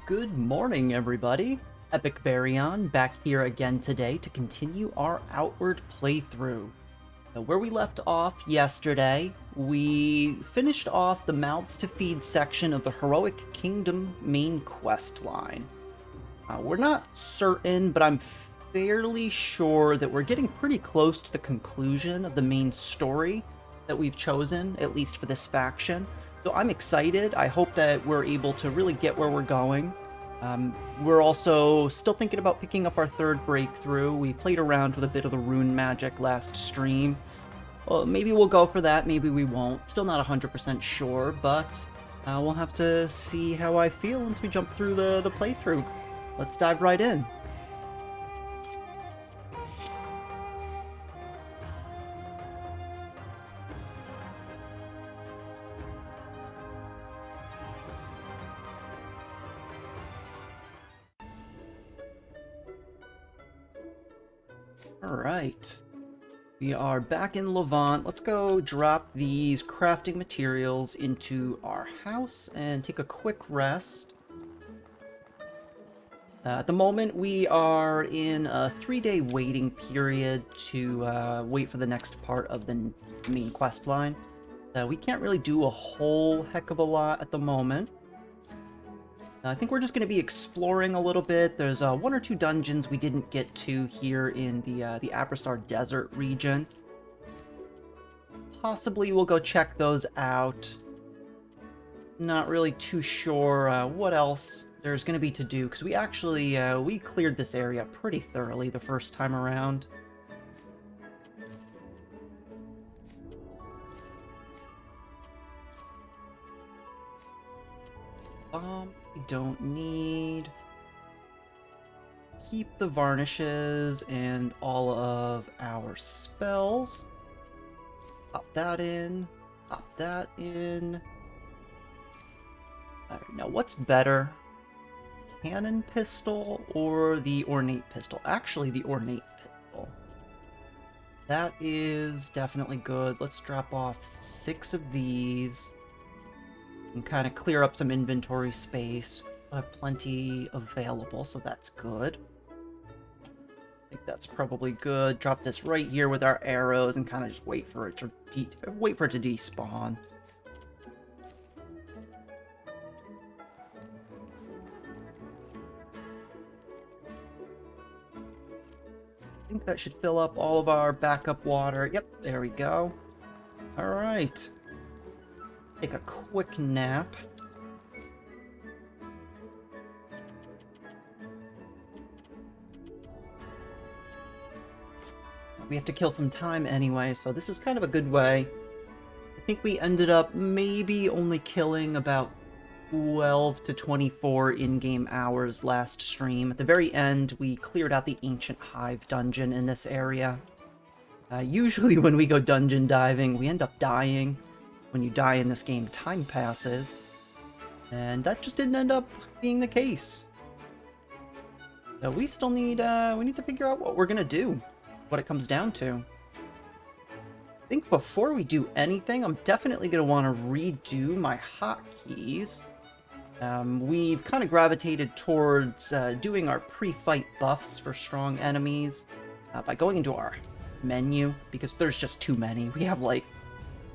Good morning, everybody. Epic Bary back here again today to continue our Outward playthrough. Now, where we left off yesterday, we finished off the Mouths to Feed section of the Heroic Kingdom main quest line. We're not certain, but I'm fairly sure that we're getting pretty close to the conclusion of the main story that we've chosen, at least for this faction. So I'm excited. I hope that we're able to really get where we're going. We're also still thinking about picking up our third breakthrough. We played around with a bit of the rune magic last stream. Well, maybe we'll go for that, maybe we won't. Still not 100% sure, but we'll have to see how I feel once we jump through the playthrough. Let's dive right in. Alright. We are back in Levant. Let's go drop these crafting materials into our house and take a quick rest. At the moment, we are in a 3-day waiting period to wait for the next part of the main quest line. We can't really do a whole heck of a lot at the moment. I think we're just going to be exploring a little bit. There's one or two dungeons we didn't get to here in the Abrasar Desert region. Possibly we'll go check those out. Not really too sure what else there's going to be to do, because we actually we cleared this area pretty thoroughly the first time around. We don't need. Keep the varnishes and all of our spells. Pop that in. Pop that in. Now, what's better? Cannon pistol or the ornate pistol? Actually, the ornate pistol. That is definitely good. Let's drop off 6 of these and kind of clear up some inventory space. We'll have plenty available, so that's good. I think that's probably good. Drop this right here with our arrows and kind of just wait for it to despawn. I think that should fill up all of our backup water. Yep, there we go. All right. Take a quick nap. We have to kill some time anyway, so this is kind of a good way. I think we ended up maybe only killing about 12 to 24 in-game hours last stream. At the very end, we cleared out the Ancient Hive dungeon in this area. Usually when we go dungeon diving, we end up dying. When you die in this game, time passes. And that just didn't end up being the case. So we still need, we need to figure out what we're gonna do. What it comes down to. I think before we do anything, I'm definitely going to want to redo my hotkeys. We've kind of gravitated towards doing our pre-fight buffs for strong enemies by going into our menu, because there's just too many. We have like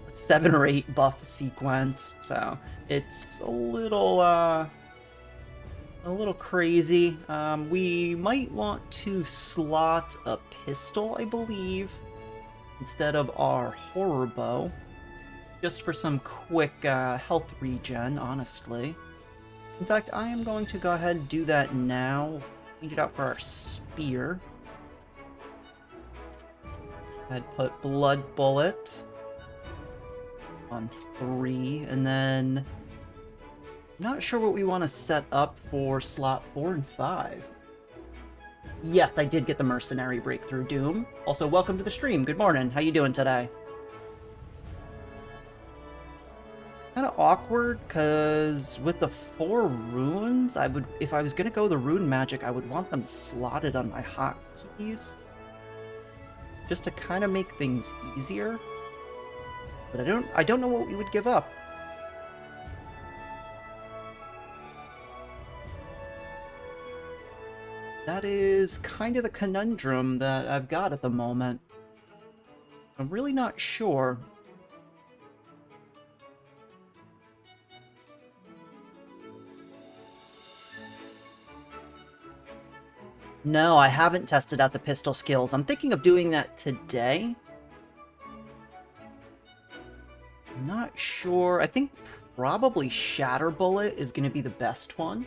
7 or 8 buff sequence, so it's a little crazy. We might want to slot a pistol, I believe, instead of our horror bow, just for some quick health regen, honestly. In fact, I am going to go ahead and do that now. Change it out for our spear. I'd put blood bullet on 3, and then not sure what we want to set up for slot 4 and 5. Yes, I did get the mercenary breakthrough, Doom. Also, welcome to the stream. Good morning. How you doing today? Kind of awkward, because with the 4 runes, if I was going to go the rune magic, I would want them slotted on my hotkeys, just to kind of make things easier. But I don't know what we would give up. That is kind of the conundrum that I've got at the moment. I'm really not sure. No, I haven't tested out the pistol skills. I'm thinking of doing that today. I'm not sure. I think probably Shatter Bullet is going to be the best one.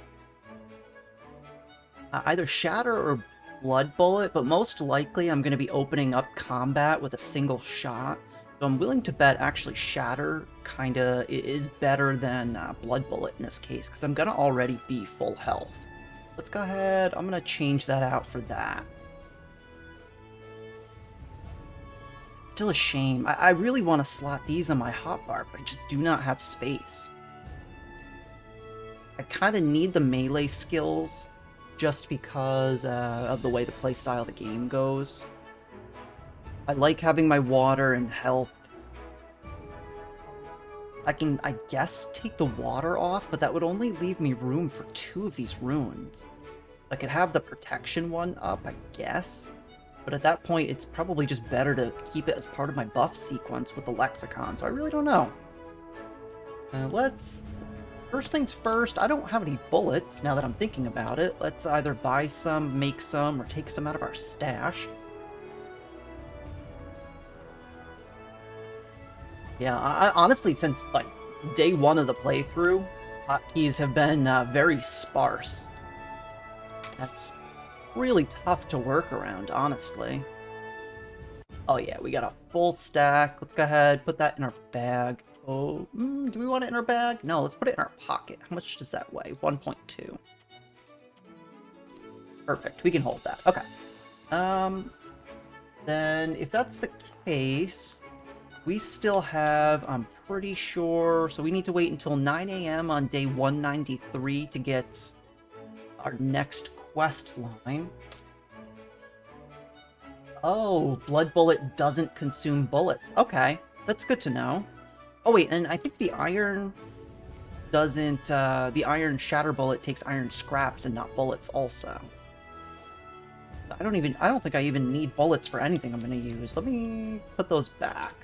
Either Shatter or Blood Bullet, but most likely I'm going to be opening up combat with a single shot. So I'm willing to bet actually Shatter kind of is better than Blood Bullet in this case, because I'm going to already be full health. Let's go ahead. I'm going to change that out for that. Still a shame. I really want to slot these on my hotbar, but I just do not have space. I kind of need the melee skills just because of the way the playstyle of the game goes. I like having my water and health. I can, I guess, take the water off, but that would only leave me room for 2 of these runes. I could have the protection one up, I guess. But at that point, it's probably just better to keep it as part of my buff sequence with the lexicon, so I really don't know. First things first, I don't have any bullets, now that I'm thinking about it. Let's either buy some, make some, or take some out of our stash. Yeah, I honestly, since, like, day 1 of the playthrough, hotkeys have been very sparse. That's really tough to work around, honestly. Oh yeah, we got a full stack. Let's go ahead, put that in our bag. Oh, do we want it in our bag? No, let's put it in our pocket. How much does that weigh? 1.2. Perfect, we can hold that. Okay. Then if that's the case, we still have, I'm pretty sure, so we need to wait until 9 a.m. on day 193 to get our next quest line. Oh, Blood Bullet doesn't consume bullets. Okay, that's good to know. Oh wait, and I think the iron doesn't, the iron Shatter Bullet takes iron scraps and not bullets also. I don't think I even need bullets for anything I'm gonna use. Let me put those back.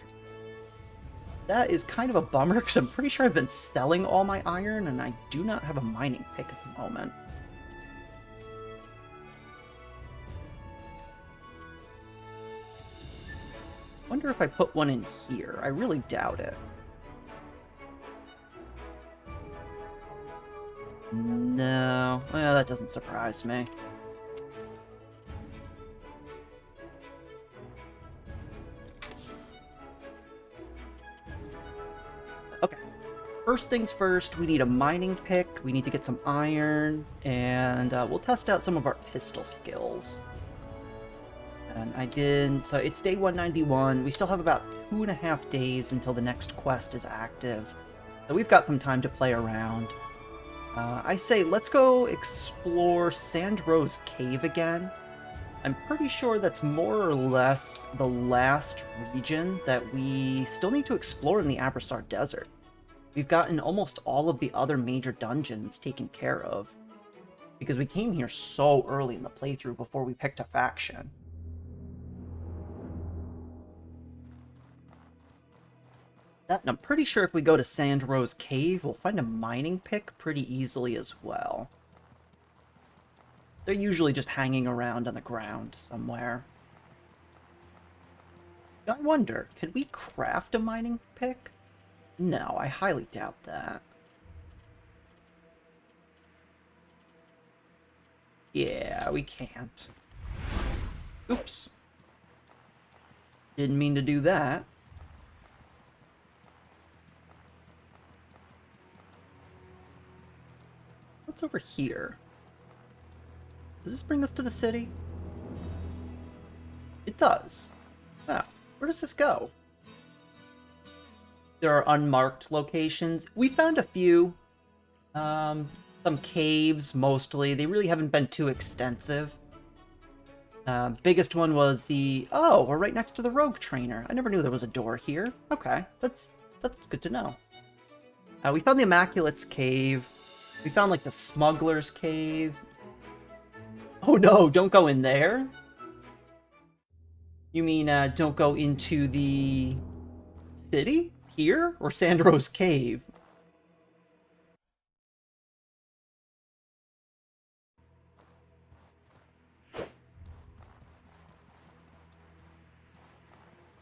That is kind of a bummer, because I'm pretty sure I've been selling all my iron, and I do not have a mining pick at the moment. Wonder if I put one in here. I really doubt it. No. Well, that doesn't surprise me. Okay. First things first, we need a mining pick, we need to get some iron, and we'll test out some of our pistol skills. And so it's day 191, we still have about 2.5 days until the next quest is active. So we've got some time to play around. I say, let's go explore Sandrose Cave again. I'm pretty sure that's more or less the last region that we still need to explore in the Abrasar Desert. We've gotten almost all of the other major dungeons taken care of, because we came here so early in the playthrough before we picked a faction. And I'm pretty sure if we go to Sandrose Cave, we'll find a mining pick pretty easily as well. They're usually just hanging around on the ground somewhere. I wonder, could we craft a mining pick? No, I highly doubt that. Yeah, we can't. Oops. Didn't mean to do that. What's over here? Does this bring us to the city? It does. Oh, where does this go? There are unmarked locations. We found a few. Some caves, mostly. They really haven't been too extensive. Biggest one was the... Oh, we're right next to the rogue trainer. I never knew there was a door here. Okay, that's good to know. We found the Immaculate's cave. We found, like, the Smuggler's cave. Oh no, don't go in there? You mean, don't go into the city? Here? Or Sandro's cave?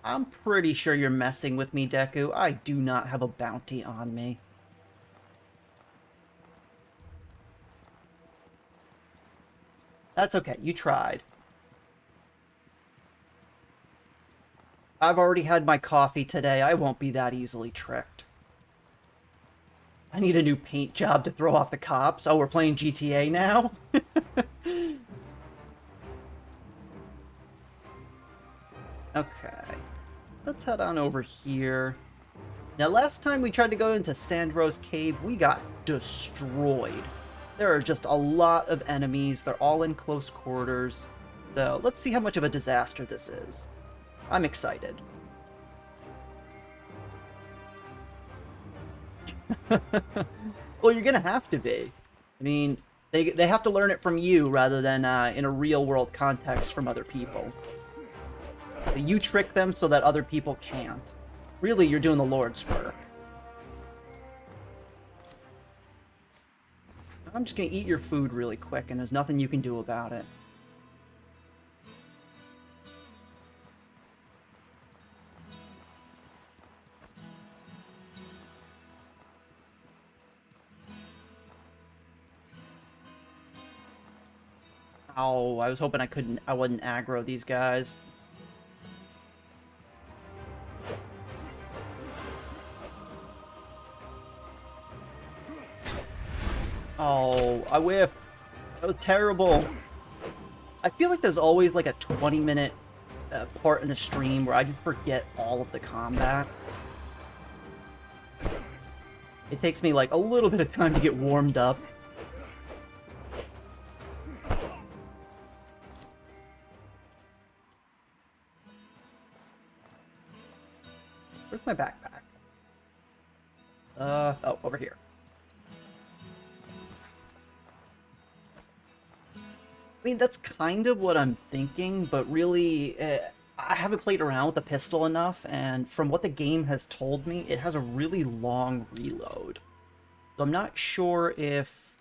I'm pretty sure you're messing with me, Deku. I do not have a bounty on me. That's okay, you tried. I've already had my coffee today. I won't be that easily tricked. I need a new paint job to throw off the cops. Oh, we're playing GTA now? Okay. Let's head on over here. Now, last time we tried to go into Sandro's cave, we got destroyed. There are just a lot of enemies. They're all in close quarters. So, let's see how much of a disaster this is. I'm excited. Well, you're gonna have to be. I mean, they have to learn it from you rather than in a real-world context from other people. You trick them so that other people can't. Really, you're doing the Lord's work. I'm just gonna eat your food really quick, and there's nothing you can do about it. Oh, I was hoping I wouldn't aggro these guys. Oh, I whiffed. That was terrible. I feel like there's always like a 20-minute part in the stream where I just forget all of the combat. It takes me like a little bit of time to get warmed up. Where's my backpack? Oh, over here. I mean, that's kind of what I'm thinking, but really, I haven't played around with the pistol enough, and from what the game has told me, it has a really long reload. So I'm not sure if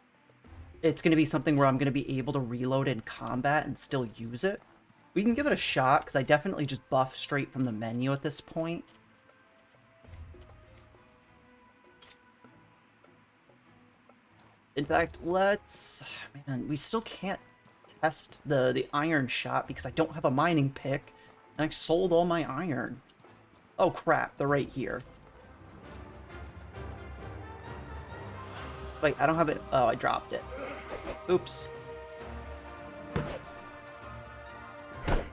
it's going to be something where I'm going to be able to reload in combat and still use it. We can give it a shot, because I definitely just buff straight from the menu at this point. In fact, let's... Man, we still can't test the iron shot because I don't have a mining pick, and I sold all my iron. Oh crap, they're right here. Wait, I don't have it. Oh, I dropped it. Oops. Come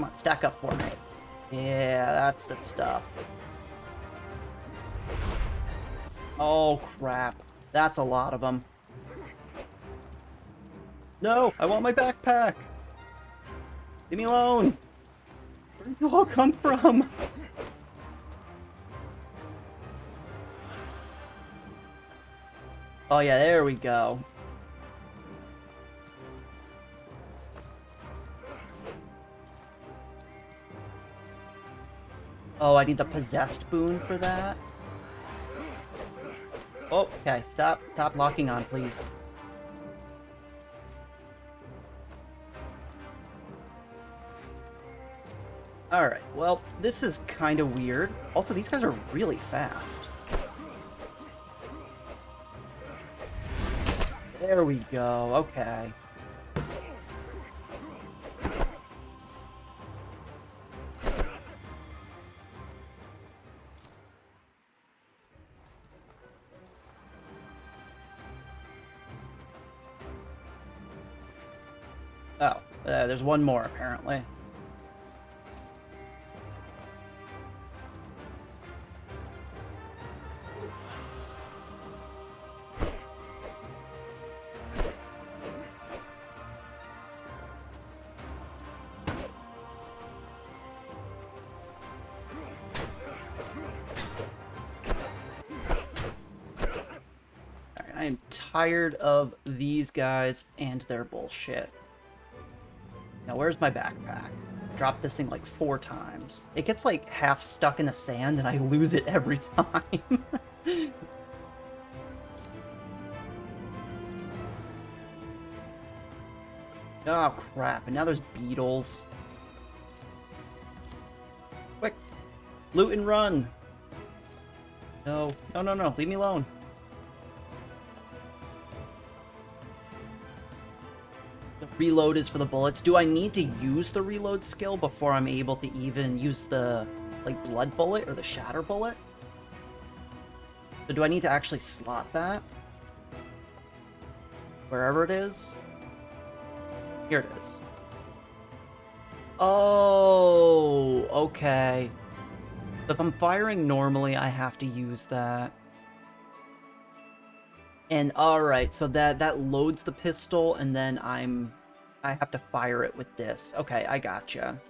on, stack up for me. Yeah, that's the stuff. Oh crap. That's a lot of them. No, I want my backpack. Leave me alone. Where did you all come from? Oh yeah, there we go. Oh, I need the possessed boon for that. Oh, okay, stop locking on, please. Alright, well, this is kind of weird. Also, these guys are really fast. There we go, okay. Oh, there's one more, apparently. I'm tired of these guys and their bullshit. Now, where's my backpack? I dropped this thing like 4 times. It gets like half stuck in the sand and I lose it every time. Oh, crap. And now there's beetles. Quick. Loot and run. No. No, no, no. Leave me alone. The reload is for the bullets. Do I need to use the reload skill before I'm able to even use the, like, blood bullet or the shatter bullet? So do I need to actually slot that? Wherever it is? Here it is. Oh, okay. So if I'm firing normally, I have to use that. And alright, so that loads the pistol, and then I have to fire it with this. Okay, I gotcha.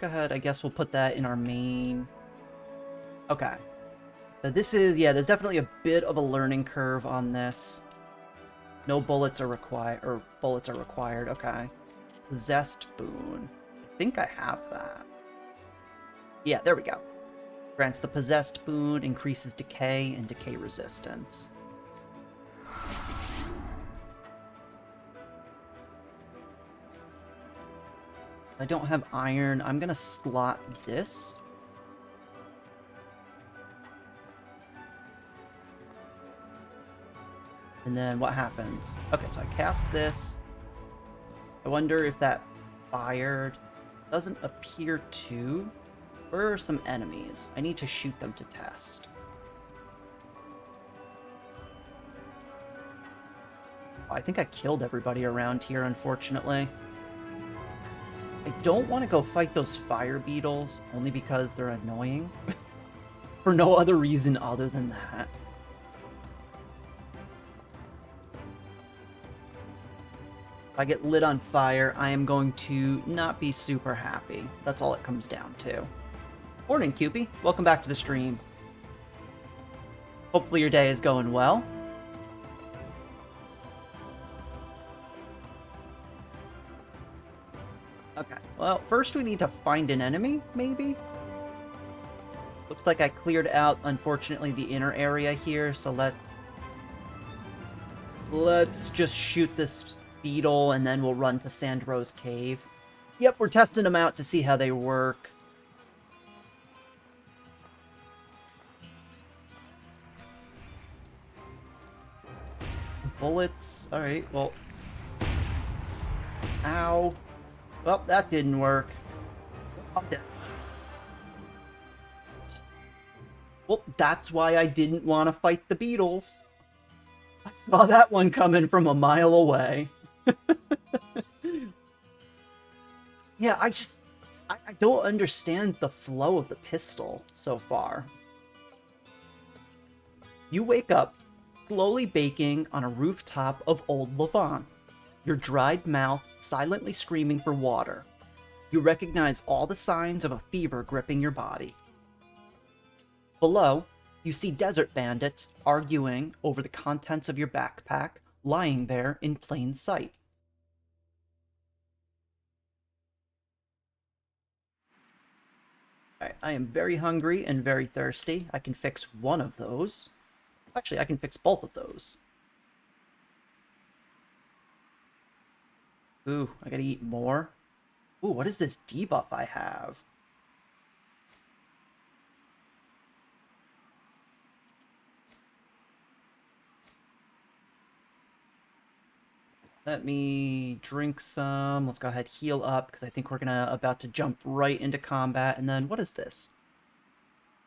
Go ahead, I guess we'll put that in our main. Okay. So this is, yeah, there's definitely a bit of a learning curve on this. No bullets are required, or bullets are required, okay. Possessed boon. I think I have that. Yeah, there we go. Grants the possessed boon, increases decay and decay resistance. I don't have iron. I'm gonna slot this. And then what happens? Okay, so I cast this. I wonder if that fired. Doesn't appear to. Where are some enemies? I need to shoot them to test. Oh, I think I killed everybody around here, unfortunately. I don't want to go fight those fire beetles, only because they're annoying. For no other reason other than that. If I get lit on fire, I am going to not be super happy. That's all it comes down to. Morning, Cupie. Welcome back to the stream. Hopefully your day is going well. Okay, well, first we need to find an enemy, maybe? Looks like I cleared out, unfortunately, the inner area here, so let's just shoot this beetle, and then we'll run to Sandrose Cave. Yep, we're testing them out to see how they work. Bullets. Alright, well. Ow. Well, that didn't work. I'm dead. Well, that's why I didn't want to fight the beetles. I saw that one coming from a mile away. Yeah, I don't understand the flow of the pistol so far. You wake up slowly baking on a rooftop of Old Levant, your dried mouth silently screaming for water. You recognize all the signs of a fever gripping your body. Below, you see desert bandits arguing over the contents of your backpack, lying there in plain sight. Alright, I am very hungry and very thirsty. I can fix one of those. Actually, I can fix both of those. Ooh, I gotta eat more. Ooh, what is this debuff I have? Let me drink some. Let's go ahead, heal up, because I think we're about to jump right into combat. And then, what is this?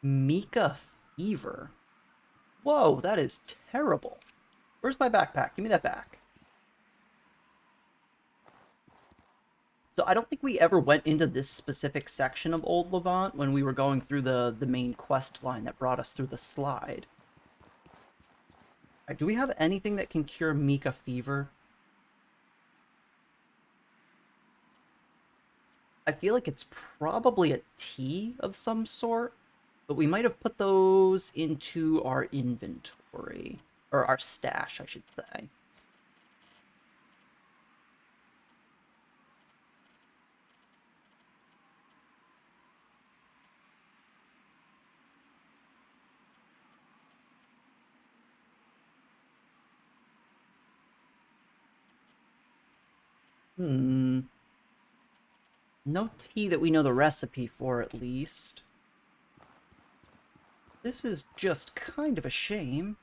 Mika Fever. Whoa, that is terrible. Where's my backpack? Give me that back. So I don't think we ever went into this specific section of Old Levant when we were going through the main quest line that brought us through the slide. Right, do we have anything that can cure Mika Fever? I feel like it's probably a tea of some sort. But we might have put those into our inventory. Or our stash, I should say. No tea that we know the recipe for, at least. This is just kind of a shame.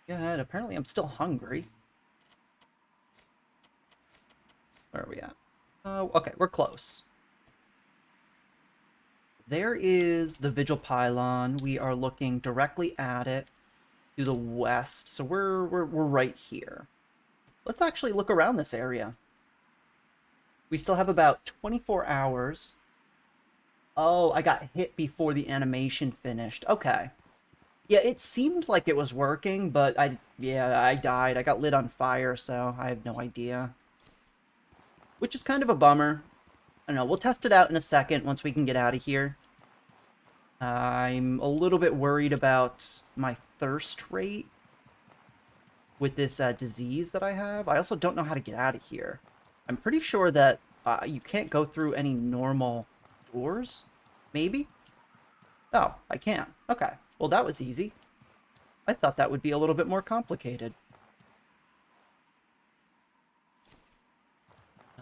Yeah, and apparently I'm still hungry. Where are we at? Oh, okay, we're close. There is the Vigil Pylon. We are looking directly at it to the west, so we're right here. Let's actually look around this area. We still have about 24 hours. Oh, I got hit before the animation finished. Okay. Yeah, it seemed like it was working, but I died. I got lit on fire, so I have no idea. Which is kind of a bummer. I don't know, we'll test it out in a second once we can get out of here. I'm a little bit worried about my thirst rate with this disease that I have. I also don't know how to get out of here. I'm pretty sure that you can't go through any normal doors. Maybe? Oh, I can. Okay. Well, that was easy. I thought that would be a little bit more complicated.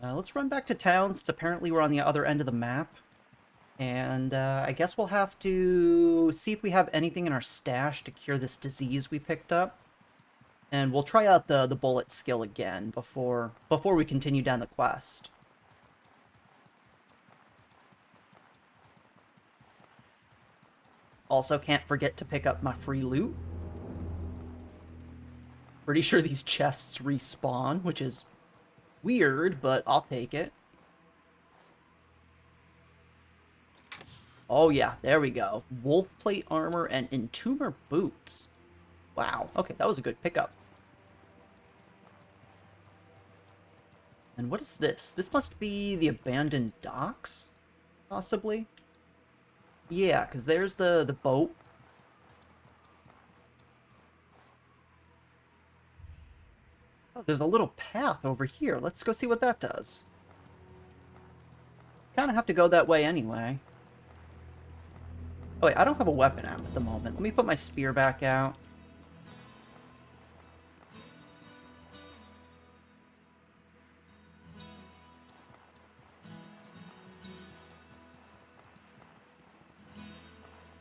Let's run back to town, since apparently we're on the other end of the map. And I guess we'll have to see if we have anything in our stash to cure this disease we picked up. And we'll try out the bullet skill again before we continue down the quest. Also, can't forget to pick up my free loot. Pretty sure these chests respawn, which is weird, but I'll take it. Oh yeah, there we go. Wolf plate armor and entomber boots. Wow, okay, that was a good pickup. And what is this? This must be the abandoned docks? Possibly? Yeah, because there's the boat. Oh, there's a little path over here. Let's go see what that does. Kind of have to go that way anyway. Oh wait, I don't have a weapon out at the moment. Let me put my spear back out.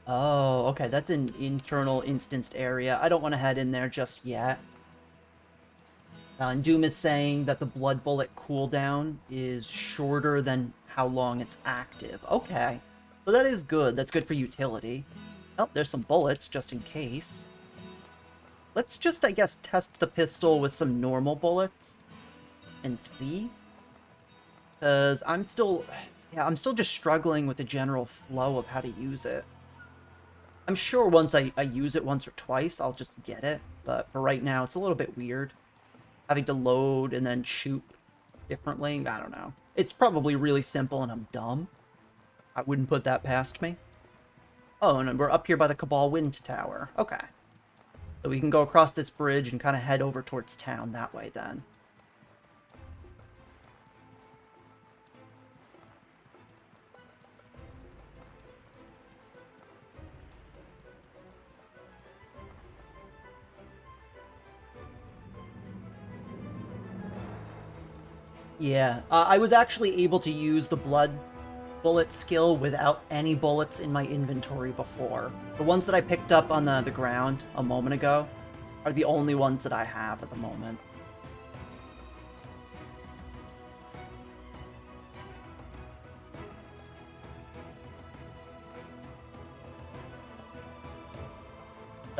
Oh, okay, that's an internal instanced area. I don't want to head in there just yet. And Doom is saying that the blood bullet cooldown is shorter than how long it's active. Okay, so that is good. That's good for utility. Oh, there's some bullets, just in case. Let's just, I guess, test the pistol with some normal bullets and see. Because I'm still just struggling with the general flow of how to use it. I'm sure once I use it once or twice, I'll just get it. But for right now, it's a little bit weird. Having to load and then shoot differently. I don't know. It's probably really simple and I'm dumb. I wouldn't put that past me. Oh, and we're up here by the Cabal Wind Tower. Okay. So we can go across this bridge and kind of head over towards town that way then. Yeah, I was actually able to use the blood bullet skill without any bullets in my inventory before. The ones that I picked up on the ground a moment ago are the only ones that I have at the moment.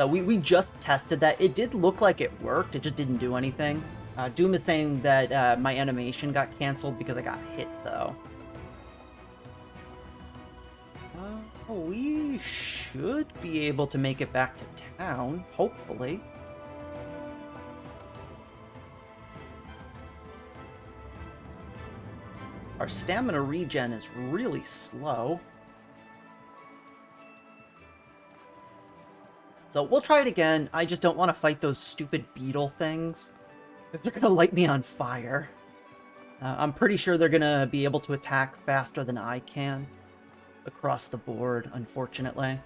We just tested that. It did look like it worked, it just didn't do anything. Doom is saying that my animation got canceled because I got hit, though. We should be able to make it back to town, hopefully. Our stamina regen is really slow. So we'll try it again. I just don't want to fight those stupid beetle things, because they're going to light me on fire. I'm pretty sure they're going to be able to attack faster than I can across the board, unfortunately.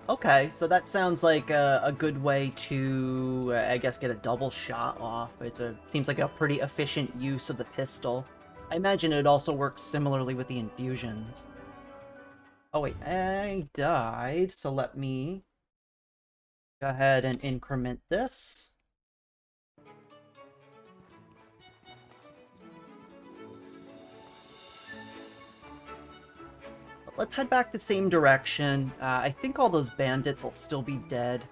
Okay, so that sounds like a good way to, I guess, get a double shot off. Seems like a pretty efficient use of the pistol. I imagine it also works similarly with the infusions. Oh wait, I died, so let me go ahead and increment this. Let's head back the same direction. I think all those bandits will still be dead.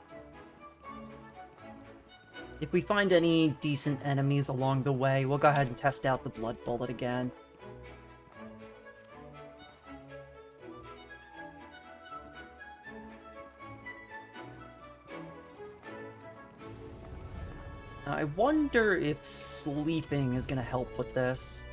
If we find any decent enemies along the way, we'll go ahead and test out the blood bullet again. I wonder if sleeping is going to help with this.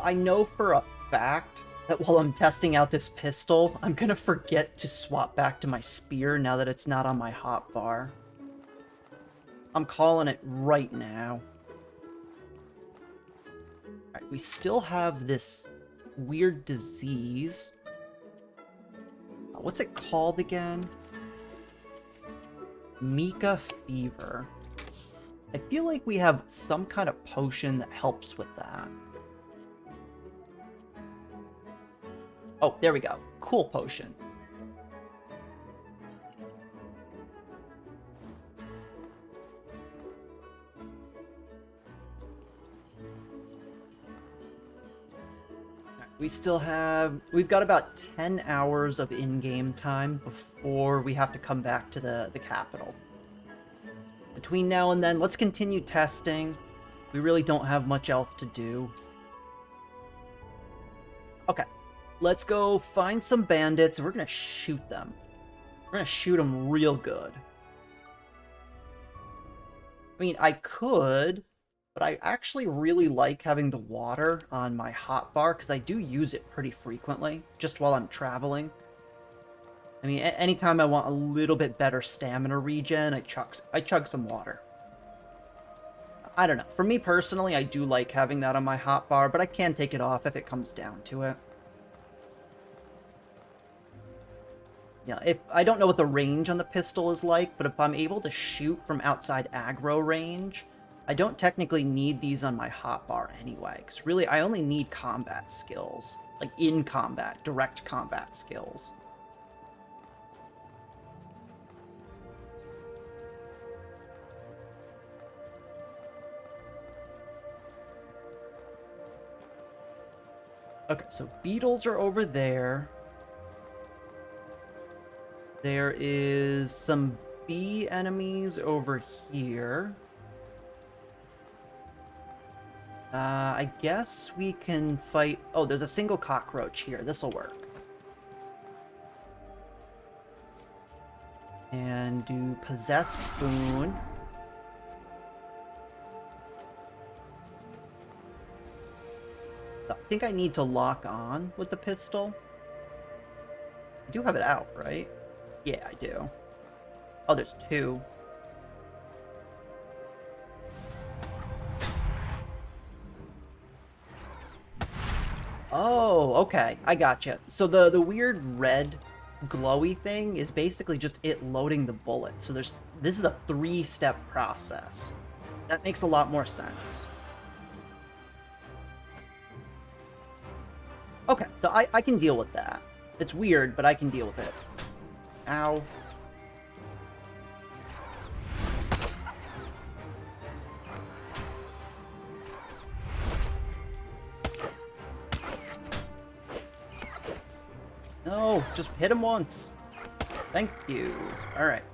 I know for a fact that while I'm testing out this pistol, I'm gonna forget to swap back to my spear now that it's not on my hotbar. I'm calling it right now. Alright, we still have this weird disease. What's it called again? Mika fever. I feel like we have some kind of potion that helps with that. Oh, there we go. Cool potion. We've got about 10 hours of in-game time before we have to come back to the capital. Between now and then, let's continue testing. We really don't have much else to do. Okay, let's go find some bandits, and we're gonna shoot them. We're gonna shoot them real good. I mean, I could, but I actually really like having the water on my hotbar, because I do use it pretty frequently, just while I'm traveling. I mean, anytime I want a little bit better stamina regen, I chug some water. I don't know. For me personally, I do like having that on my hotbar, but I can take it off if it comes down to it. Yeah, if I don't know what the range on the pistol is like, but if I'm able to shoot from outside aggro range, I don't technically need these on my hotbar anyway, because really I only need combat skills. Like in combat, direct combat skills. Okay, so beetles are over there. There is some bee enemies over here. I guess we can fight... Oh, there's a single cockroach here. This'll work. And do Possessed Boon. I think I need to lock on with the pistol. I do have it out, right? Yeah, I do. Oh, there's two. Oh, okay. I gotcha. So the weird red glowy thing is basically just it loading the bullet. So this is a 3-step process. That makes a lot more sense. Okay, so I can deal with that. It's weird, but I can deal with it. Ow. No, just hit him once. Thank you. Alright.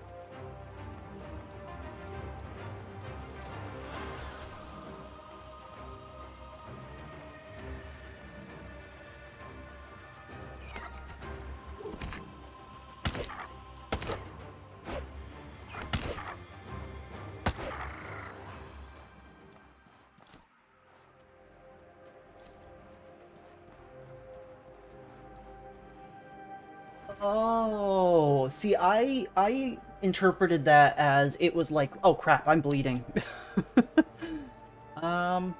Oh, see, I interpreted that as it was like, oh crap, I'm bleeding. um,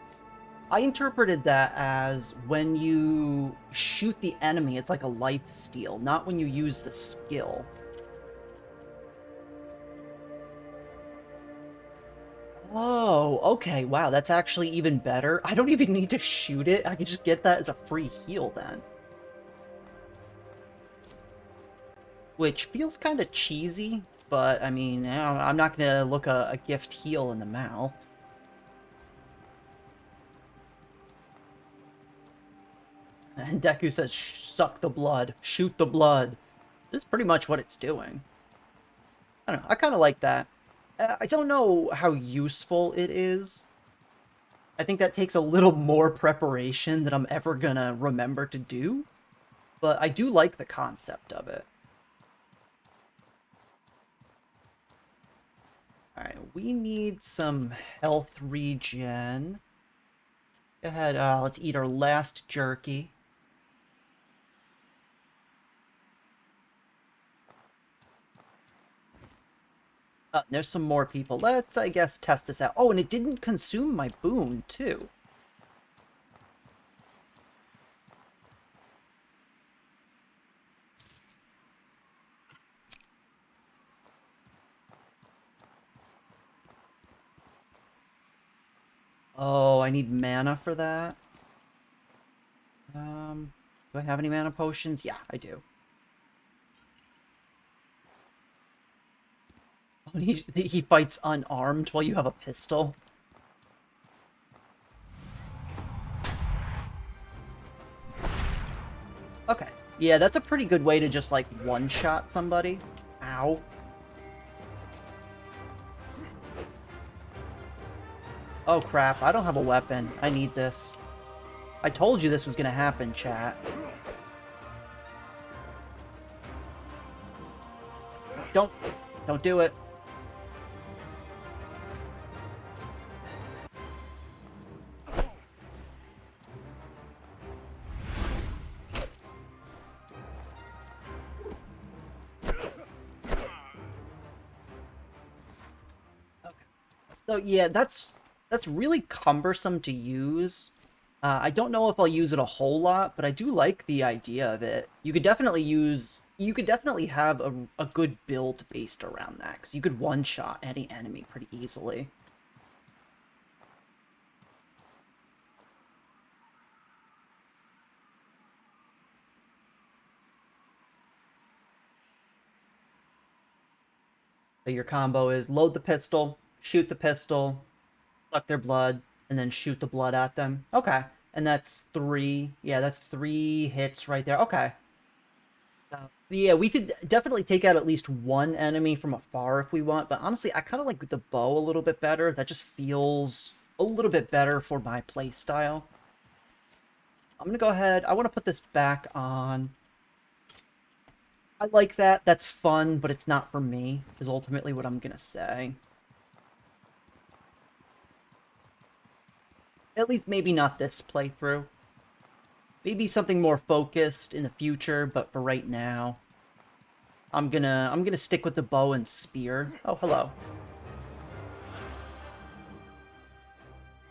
I interpreted that as when you shoot the enemy, it's like a life steal, not when you use the skill. Oh, okay, wow, that's actually even better. I don't even need to shoot it. I can just get that as a free heal then. Which feels kind of cheesy, but I mean, I'm not gonna look a gift heal in the mouth. And Deku says, suck the blood, shoot the blood. This is pretty much what it's doing. I don't know, I kind of like that. I don't know how useful it is. I think that takes a little more preparation than I'm ever gonna remember to do, but I do like the concept of it. Alright, we need some health regen. Go ahead, let's eat our last jerky. There's some more people. Let's, I guess, test this out. Oh, and it didn't consume my boon, too. Oh, I need mana for that. Do I have any mana potions? Yeah, I do. Oh, he fights unarmed while you have a pistol. Okay. Yeah, that's a pretty good way to just, like, one-shot somebody. Ow. Oh, crap. I don't have a weapon. I need this. I told you this was gonna happen, chat. Don't do it. So yeah, that's really cumbersome to use. I don't know if I'll use it a whole lot, but I do like the idea of it. You could definitely have a good build based around that, because you could one-shot any enemy pretty easily. So your combo is load the pistol, shoot the pistol, suck their blood, and then shoot the blood at them. Okay. And that's three. Yeah, that's 3 hits right there. Okay. Yeah, we could definitely take out at least one enemy from afar if we want, but honestly, I kind of like the bow a little bit better. That just feels a little bit better for my playstyle. I'm gonna go ahead. I want to put this back on. I like that. That's fun, but it's not for me, is ultimately what I'm gonna say. At least maybe not this playthrough. Maybe something more focused in the future, but for right now, I'm gonna stick with the bow and spear. Oh, hello.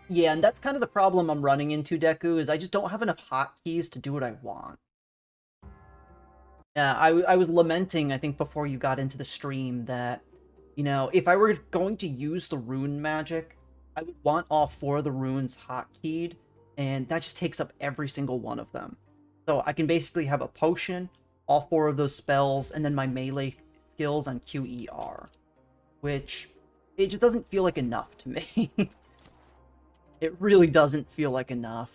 Yeah, and that's kind of the problem I'm running into, Deku, is I just don't have enough hotkeys to do what I want. Yeah, I was lamenting, I think, before you got into the stream that, you know, if I were going to use the rune magic, I would want all 4 of the runes hotkeyed, and that just takes up every single one of them. So I can basically have a potion, all 4 of those spells, and then my melee skills on QER. Which, it just doesn't feel like enough to me. It really doesn't feel like enough.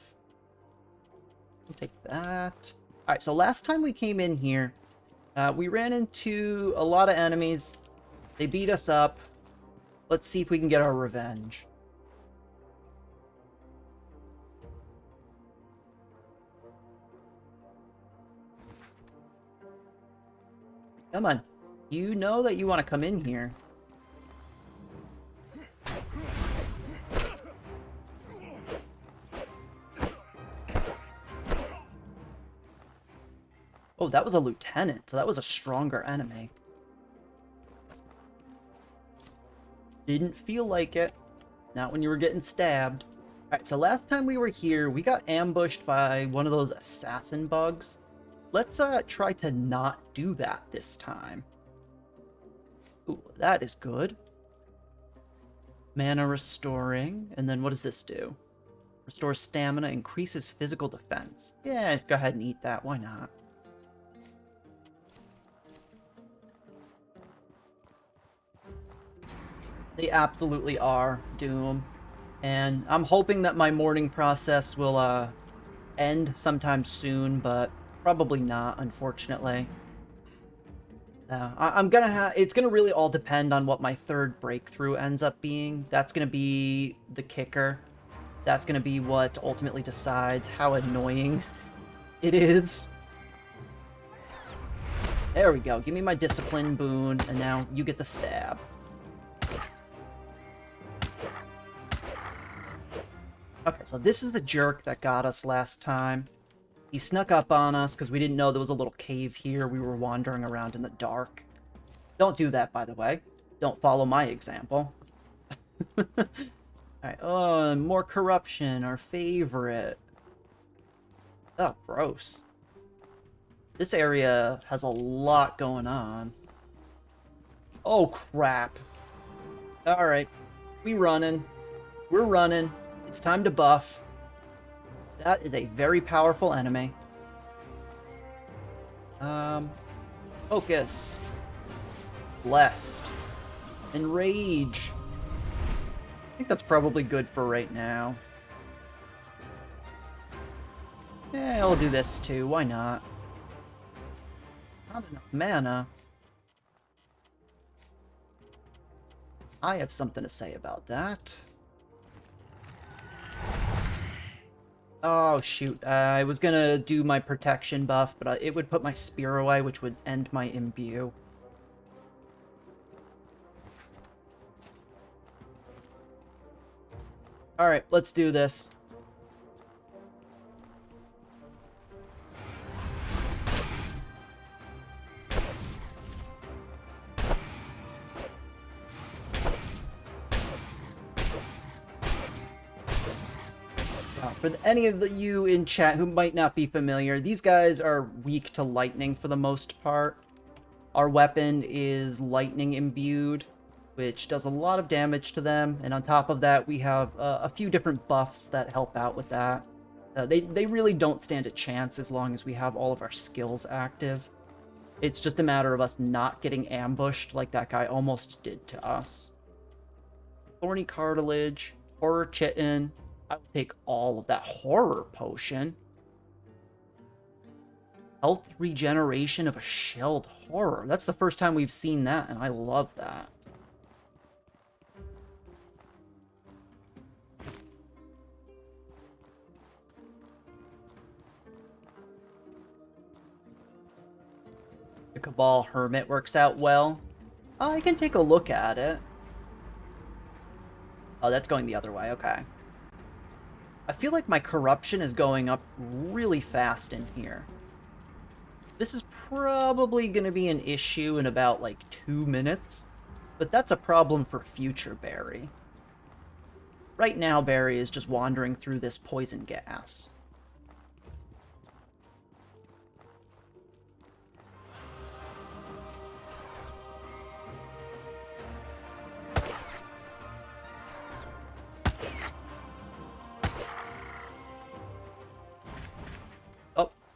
I'll take that. Alright, so last time we came in here, we ran into a lot of enemies. They beat us up. Let's see if we can get our revenge. Come on. You know that you want to come in here. Oh, that was a lieutenant, so that was a stronger enemy. Didn't feel like it. Not when you were getting stabbed. Alright, so last time we were here, we got ambushed by one of those assassin bugs. Let's try to not do that this time. Ooh, that is good. Mana restoring, and then what does this do? Restores stamina, increases physical defense. Yeah, go ahead and eat that, why not? They absolutely are, Doom. And I'm hoping that my mourning process will end sometime soon, but probably not, unfortunately. I'm gonna have... It's gonna really all depend on what my 3rd breakthrough ends up being. That's gonna be the kicker. That's gonna be what ultimately decides how annoying it is. There we go. Give me my discipline boon, and now you get the stab. Okay, so this is the jerk that got us last time. He snuck up on us because we didn't know there was a little cave here. We were wandering around in the dark. Don't do that, by the way. Don't follow my example. Alright, oh, more corruption, our favorite. Oh, gross. This area has a lot going on. Oh, crap. Alright, we running. We're running. It's time to buff. That is a very powerful enemy. Focus. Blessed. Enrage. I think that's probably good for right now. Yeah, I'll do this too. Why not? Not enough mana. I have something to say about that. Oh, shoot. I was gonna do my protection buff, but it would put my spear away, which would end my imbue. Alright, let's do this. For any of you in chat who might not be familiar, these guys are weak to lightning for the most part. Our weapon is lightning imbued, which does a lot of damage to them, and on top of that we have a few different buffs that help out with that. They really don't stand a chance as long as we have all of our skills active. It's just a matter of us not getting ambushed like that guy almost did to us. Thorny Cartilage, Horror Chitin. I will take all of that. Horror Potion. Health regeneration of a shelled horror. That's the first time we've seen that, and I love that. The Cabal Hermit works out well. I can take a look at it. Oh, that's going the other way. Okay. I feel like my corruption is going up really fast in here. This is probably going to be an issue in about, like, 2 minutes. But that's a problem for future Bary. Right now, Bary is just wandering through this poison gas.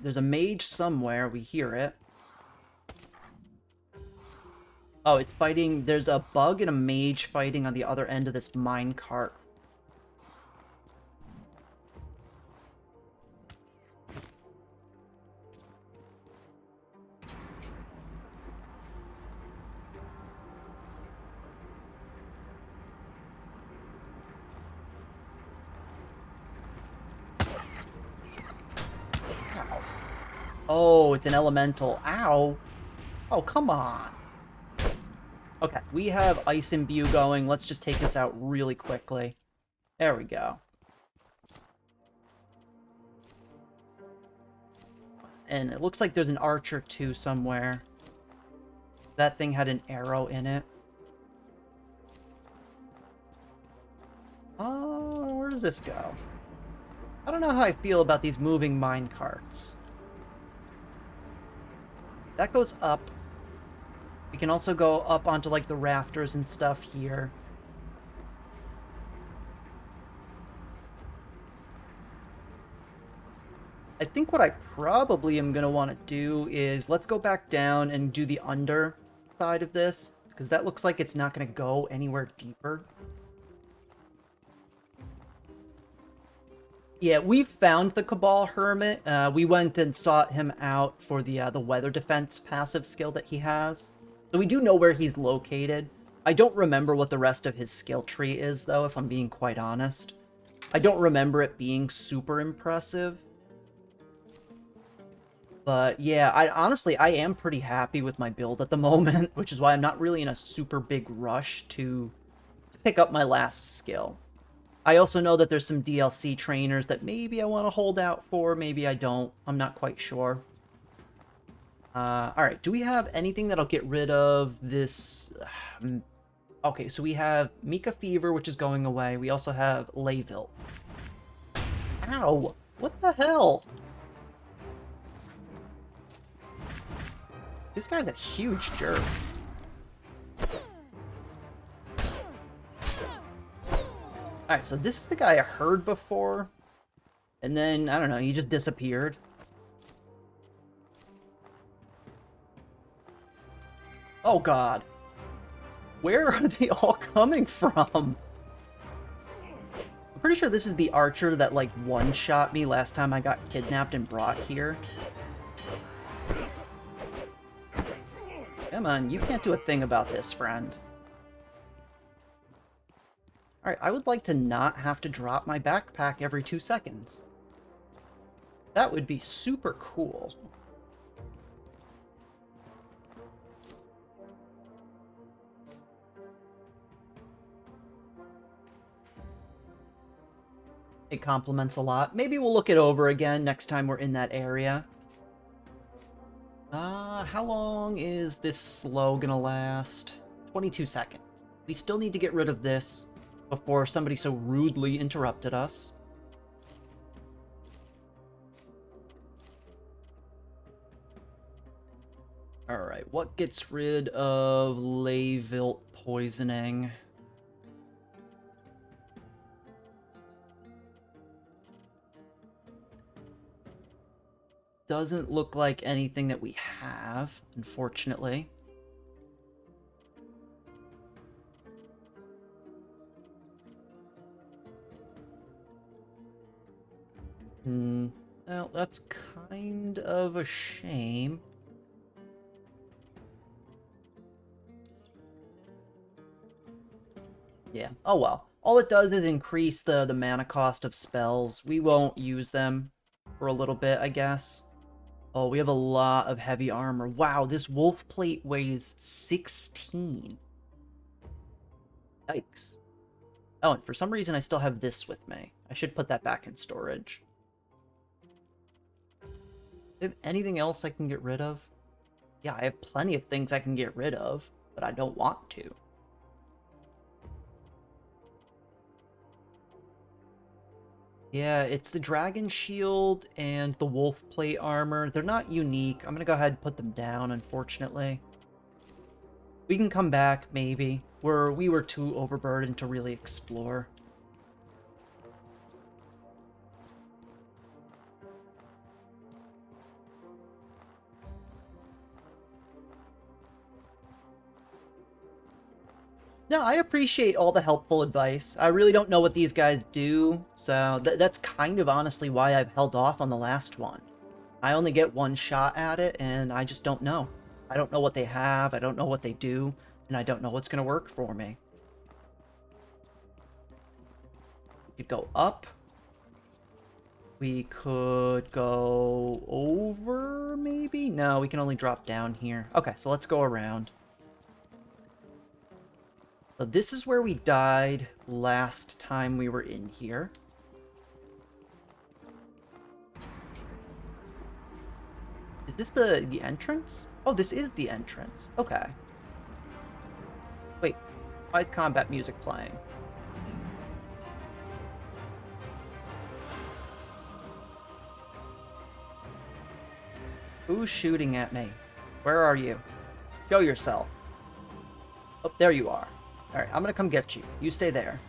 there's a mage somewhere. We hear it. Oh, it's fighting... There's a bug and a mage fighting on the other end of this minecart. Oh, it's an elemental. Ow. Oh, come on. Okay, we have Ice Imbue going. Let's just take this out really quickly. There we go. And it looks like there's an archer, too, somewhere. That thing had an arrow in it. Oh, where does this go? I don't know how I feel about these moving minecarts. That goes up. We can also go up onto, like, the rafters and stuff here. I think what I probably am going to want to do is let's go back down and do the under side of this, because that looks like it's not going to go anywhere deeper. Yeah, we've found the Cabal Hermit. We went and sought him out for the weather defense passive skill that he has. So we do know where he's located. I don't remember what the rest of his skill tree is, though, if I'm being quite honest. I don't remember it being super impressive. But yeah, honestly, I am pretty happy with my build at the moment, which is why I'm not really in a super big rush to pick up my last skill. I also know that there's some DLC trainers that maybe I want to hold out for, maybe I don't. I'm not quite sure. Alright, do we have anything that'll get rid of this... Okay, so we have Mika Fever, which is going away. We also have Layville. Ow! What the hell? This guy's a huge jerk. Alright, so this is the guy I heard before. And then, I don't know, he just disappeared. Oh god. Where are they all coming from? I'm pretty sure this is the archer that, like, one-shot me last time I got kidnapped and brought here. Come on, you can't do a thing about this, friend. Alright, I would like to not have to drop my backpack every 2 seconds. That would be super cool. It complements a lot. Maybe we'll look it over again next time we're in that area. How long is this slow gonna last? 22 seconds. We still need to get rid of this before somebody so rudely interrupted us. Alright, what gets rid of Layvilt poisoning? Doesn't look like anything that we have, unfortunately. Well, that's kind of a shame. Yeah, oh well. All it does is increase the mana cost of spells. We won't use them for a little bit, I guess. Oh, we have a lot of heavy armor. Wow, this wolf plate weighs 16. Yikes. Oh, and for some reason I still have this with me. I should put that back in storage. Do you have anything else I can get rid of? Yeah, I have plenty of things I can get rid of, but I don't want to. Yeah, it's the dragon shield and the wolf plate armor. They're not unique. I'm gonna go ahead and put them down, unfortunately. We can come back, maybe. We were too overburdened to really explore. No, I appreciate all the helpful advice. I really don't know what these guys do, so that's kind of honestly why I've held off on the last one. I only get one shot at it, and I just don't know. I don't know what they have, I don't know what they do, and I don't know what's going to work for me. We could go up. We could go over, maybe? No, we can only drop down here. Okay, so let's go around. So this is where we died last time we were in here. Is this the entrance? Oh, this is the entrance. Okay. Wait, why is combat music playing? Who's shooting at me? Where are you? Show yourself. Oh, there you are. Alright, I'm gonna come get you. You stay there.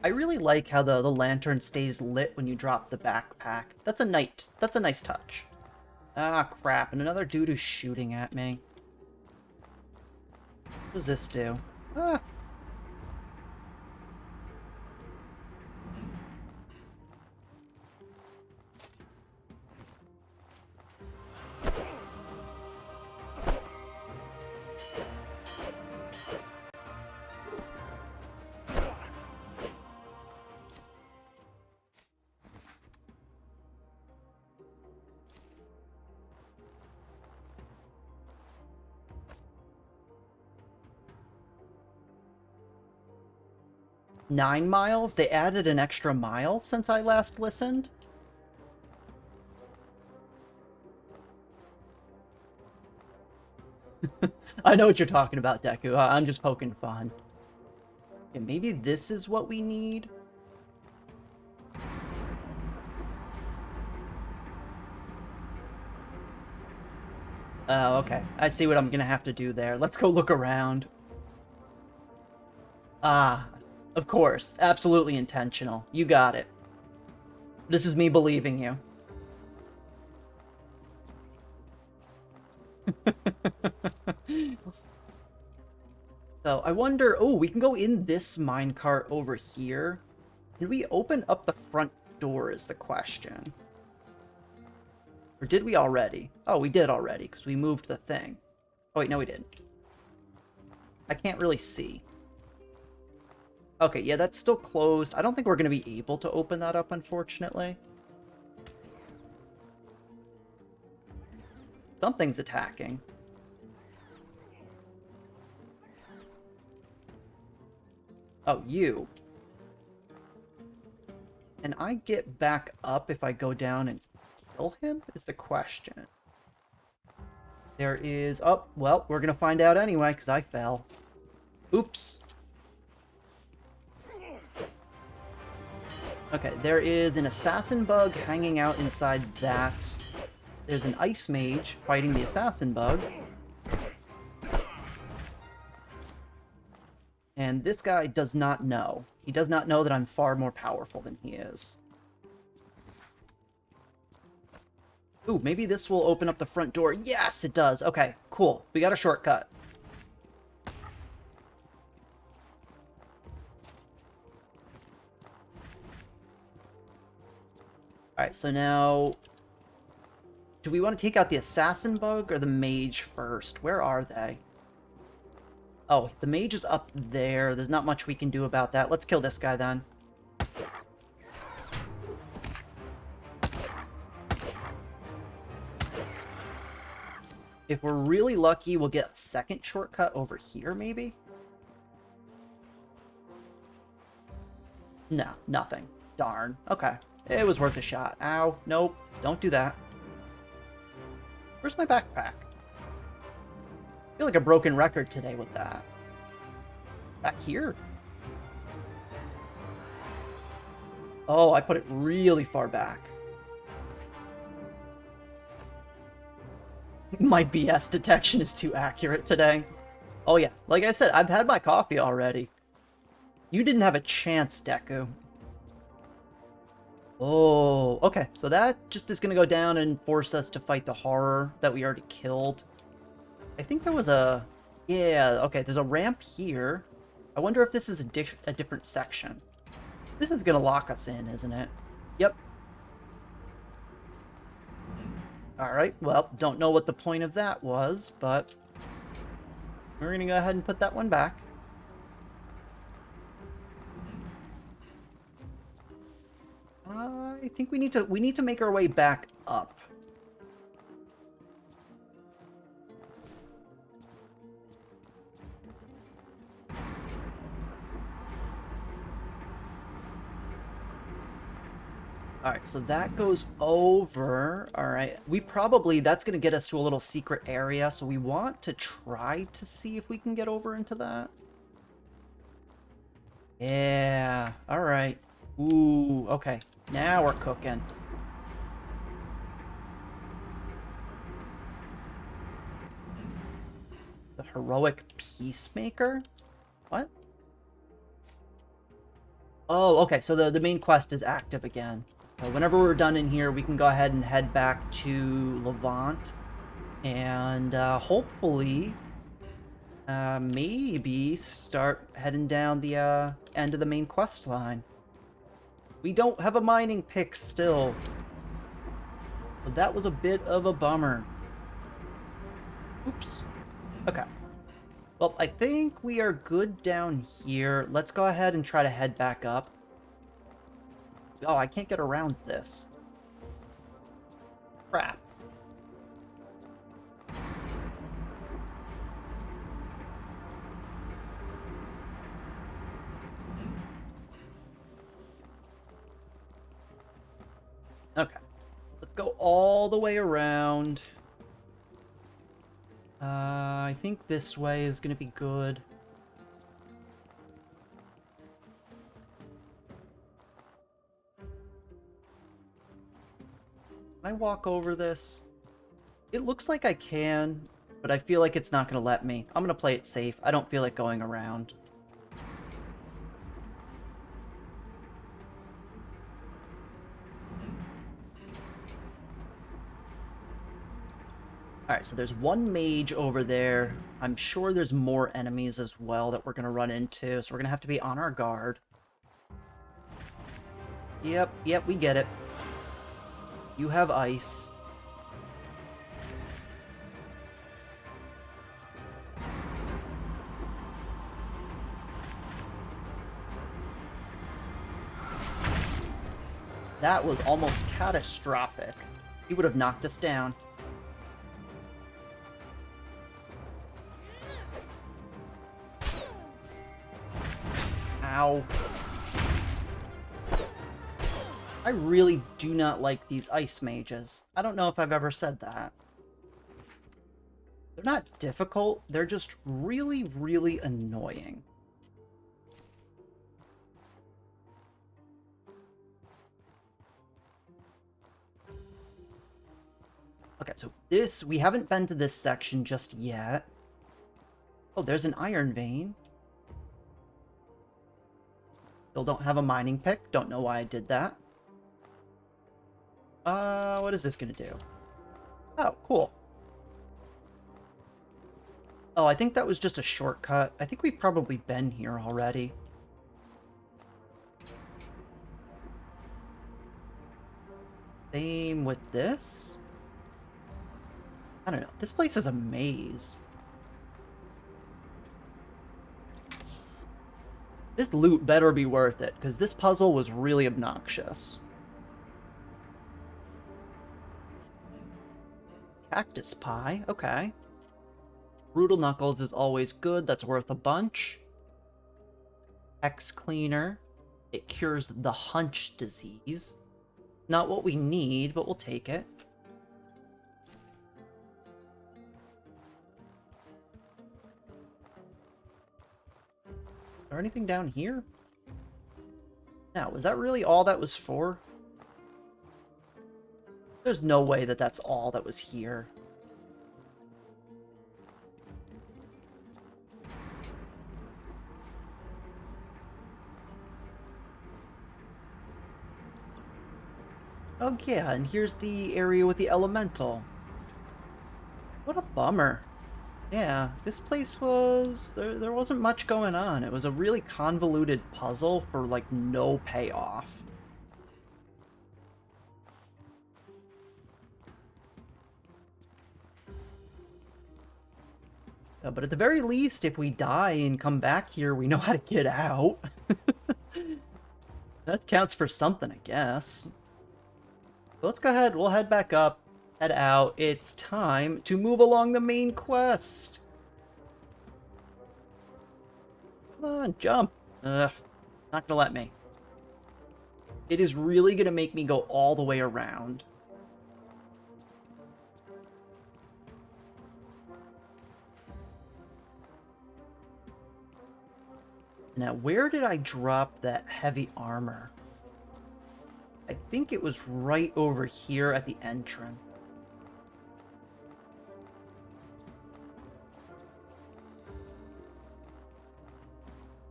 I really like how the lantern stays lit when you drop the backpack. That's a nice touch. Ah, crap, and another dude who's shooting at me. What does this do? Ah. "9 miles? They added an extra mile since I last listened?" I know what you're talking about, Deku. I'm just poking fun. Okay, maybe this is what we need? Oh, okay. I see what I'm gonna have to do there. Let's go look around. Ah, of course. Absolutely intentional. You got it. This is me believing you. So, I wonder... Oh, we can go in this minecart over here. Can we open up the front door is the question. Or did we already? Oh, we did already, because we moved the thing. Oh, wait, no we didn't. I can't really see. Okay, yeah, that's still closed. I don't think we're going to be able to open that up, unfortunately. Something's attacking. Oh, you. Can I get back up if I go down and kill him? Is the question. There is... Oh, well, we're going to find out anyway, because I fell. Oops. Okay, there is an assassin bug hanging out inside that. There's an ice mage fighting the assassin bug. And this guy does not know. He does not know that I'm far more powerful than he is. Ooh, maybe this will open up the front door. Yes, it does. Okay, cool. We got a shortcut. Alright, so now... Do we want to take out the assassin bug or the mage first? Where are they? Oh, the mage is up there. There's not much we can do about that. Let's kill this guy then. If we're really lucky, we'll get a second shortcut over here, maybe? No, nothing. Darn. Okay. It was worth a shot. Ow. Nope. Don't do that. Where's my backpack? I feel like a broken record today with that. Back here? Oh, I put it really far back. My BS detection is too accurate today. Oh yeah, like I said, I've had my coffee already. You didn't have a chance, Deku. Oh, okay. So that just is going to go down and force us to fight the horror that we already killed. I think there was a... Yeah, okay, there's a ramp here. I wonder if this is a different section. This is going to lock us in, isn't it? Yep. Alright, well, don't know what the point of that was, but... we're going to go ahead and put that one back. I think we need to make our way back up. Alright, so that goes over. Alright, that's going to get us to a little secret area, so we want to try to see if we can get over into that. Yeah, alright. Ooh, okay. Now we're cooking. The heroic Peacemaker? What? Oh, okay, so the main quest is active again. So whenever we're done in here, we can go ahead and head back to Levant. And hopefully, maybe start heading down the end of the main quest line. We don't have a mining pick still. So that was a bit of a bummer. Oops. Okay. Well, I think we are good down here. Let's go ahead and try to head back up. Oh, I can't get around this. Crap. Okay. Let's go all the way around. I think this way is going to be good. Can I walk over this? It looks like I can, but I feel like it's not going to let me. I'm going to play it safe. I don't feel like going around. Alright, so there's one mage over there. I'm sure there's more enemies as well that we're going to run into, so we're going to have to be on our guard. Yep, we get it. You have ice. That was almost catastrophic. He would have knocked us down. Ow. I really do not like these ice mages. I don't know if I've ever said that. They're not difficult, they're just really, really annoying. Okay, so we haven't been to this section just yet. Oh, there's an iron vein. Still don't have a mining pick. Don't know why I did that. What is this gonna do? Oh, cool. Oh, I think that was just a shortcut. I think we've probably been here already. Same with this. I don't know. This place is a maze. This loot better be worth it, because this puzzle was really obnoxious. Cactus pie, okay. Brutal Knuckles is always good, that's worth a bunch. Hex Cleaner. It cures the hunch disease. Not what we need, but we'll take it. Is there anything down here? Now, was that really all that was for? There's no way that that's all that was here. Oh yeah, and here's the area with the elemental. What a bummer. Yeah, this place was... There wasn't much going on. It was a really convoluted puzzle for, like, no payoff. But at the very least, if we die and come back here, we know how to get out. That counts for something, I guess. So let's go ahead, we'll head back up, head out. It's time to move along the main quest. Come on, jump. Ugh, not gonna let me. It is really gonna make me go all the way around. Now, where did I drop that heavy armor? I think it was right over here at the entrance.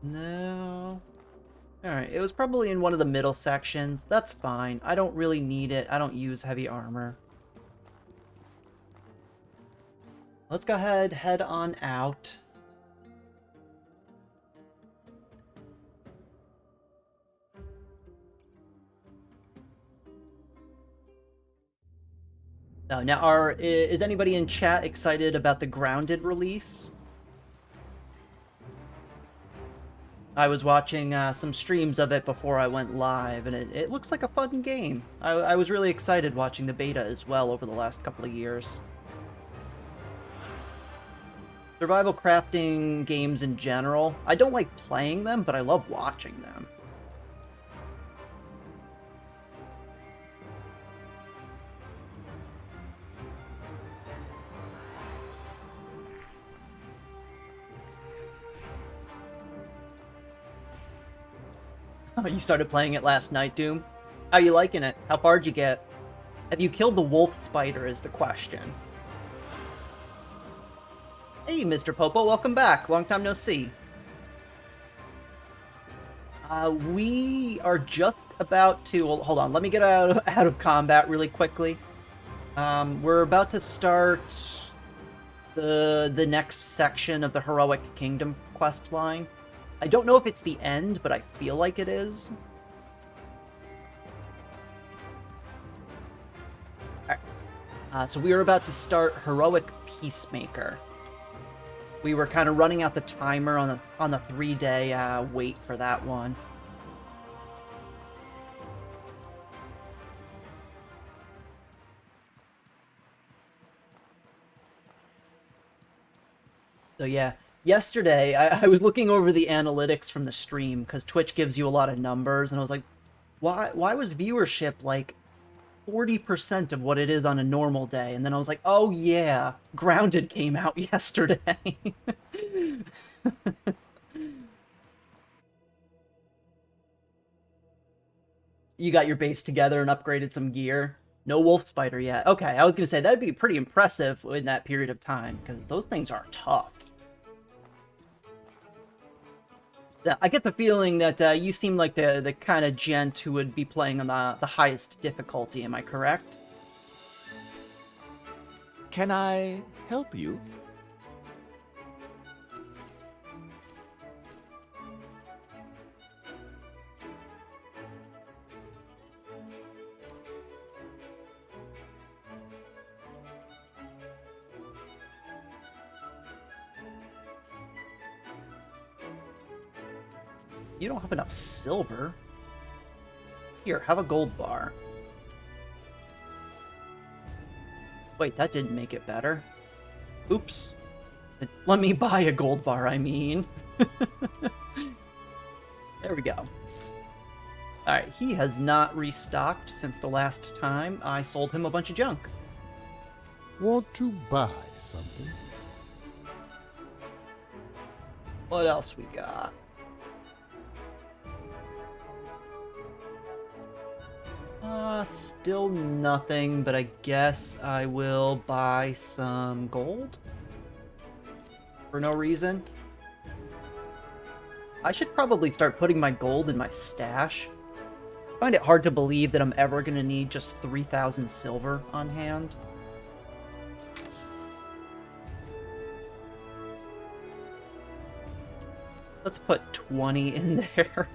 No. Alright, it was probably in one of the middle sections. That's fine. I don't really need it. I don't use heavy armor. Let's go ahead, head on out. Now, is anybody in chat excited about the Grounded release? I was watching some streams of it before I went live, and it looks like a fun game. I was really excited watching the beta as well over the last couple of years. Survival crafting games in general, I don't like playing them, but I love watching them. You started playing it last night, Doom? How you liking it? How far'd you get? Have you killed the wolf spider is the question. Hey, Mr. Popo, welcome back. Long time no see. We are just about to... Well, hold on, let me get out of combat really quickly. We're about to start the next section of the Heroic Kingdom quest line. I don't know if it's the end, but I feel like it is. Alright. So we are about to start Heroic Peacemaker. We were kind of running out the timer on the 3-day wait for that one. So yeah, yesterday I was looking over the analytics from the stream because Twitch gives you a lot of numbers, and I was like, why was viewership like 40% of what it is on a normal day? And then I was like, oh yeah, Grounded came out yesterday. You got your base together and upgraded some gear. No wolf spider yet. Okay, I was gonna say that'd be pretty impressive in that period of time, because those things are tough. Yeah, I get the feeling that you seem like the kind of gent who would be playing on the highest difficulty, am I correct? Can I help you? You don't have enough silver. Here, have a gold bar. Wait, that didn't make it better. Oops. Let me buy a gold bar, I mean. There we go. Alright, he has not restocked since the last time I sold him a bunch of junk. Want to buy something? What else we got? Still nothing, but I guess I will buy some gold? For no reason? I should probably start putting my gold in my stash. find it hard to believe that I'm ever going to need just 3,000 silver on hand. Let's put 20 in there.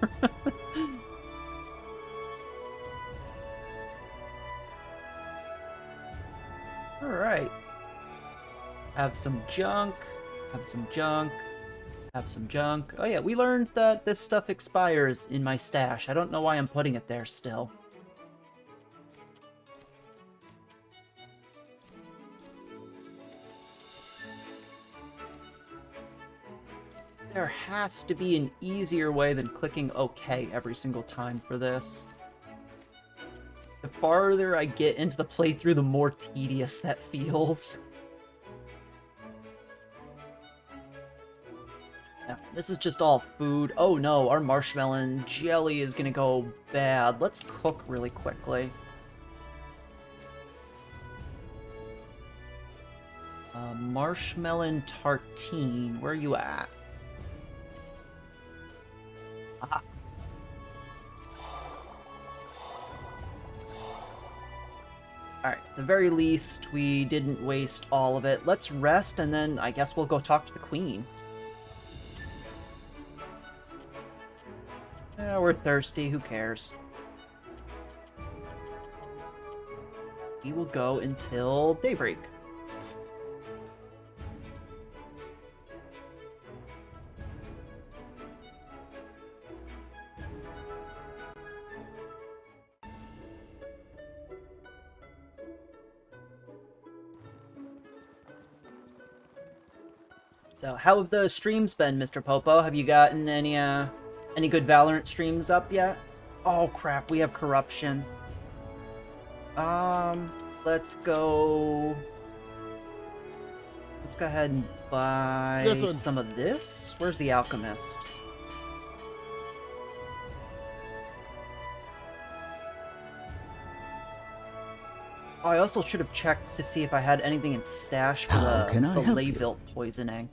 Alright. Have some junk. Have some junk. Have some junk. Oh yeah, we learned that this stuff expires in my stash. I don't know why I'm putting it there still. There has to be an easier way than clicking OK every single time for this. The farther I get into the playthrough, the more tedious that feels. Yeah, this is just all food. Oh no, our marshmallow jelly is gonna go bad. Let's cook really quickly. Marshmallow tartine, where are you at? Ah. Alright, at the very least, we didn't waste all of it. Let's rest, and then I guess we'll go talk to the queen. Yeah, we're thirsty, who cares? We will go until daybreak. So, how have the streams been, Mr. Popo? Have you gotten any good Valorant streams up yet? Oh crap, we have corruption. Let's go. Let's go ahead and buy some of this. Where's the alchemist? Oh, I also should have checked to see if I had anything in stash for the Leyvilt poisoning.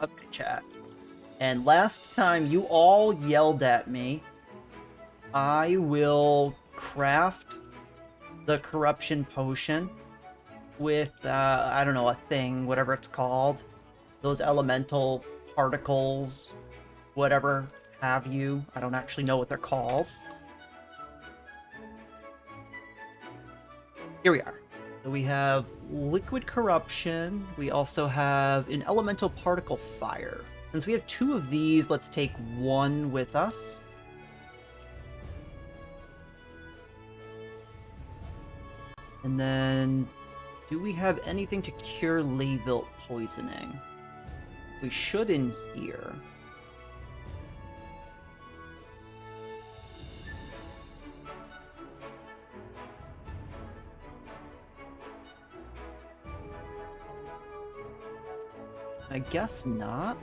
Okay, chat. And last time you all yelled at me, I will craft the corruption potion with, I don't know, a thing, whatever it's called. Those elemental particles, whatever have you. I don't actually know what they're called. Here we are. So we have liquid corruption. We also have an elemental particle fire. Since we have 2 of these, let's take 1 with us. And then, do we have anything to cure Leyvilt poisoning? We should in here. I guess not.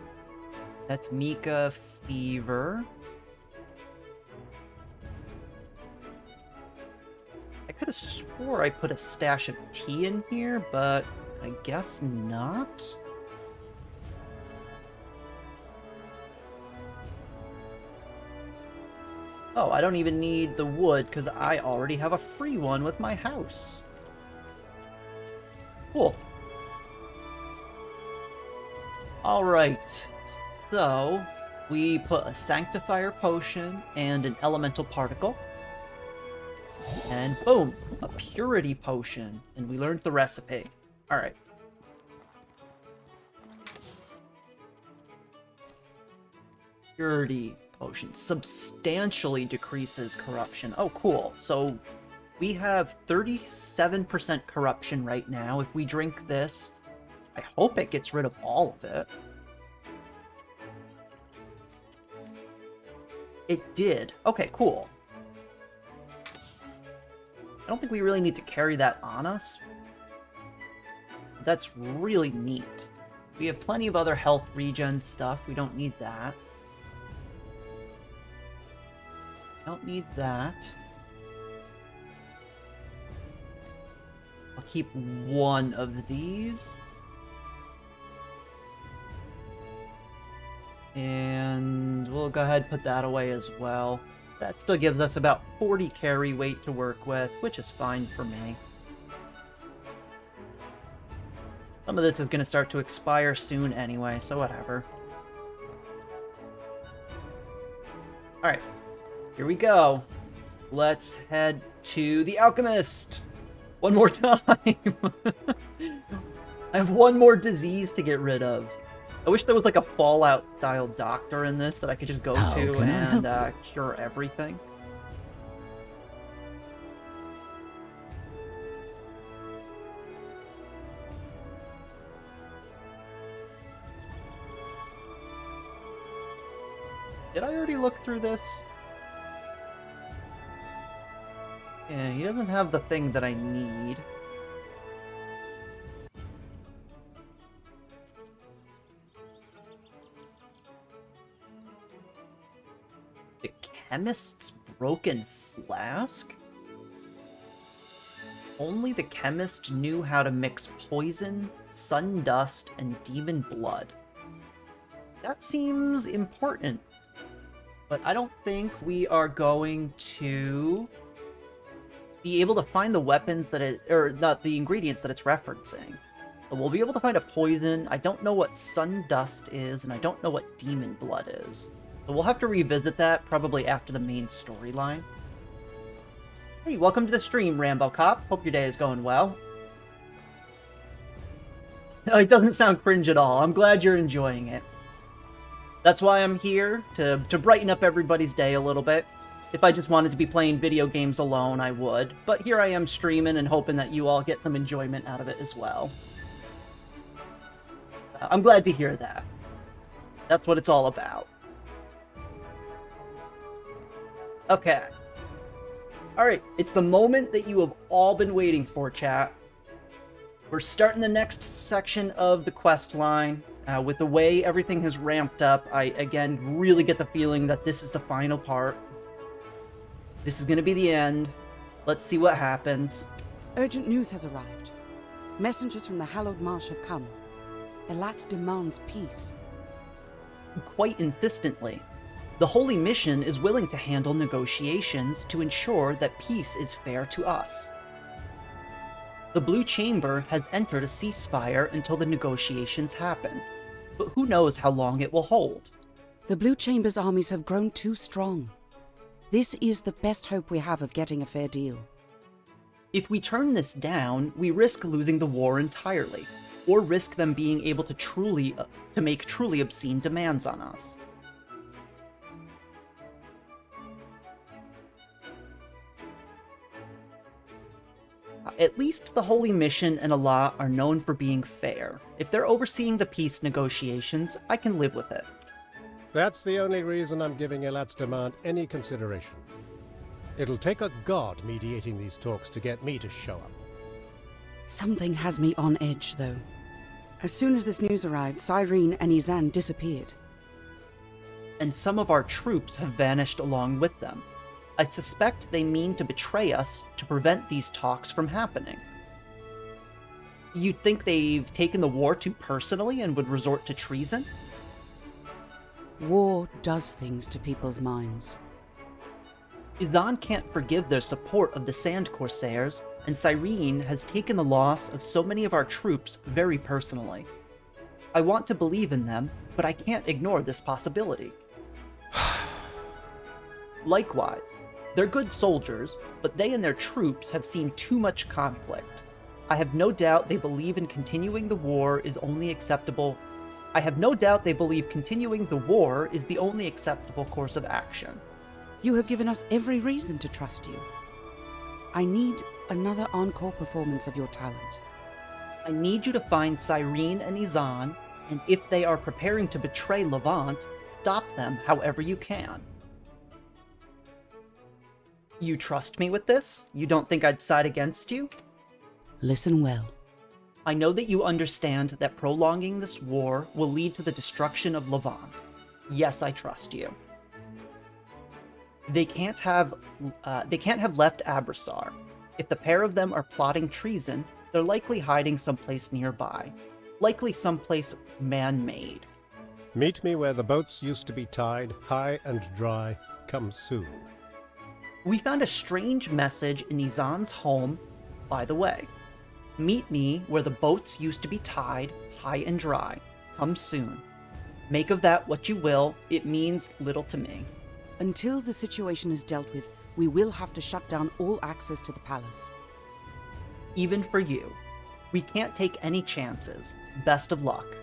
That's Mika Fever. I could have swore I put a stash of tea in here, but I guess not. Oh, I don't even need the wood because I already have a free one with my house. Cool. Alright, so we put a Sanctifier Potion and an Elemental Particle. And boom, a Purity Potion. And we learned the recipe. Alright. Purity Potion substantially decreases corruption. Oh, cool. So we have 37% corruption right now. If we drink this, I hope it gets rid of all of it. It did. Okay, cool. I don't think we really need to carry that on us. That's really neat. We have plenty of other health regen stuff. We don't need that. Don't need that. I'll keep 1 of these. And we'll go ahead and put that away as well. That still gives us about 40 carry weight to work with, which is fine for me. Some of this is going to start to expire soon anyway, so whatever. Alright, here we go. Let's head to the Alchemist! One more time! I have one more disease to get rid of. I wish there was like a Fallout-style doctor in this that I could just go to and cure everything. Did I already look through this? Yeah, he doesn't have the thing that I need. The chemist's broken flask? Only the chemist knew how to mix poison, sun dust, and demon blood. That seems important. But I don't think we are going to be able to find the weapons that it, or not the ingredients that it's referencing. But we'll be able to find a poison. I don't know what sun dust is, and I don't know what demon blood is. So we'll have to revisit that probably after the main storyline. Hey, welcome to the stream, Rambo Cop. Hope your day is going well. No, it doesn't sound cringe at all. I'm glad you're enjoying it. That's why I'm here, to brighten up everybody's day a little bit. If I just wanted to be playing video games alone, I would. But here I am streaming and hoping that you all get some enjoyment out of it as well. I'm glad to hear that. That's what it's all about. Okay. Alright, it's the moment that you have all been waiting for, chat. We're starting the next section of the quest line. With the way everything has ramped up, I, again, really get the feeling that this is the final part. This is going to be the end. Let's see what happens. Urgent news has arrived. Messengers from the Hallowed Marsh have come. Elat demands peace. Quite insistently. The Holy Mission is willing to handle negotiations to ensure that peace is fair to us. The Blue Chamber has entered a ceasefire until the negotiations happen. But who knows how long it will hold? The Blue Chamber's armies have grown too strong. This is the best hope we have of getting a fair deal. If we turn this down, we risk losing the war entirely, or risk them being able to make truly obscene demands on us. At least the Holy Mission and Allah are known for being fair. If they're overseeing the peace negotiations, I can live with it. That's the only reason I'm giving Elat's demand any consideration. It'll take a god mediating these talks to get me to show up. Something has me on edge, though. As soon as this news arrived, Cyrene and Izan disappeared. And some of our troops have vanished along with them. I suspect they mean to betray us to prevent these talks from happening. You'd think they've taken the war too personally and would resort to treason? War does things to people's minds. Izan can't forgive their support of the Sand Corsairs, and Cyrene has taken the loss of so many of our troops very personally. I want to believe in them, but I can't ignore this possibility. Likewise, they're good soldiers, but they and their troops have seen too much conflict. I have no doubt they believe continuing the war is the only acceptable course of action. You have given us every reason to trust you. I need another encore performance of your talent. I need you to find Cyrene and Izan, and if they are preparing to betray Levant, stop them however you can. You trust me with this? You don't think I'd side against you? Listen well. I know that you understand that prolonging this war will lead to the destruction of Levant. Yes, I trust you. They can't have left Abrasar. If the pair of them are plotting treason, they're likely hiding someplace nearby. Likely someplace man-made. Meet me where the boats used to be tied, high and dry. Come soon. We found a strange message in Izan's home, by the way. Meet me where the boats used to be tied, high and dry. Come soon. Make of that what you will. It means little to me. Until the situation is dealt with, we will have to shut down all access to the palace. Even for you. We can't take any chances. Best of luck.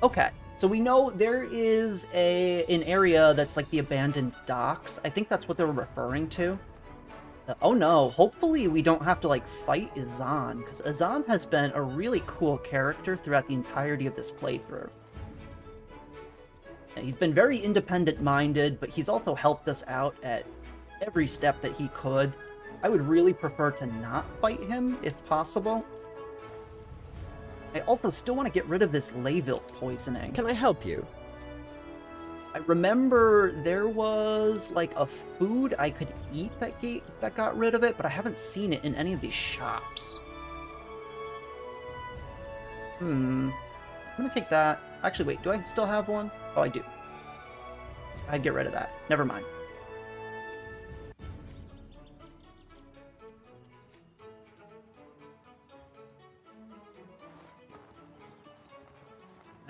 Okay, so we know there is an area that's like the abandoned docks. I think that's what they're referring to. Oh no, hopefully we don't have to like fight Izan, because Izan has been a really cool character throughout the entirety of this playthrough. He's been very independent-minded, but he's also helped us out at every step that he could. I would really prefer to not fight him, if possible. I also still want to get rid of this Layville poisoning. Can I help you? I remember there was, like, a food I could eat that got rid of it, but I haven't seen it in any of these shops. I'm gonna take that. Actually, wait, do I still have one? Oh, I do. I'd get rid of that. Never mind.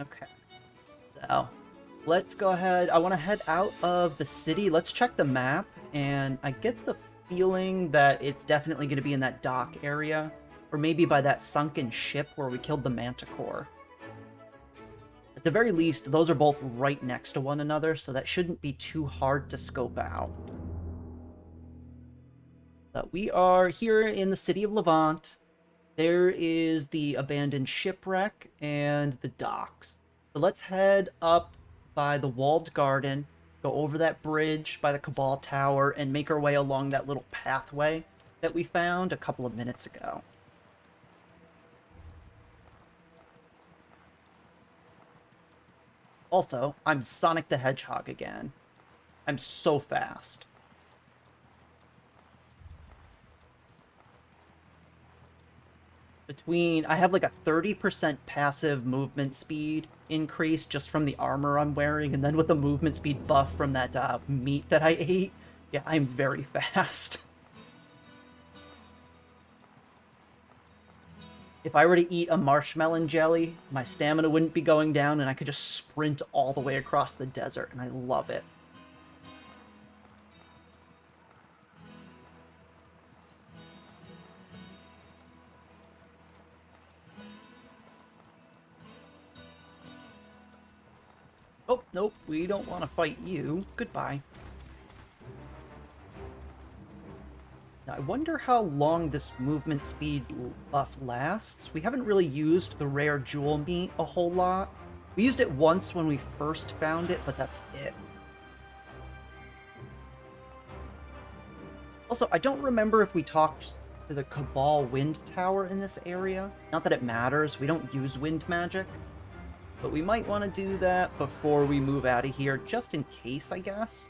Okay. So, let's go ahead. I want to head out of the city. Let's check the map, and I get the feeling that it's definitely going to be in that dock area, or maybe by that sunken ship where we killed the Manticore. At the very least, those are both right next to one another, so that shouldn't be too hard to scope out. But we are here in the city of Levant. There is the abandoned shipwreck and the docks. So let's head up by the walled garden, go over that bridge by the Cabal Tower, and make our way along that little pathway that we found a couple of minutes ago. Also, I'm Sonic the Hedgehog again. I'm so fast. I have like a 30% passive movement speed increase just from the armor I'm wearing, and then with the movement speed buff from that meat that I ate, yeah, I'm very fast. If I were to eat a marshmallow jelly, my stamina wouldn't be going down, and I could just sprint all the way across the desert, and I love it. Oh, nope, we don't want to fight you. Goodbye. Now, I wonder how long this movement speed buff lasts. We haven't really used the rare jewel meat a whole lot. We used it once when we first found it, but that's it. Also, I don't remember if we talked to the Cabal Wind Tower in this area. Not that it matters, we don't use wind magic. But we might want to do that before we move out of here, just in case, I guess.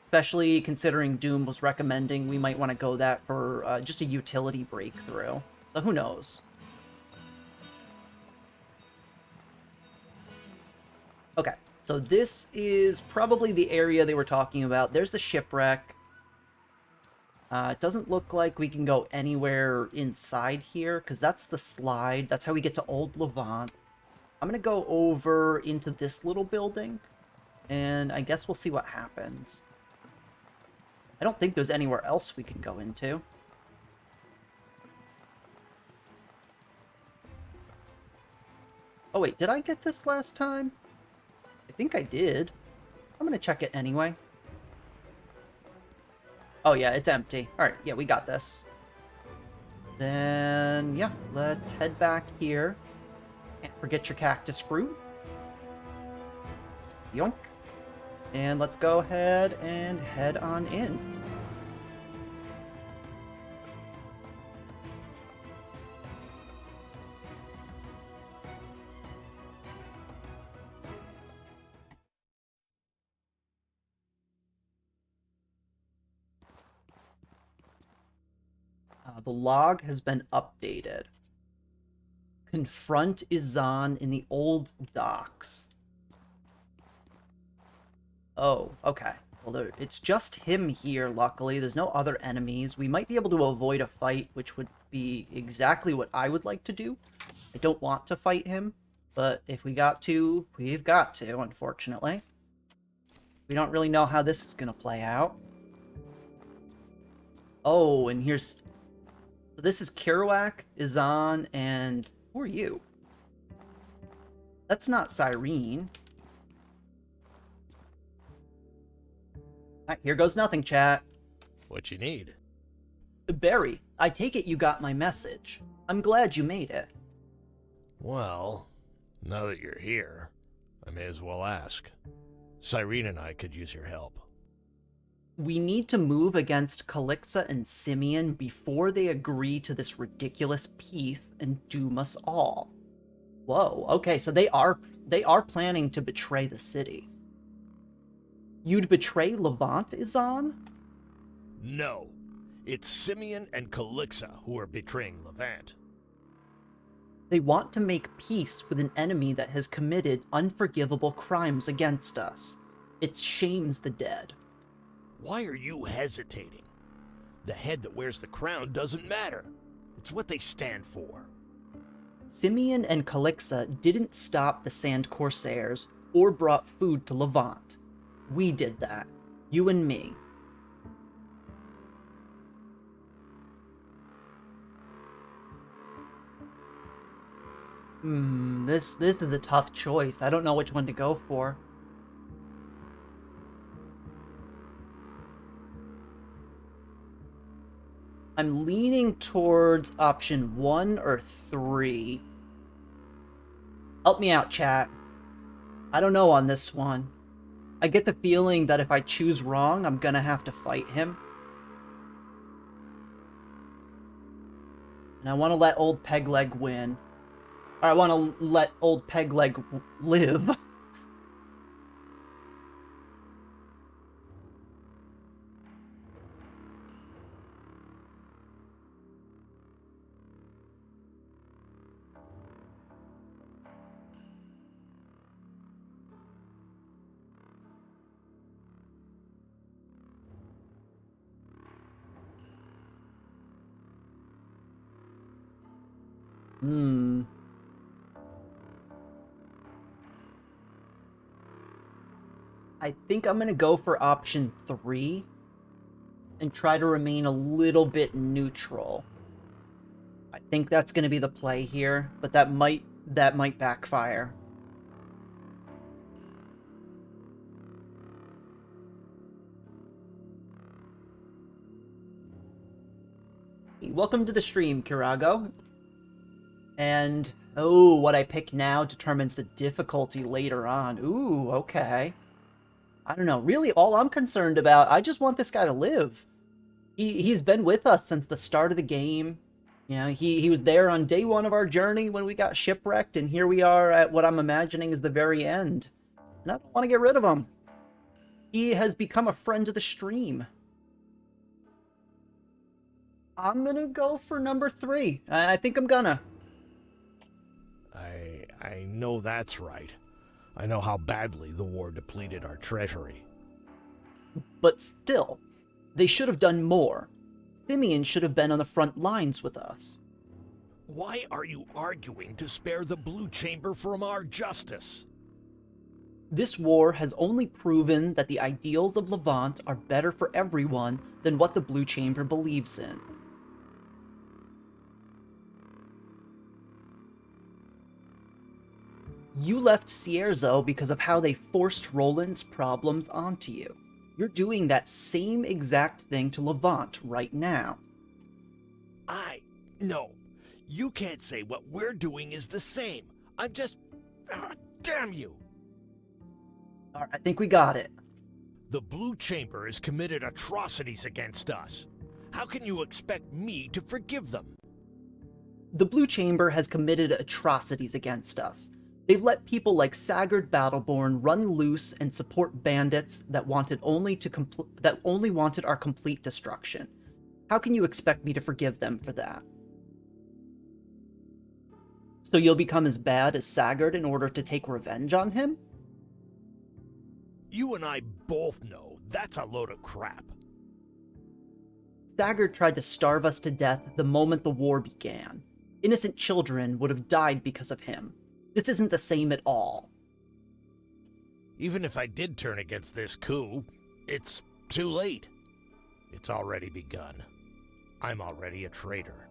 Especially considering Doom was recommending we might want to go that for just a utility breakthrough. So who knows? Okay, so this is probably the area they were talking about. There's the shipwreck. It doesn't look like we can go anywhere inside here, because that's the slide. That's how we get to Old Levant. I'm going to go over into this little building, and I guess we'll see what happens. I don't think there's anywhere else we can go into. Oh wait, did I get this last time? I think I did. I'm going to check it anyway. Oh yeah, it's empty. Alright, yeah, we got this. Then, yeah, let's head back here. Can't forget your cactus fruit. Yoink. And let's go ahead and head on in. The log has been updated. Confront Izan in the old docks. Oh, okay. Well, it's just him here, luckily. There's no other enemies. We might be able to avoid a fight, which would be exactly what I would like to do. I don't want to fight him, but if we got to, we've got to, unfortunately. We don't really know how this is going to play out. Oh, and here's... So this is Kerouac, Izan, and... Who are you? That's not Cyrene. Alright, here goes nothing, chat. What you need? Bary, I take it you got my message. I'm glad you made it. Well, now that you're here, I may as well ask. Cyrene and I could use your help. We need to move against Calixa and Simeon before they agree to this ridiculous peace and doom us all. Whoa, okay, so they are planning to betray the city. You'd betray Levant, Izan? No, it's Simeon and Calixa who are betraying Levant. They want to make peace with an enemy that has committed unforgivable crimes against us. It shames the dead. Why are you hesitating? The head that wears the crown doesn't matter. It's what they stand for. Simeon and Calixa didn't stop the Sand Corsairs or brought food to Levant. We did that. You and me. This is a tough choice. I don't know which one to go for. I'm leaning towards option 1 or 3. Help me out, chat. I don't know on this one. I get the feeling that if I choose wrong, I'm gonna have to fight him. And I want to let old Pegleg win. Or I want to let old Pegleg live. I think I'm gonna go for option 3 and try to remain a little bit neutral. I think that's gonna be the play here, but that might backfire. Welcome to the stream, Kirago. And, oh, what I pick now determines the difficulty later on. Ooh, okay. I don't know. Really, all I'm concerned about, I just want this guy to live. He's been with us since the start of the game. You know, he was there on day 1 of our journey when we got shipwrecked, and here we are at what I'm imagining is the very end. And I don't want to get rid of him. He has become a friend of the stream. I'm gonna go for number 3. I think I'm gonna. I know that's right. I know how badly the war depleted our treasury. But still, they should have done more. Simeon should have been on the front lines with us. Why are you arguing to spare the Blue Chamber from our justice? This war has only proven that the ideals of Levant are better for everyone than what the Blue Chamber believes in. You left Cierzo because of how they forced Roland's problems onto you. You're doing that same exact thing to Levant right now. No. You can't say what we're doing is the same. I'm just... damn you! Alright, I think we got it. The Blue Chamber has committed atrocities against us. How can you expect me to forgive them? The Blue Chamber has committed atrocities against us. They've let people like Sagard Battleborn run loose and support bandits that wanted only wanted our complete destruction. How can you expect me to forgive them for that? So you'll become as bad as Sagard in order to take revenge on him? You and I both know that's a load of crap. Sagard tried to starve us to death the moment the war began. Innocent children would have died because of him. This isn't the same at all. Even if I did turn against this coup, it's too late. It's already begun. I'm already a traitor.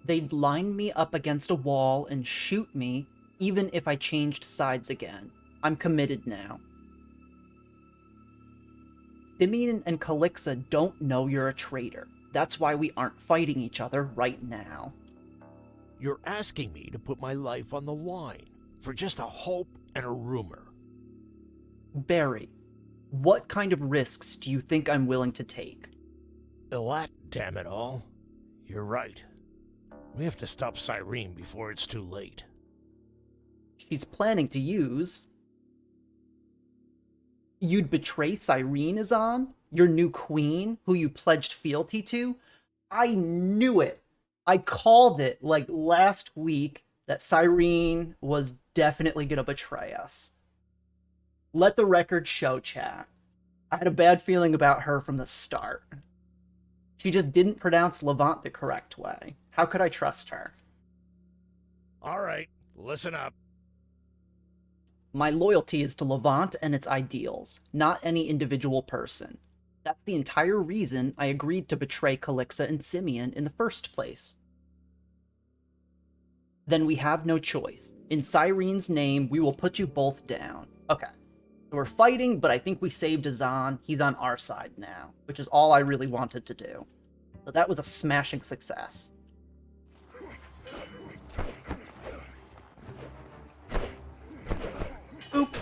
They'd line me up against a wall and shoot me, even if I changed sides again. I'm committed now. Simeon and Calixa don't know you're a traitor. That's why we aren't fighting each other right now. You're asking me to put my life on the line for just a hope and a rumor. Bary, what kind of risks do you think I'm willing to take? Elat, damn it all. You're right. We have to stop Cyrene before it's too late. She's planning to use... You'd betray Cyrene, Azan? Your new queen, who you pledged fealty to? I knew it! I called it, like, last week, that Cyrene was definitely gonna betray us. Let the record show, chat. I had a bad feeling about her from the start. She just didn't pronounce Levant the correct way. How could I trust her? All right, listen up. My loyalty is to Levant and its ideals, not any individual person. That's the entire reason I agreed to betray Calixa and Simeon in the first place. Then we have no choice. In Cyrene's name, we will put you both down. Okay. So we're fighting, but I think we saved Azan. He's on our side now, which is all I really wanted to do. So that was a smashing success. Oop.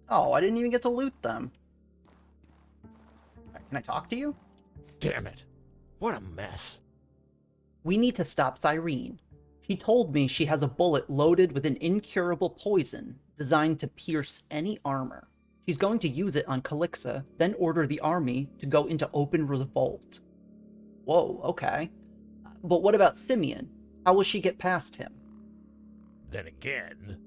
Oh, I didn't even get to loot them. Can I talk to you? Damn it. What a mess. We need to stop Cyrene. She told me she has a bullet loaded with an incurable poison designed to pierce any armor. She's going to use it on Calixa, then order the army to go into open revolt. Whoa, okay. But what about Simeon? How will she get past him? Then again...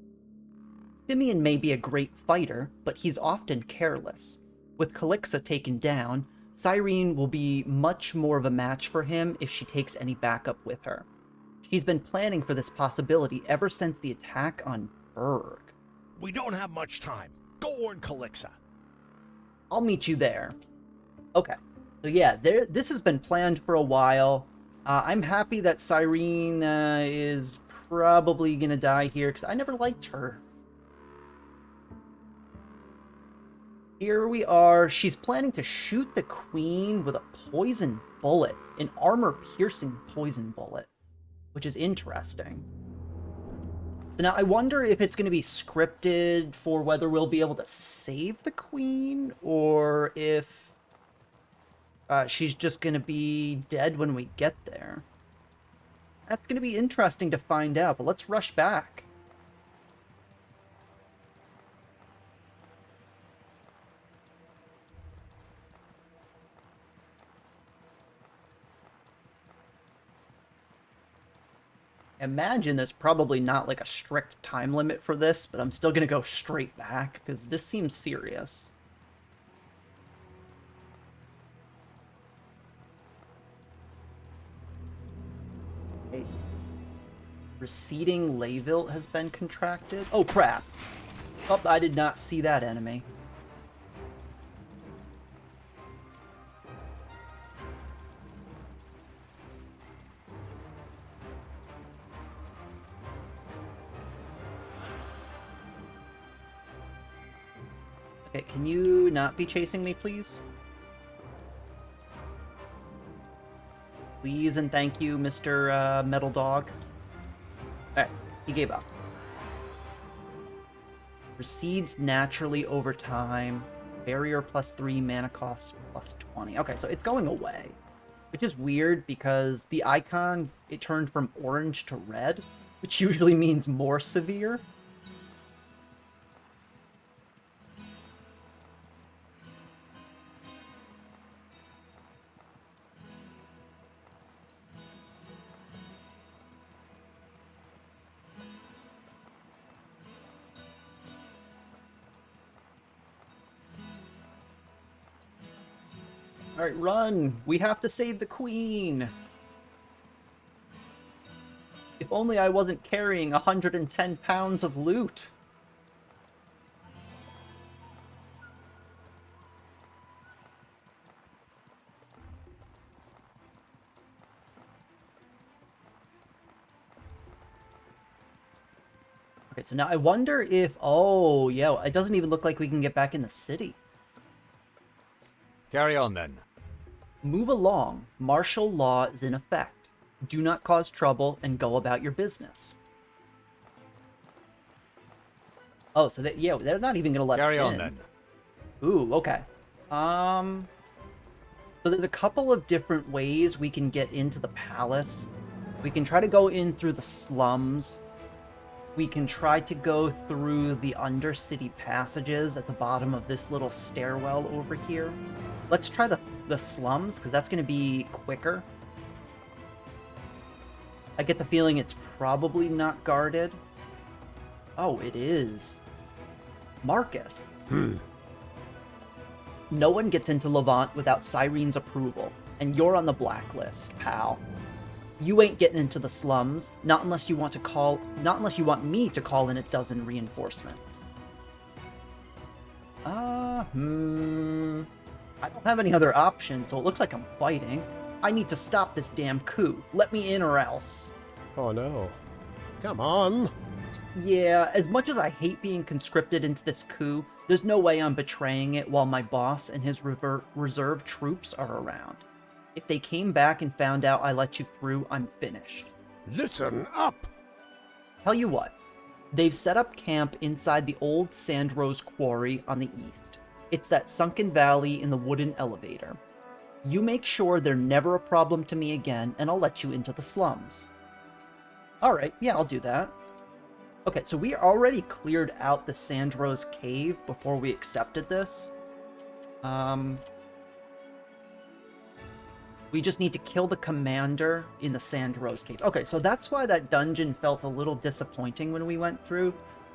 Simeon may be a great fighter, but he's often careless. With Calixa taken down, Cyrene will be much more of a match for him if she takes any backup with her. She's been planning for this possibility ever since the attack on Berg. We don't have much time. Go warn Calixa. I'll meet you there. Okay. So yeah, this has been planned for a while. I'm happy that Cyrene is probably gonna die here, because I never liked her. Here we are. She's planning to shoot the queen with a poison bullet, an armor-piercing poison bullet, which is interesting. So now I wonder if it's going to be scripted for whether we'll be able to save the queen, or if she's just going to be dead when we get there. That's going to be interesting to find out, but let's rush back. Imagine there's probably not like a strict time limit for this, but I'm still gonna go straight back because this seems serious. Okay. Receding Layville has been contracted. Oh crap! Oh, I did not see that enemy. Okay, can you not be chasing me, please? Please and thank you, Mr. Metal Dog. Alright, he gave up. Recedes naturally over time. Barrier +3, mana cost +20. Okay, so it's going away. Which is weird because the icon, it turned from orange to red, which usually means more severe. Alright, run! We have to save the queen! If only I wasn't carrying 110 pounds of loot! Okay, so now I wonder if... Oh, yeah, it doesn't even look like we can get back in the city. Carry on, then. Move along. Martial law is in effect. Do not cause trouble and go about your business. Oh, so yeah, they're not even gonna let us in. Carry on, then. Ooh, okay. So there's a couple of different ways we can get into the palace. We can try to go in through the slums. We can try to go through the undercity passages at the bottom of this little stairwell over here. Let's try the slums, because that's going to be quicker. I get the feeling it's probably not guarded. Oh, it is. Marcus. No one gets into Levant without Cyrene's approval, and you're on the blacklist, pal. You ain't getting into the slums, not unless you want me to call in a dozen reinforcements. I don't have any other options, so it looks like I'm fighting. I need to stop this damn coup. Let me in or else. Oh no. Come on! Yeah, as much as I hate being conscripted into this coup, there's no way I'm betraying it while my boss and his reserve troops are around. If they came back and found out I let you through, I'm finished. Listen up! Tell you what, they've set up camp inside the old Sandrose quarry on the east. It's that sunken valley in the wooden elevator. You make sure they're never a problem to me again, and I'll let you into the slums. Alright, yeah, I'll do that. Okay, so we already cleared out the Sandrose cave before we accepted this. We just need to kill the commander in the Sandrose cave. Okay, so that's why that dungeon felt a little disappointing when we went through,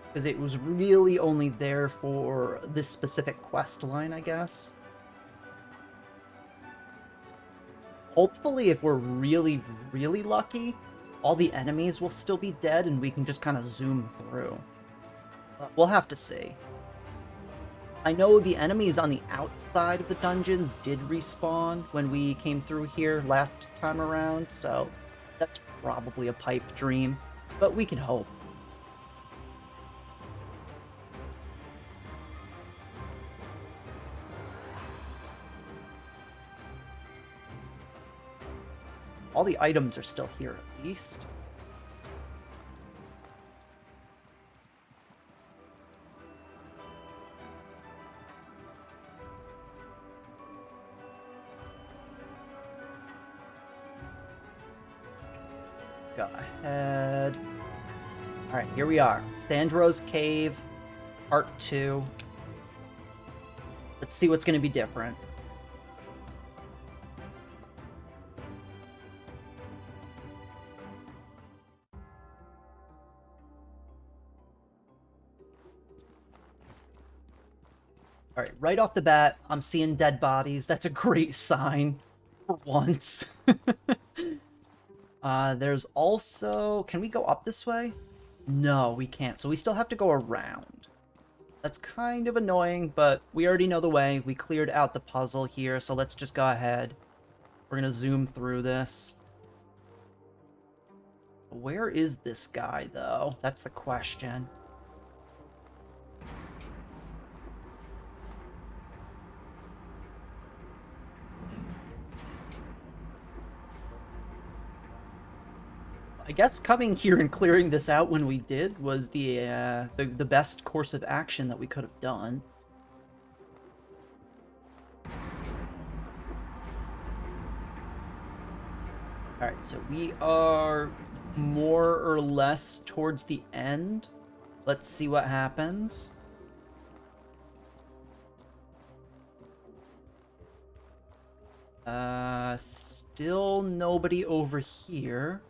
because it was really only there for this specific quest line, I guess. Hopefully, if we're really, really lucky, all the enemies will still be dead and we can just kind of zoom through. But we'll have to see. I know the enemies on the outside of the dungeons did respawn when we came through here last time around, so that's probably a pipe dream, but we can hope. All the items are still here, at least. Go ahead. Alright, here we are. Sandrose Cave, Part 2. Let's see what's going to be different. Alright, right off the bat, I'm seeing dead bodies. That's a great sign. For once. There's also... Can we go up this way? No, we can't. So we still have to go around. That's kind of annoying, but we already know the way. We cleared out the puzzle here, so let's just go ahead. We're gonna zoom through this. Where is this guy, though? That's the question. I guess coming here and clearing this out when we did was the best course of action that we could have done. Alright, so we are more or less towards the end. Let's see what happens. Still nobody over here.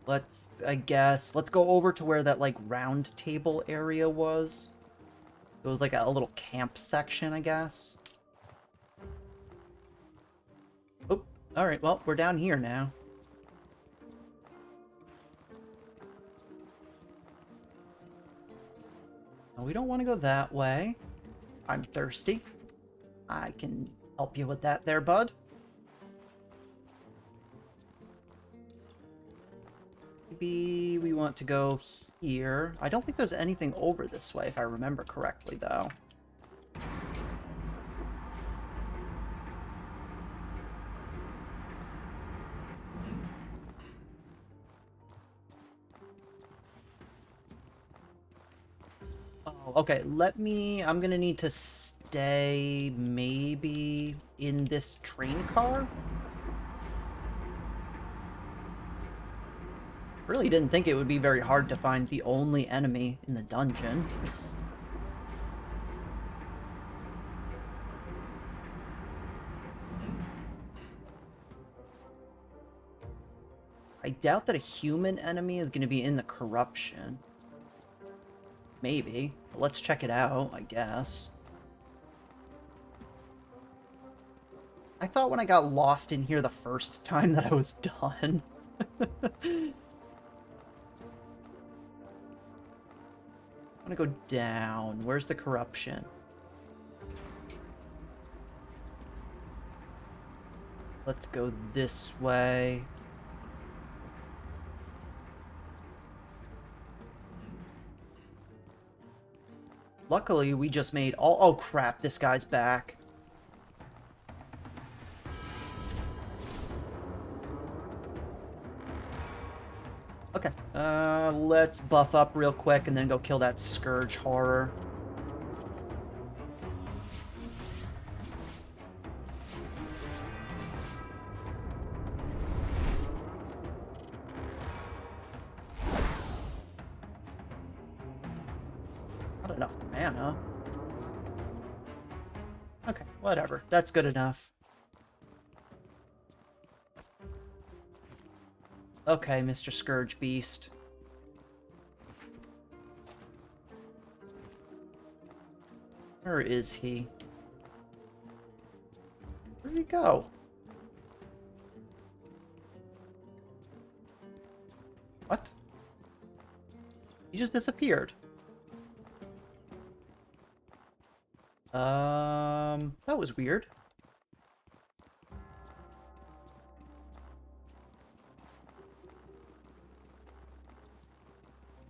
Let's go over to where that, like, round table area was. It was like a little camp section, I guess. Alright, well, we're down here now. No, we don't want to go that way. I'm thirsty. I can help you with that there, bud. Maybe we want to go here. I don't think there's anything over this way, if I remember correctly, though. Oh, okay, I'm gonna need to stay maybe in this train car? Really didn't think it would be very hard to find the only enemy in the dungeon. I doubt that a human enemy is going to be in the corruption. Maybe. Let's check it out, I guess. I thought when I got lost in here the first time that I was done. I'm gonna go down. Where's the corruption? Let's go this way. Luckily, we just made all... Oh, crap. This guy's back. Okay. Let's buff up real quick and then go kill that Scourge Horror. Not enough mana. Okay, whatever. That's good enough. Okay, Mr. Scourge Beast. Where is he? Where'd he go? What? He just disappeared. That was weird.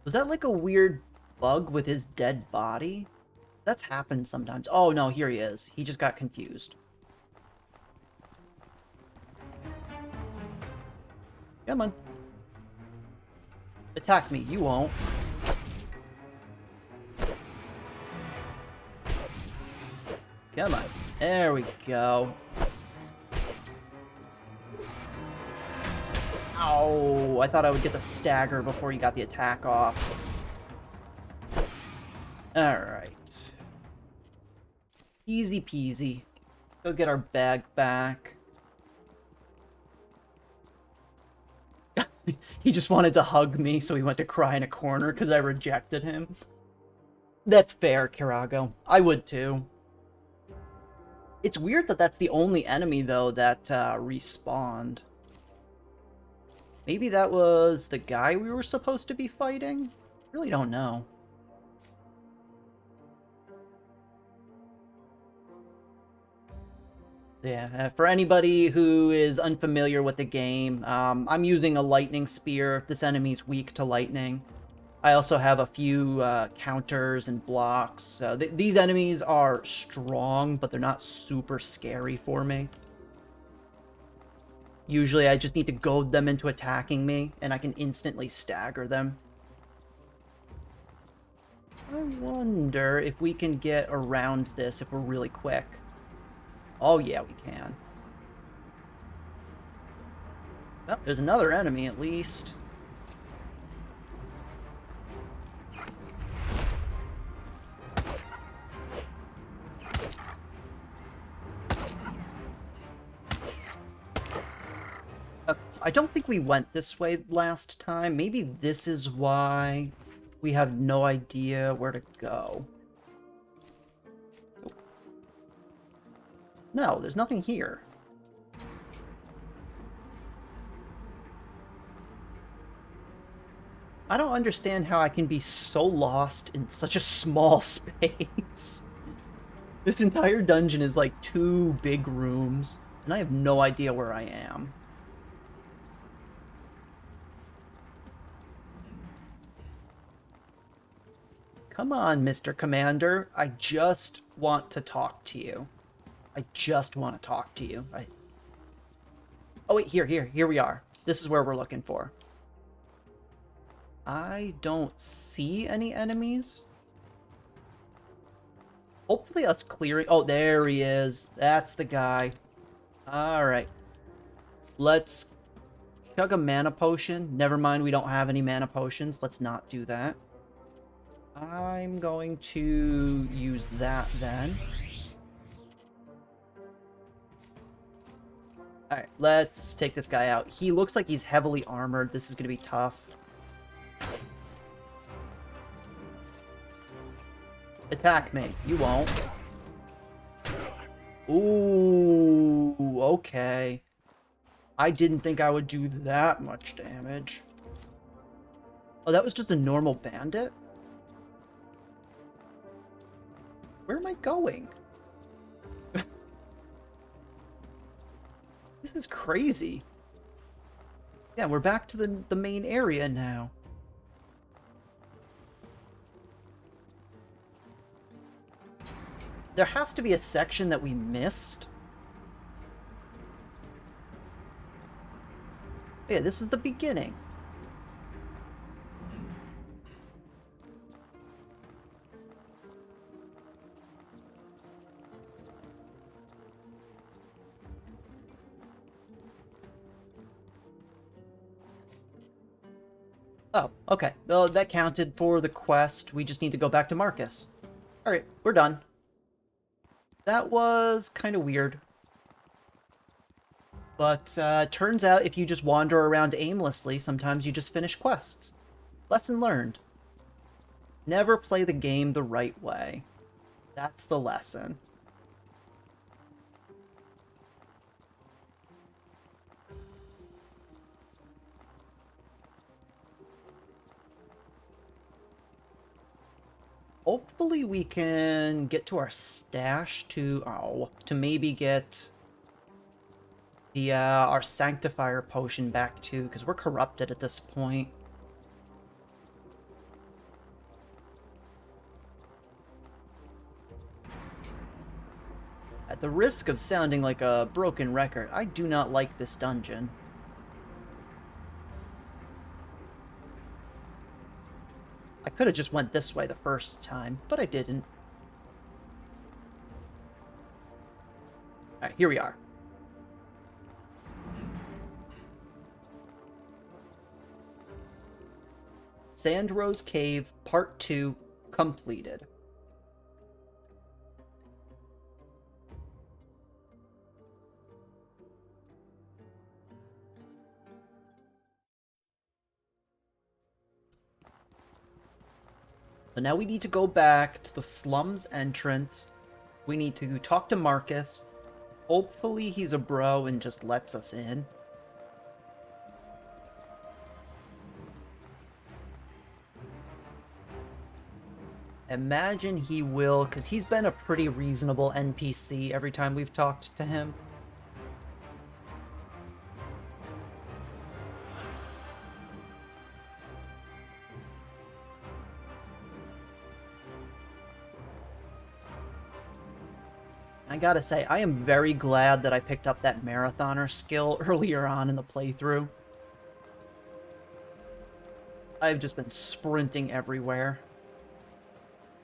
Was that like a weird bug with his dead body? That's happened sometimes. Oh no, here he is. He just got confused. Come on. Attack me, you won't. Come on. There we go. Ow, I thought I would get the stagger before he got the attack off. Alright. Easy peasy. Go get our bag back. He just wanted to hug me, so he went to cry in a corner because I rejected him. That's fair, Kirago. I would too. It's weird that that's the only enemy, though, that respawned. Maybe that was the guy we were supposed to be fighting? Really don't know. Yeah, for anybody who is unfamiliar with the game, I'm using a lightning spear. This enemy's weak to lightning. I also have a few counters and blocks. These enemies are strong, but they're not super scary for me. Usually I just need to goad them into attacking me, and I can instantly stagger them. I wonder if we can get around this if we're really quick. Oh yeah, we can. Well, there's another enemy at least. I don't think we went this way last time. Maybe this is why we have no idea where to go. No, there's nothing here. I don't understand how I can be so lost in such a small space. This entire dungeon is like 2 big rooms, and I have no idea where I am. Come on, Mr. Commander. I just want to talk to you. I just want to talk to you. Oh, wait, here we are. This is where we're looking for. I don't see any enemies. Hopefully us clearing... Oh, there he is. That's the guy. Alright. Let's chug a mana potion. Never mind, we don't have any mana potions. Let's not do that. I'm going to use that then. Alright, let's take this guy out. He looks like he's heavily armored. This is going to be tough. Attack me. You won't. Ooh, okay. I didn't think I would do that much damage. Oh, that was just a normal bandit? Where am I going? This is crazy. Yeah, we're back to the main area now. There has to be a section that we missed. Yeah, this is the beginning. Oh, okay. Well, that counted for the quest. We just need to go back to Marcus. Alright, we're done. That was kind of weird. But turns out if you just wander around aimlessly, sometimes you just finish quests. Lesson learned. Never play the game the right way. That's the lesson. Hopefully we can get to our stash to maybe get the our sanctifier potion back too, because we're corrupted at this point. At the risk of sounding like a broken record, I do not like this dungeon. I could have just went this way the first time, but I didn't. Alright, here we are. Sandrose Cave, Part 2, completed. So now we need to go back to the slums entrance. We need to talk to Marcus. Hopefully he's a bro and just lets us in. Imagine he will, because he's been a pretty reasonable NPC every time we've talked to him. I gotta say, I am very glad that I picked up that marathoner skill earlier on in the playthrough. I've just been sprinting everywhere.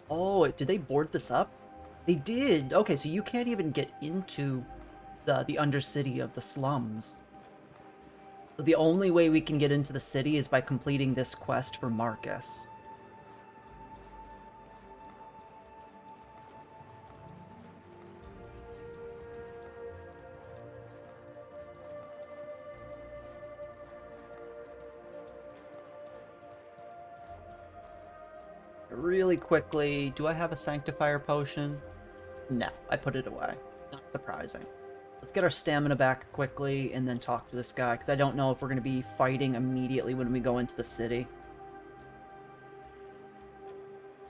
Oh, did they board this up? They did! Okay, so you can't even get into the undercity of the slums. So the only way we can get into the city is by completing this quest for Marcus. Really quickly, do I have a sanctifier potion? No, I put it away. Not surprising. Let's get our stamina back quickly and then talk to this guy, because I don't know if we're going to be fighting immediately when we go into the city.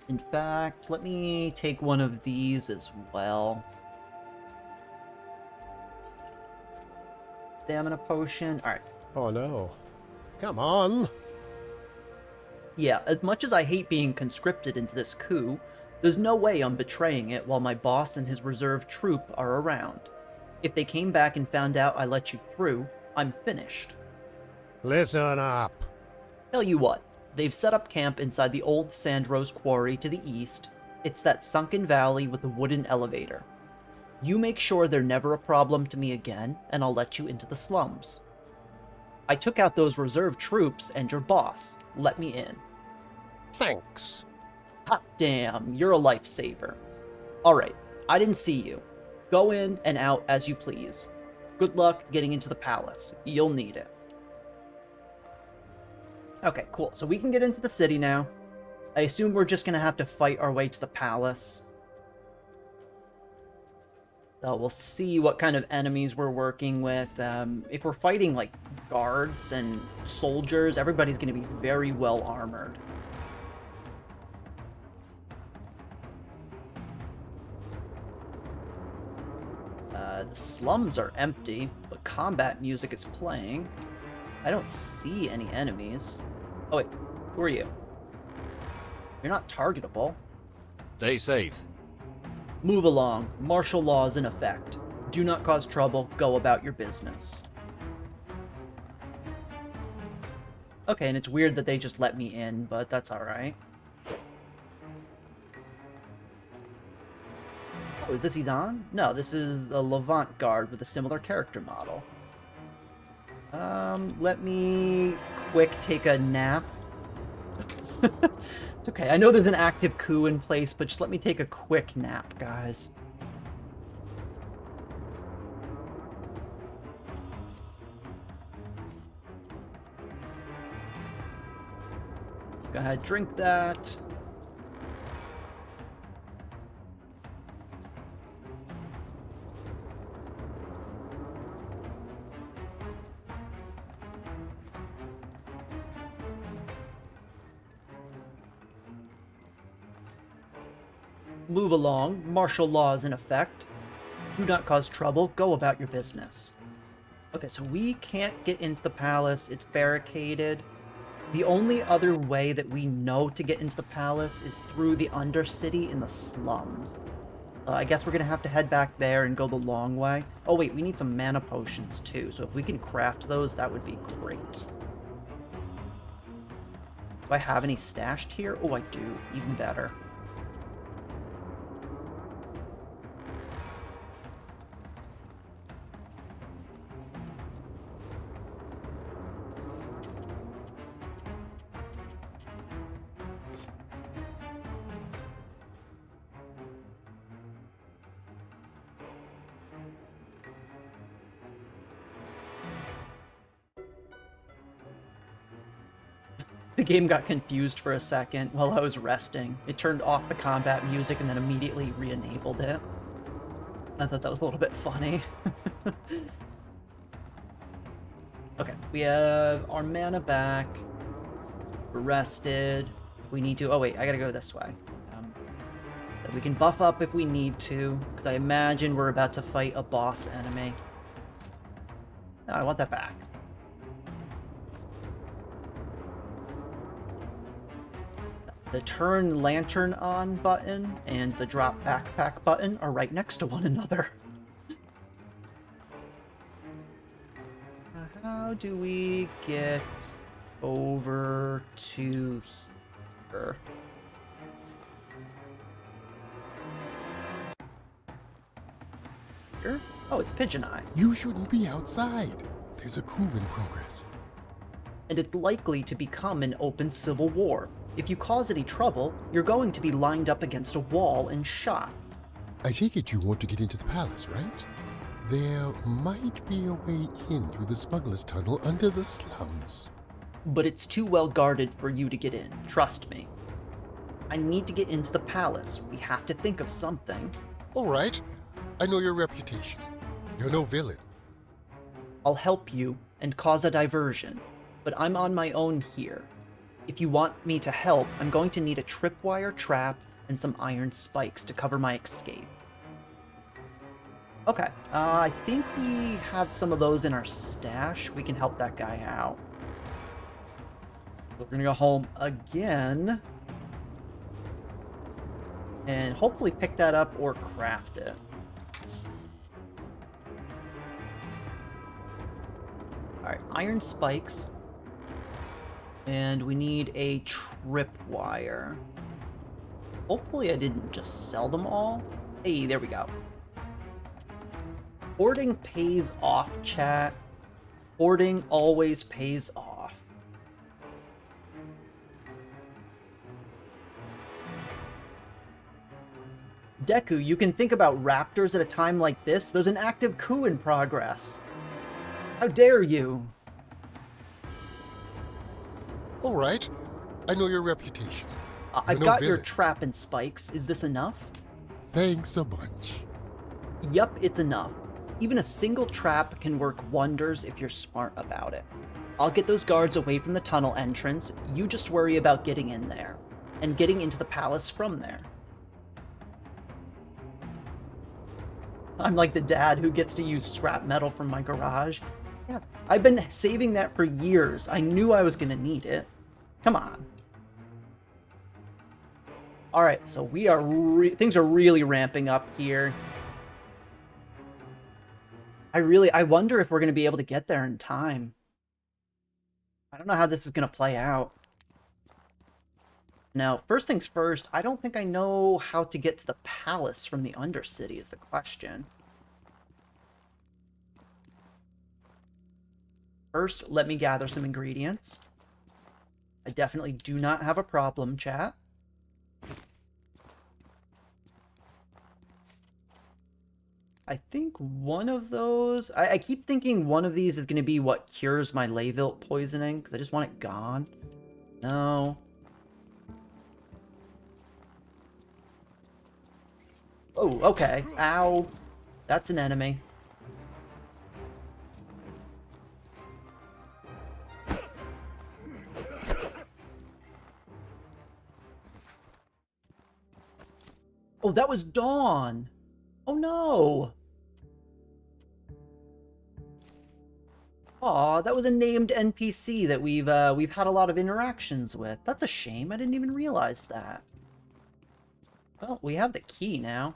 In fact, let me take one of these as well. Stamina potion. Alright. Oh no. Come on! Yeah, as much as I hate being conscripted into this coup, there's no way I'm betraying it while my boss and his reserve troop are around. If they came back and found out I let you through, I'm finished. Listen up. Tell you what, they've set up camp inside the old Sandrose quarry to the east. It's that sunken valley with the wooden elevator. You make sure they're never a problem to me again, and I'll let you into the slums. I took out those reserve troops and your boss. Let me in. Thanks. Hot damn, you're a lifesaver. Alright, I didn't see you. Go in and out as you please. Good luck getting into the palace. You'll need it. Okay, cool. So we can get into the city now. I assume we're just gonna have to fight our way to the palace. So we'll see what kind of enemies we're working with. If we're fighting, like, guards and soldiers, everybody's gonna be very well armored. The slums are empty, but combat music is playing. I don't see any enemies. Oh wait, who are you? You're not targetable. Stay safe. Move along. Martial law is in effect. Do not cause trouble. Go about your business. Okay, and it's weird that they just let me in, but that's alright. Oh, is this Izan? No, this is a Levant guard with a similar character model. Let me quick take a nap. It's okay, I know there's an active coup in place, but just let me take a quick nap, guys. Go ahead, drink that. Move along. Martial law is in effect. Do not cause trouble. Go about your business. Okay, so we can't get into the palace. It's barricaded. The only other way that we know to get into the palace is through the Undercity in the slums. I guess we're going to have to head back there and go the long way. Oh wait, we need some mana potions too, so if we can craft those, that would be great. Do I have any stashed here? Oh, I do. Even better. The game got confused for a second while I was resting. It turned off the combat music and then immediately re-enabled it. I thought that was a little bit funny. Okay, we have our mana back. We're rested. We need to... Oh wait, I gotta go this way. We can buff up if we need to, because I imagine we're about to fight a boss enemy. No, I want that back. The turn lantern on button and the drop backpack button are right next to one another. How do we get over to here? Here? Oh, it's Pigeon Eye. You shouldn't be outside. There's a coup in progress. And it's likely to become an open civil war. If you cause any trouble, you're going to be lined up against a wall and shot. I take it you want to get into the palace, right? There might be a way in through the smuggler's tunnel under the slums. But it's too well guarded for you to get in, trust me. I need to get into the palace. We have to think of something. All right. I know your reputation. You're no villain. I'll help you and cause a diversion, but I'm on my own here. if you want me to help, I'm going to need a tripwire trap and some iron spikes to cover my escape. Okay, I think we have some of those in our stash. We can help that guy out. We're gonna go home again. And hopefully pick that up or craft it. Alright, iron spikes. And we need a tripwire. Hopefully I didn't just sell them all. Hey, there we go. Hoarding pays off, chat. Hoarding always pays off. Deku, you can think about raptors at a time like this. There's an active coup in progress. How dare you? All right. I know your reputation. I've got your trap and spikes. Is this enough? Thanks a bunch. Yup, it's enough. Even a single trap can work wonders if you're smart about it. I'll get those guards away from the tunnel entrance. You just worry about getting in there. And getting into the palace from there. I'm like the dad who gets to use scrap metal from my garage. Yeah, I've been saving that for years. I knew I was gonna need it. Come on. Alright, so we are things are really ramping up here. I wonder if we're gonna be able to get there in time. I don't know how this is gonna play out. Now, first things first, I don't think I know how to get to the palace from the Undercity is the question. First, let me gather some ingredients. I definitely do not have a problem, chat. I think one of those... I keep thinking one of these is going to be what cures my Leyvilt poisoning, because I just want it gone. No. Oh, okay. Ow. That's an enemy. Oh, that was Dawn. Oh no. Aw, that was a named NPC that we've had a lot of interactions with. That's a shame. I didn't even realize that. Well, we have the key now.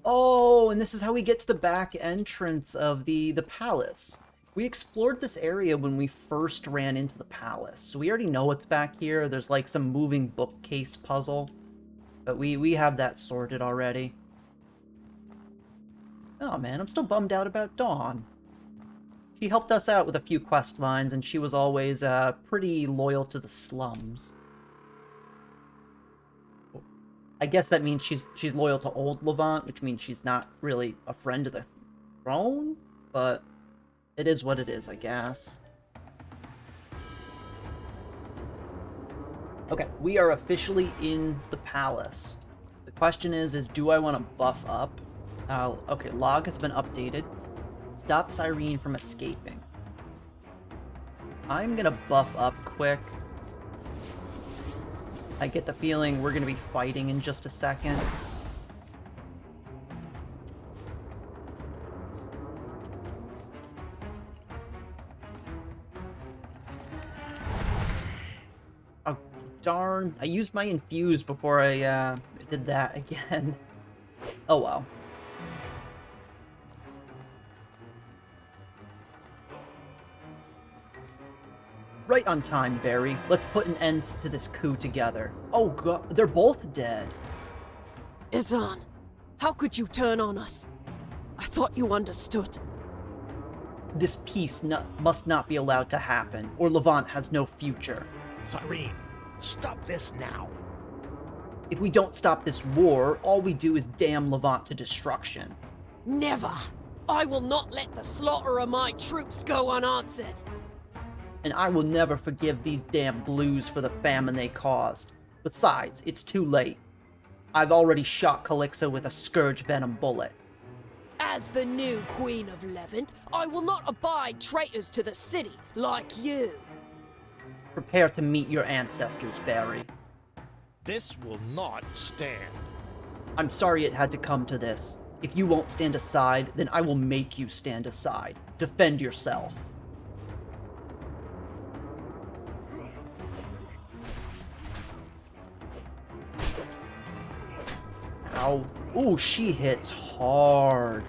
Oh, and this is how we get to the back entrance of the palace. We explored this area when we first ran into the palace, so we already know what's back here. There's like some moving bookcase puzzle, but we have that sorted already. Oh man, I'm still bummed out about Dawn. She helped us out with a few quest lines, and she was always pretty loyal to the slums. I guess that means she's loyal to old Levant, which means she's not really a friend of the throne, but it is what it is, I guess. Okay, we are officially in the palace. The question is do I want to buff up? Okay, log has been updated. Stops Irene from escaping. I'm gonna buff up quick. I get the feeling we're gonna be fighting in just a second. Oh, darn. I used my infuse before I did that again. Oh well. Right on time, Bary. Let's put an end to this coup together. Oh god, they're both dead. Izan, how could you turn on us? I thought you understood. This peace must not be allowed to happen, or Levant has no future. Cyrene, stop this now. If we don't stop this war, all we do is damn Levant to destruction. Never! I will not let the slaughter of my troops go unanswered. And I will never forgive these damn blues for the famine they caused. Besides, it's too late. I've already shot Calixa with a Scourge Venom bullet. As the new Queen of Levant, I will not abide traitors to the city like you. Prepare to meet your ancestors, Bary. This will not stand. I'm sorry it had to come to this. If you won't stand aside, then I will make you stand aside. Defend yourself. Ow. Ooh, she hits hard.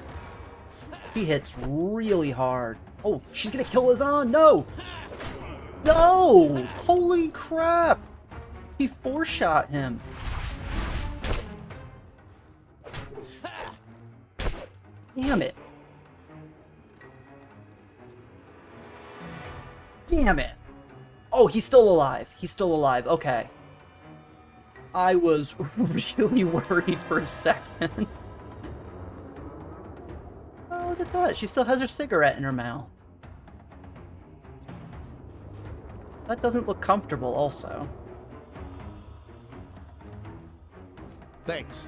She hits really hard. Oh, she's gonna kill Azan! No! No! Holy crap! He four-shot him. Damn it. Damn it. Oh, he's still alive. He's still alive. Okay. I was really worried for a second. Oh, look at that. She still has her cigarette in her mouth. That doesn't look comfortable also. Thanks.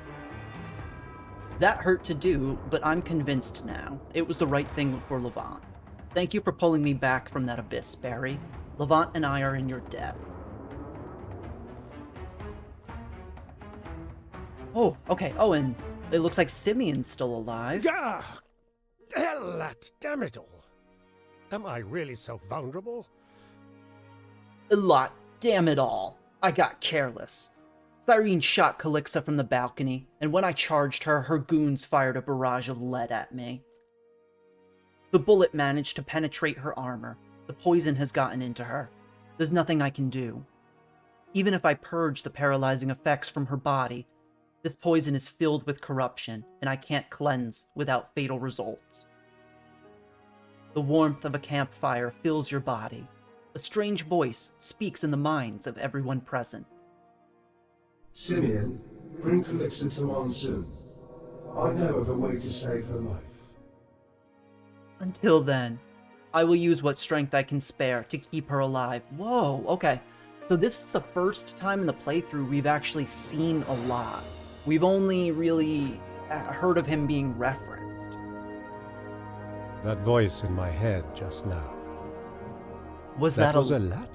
That hurt to do, but I'm convinced now. It was the right thing for Levant. Thank you for pulling me back from that abyss, Bary. Levant and I are in your debt. Oh, okay. Oh, and it looks like Simeon's still alive. Gah! Elat, damn it all. Am I really so vulnerable? A lot. Damn it all. I got careless. Cyrene shot Calixa from the balcony, and when I charged her, her goons fired a barrage of lead at me. The bullet managed to penetrate her armor. The poison has gotten into her. There's nothing I can do. Even if I purge the paralyzing effects from her body, this poison is filled with corruption, and I can't cleanse without fatal results. The warmth of a campfire fills your body. A strange voice speaks in the minds of everyone present. Simeon, bring Calixa to Monsoon. I know of a way to save her life. Until then, I will use what strength I can spare to keep her alive. Whoa, okay. So this is the first time in the playthrough we've actually seen a lot. We've only really heard of him being referenced. That voice in my head just now. Was That that was a lad?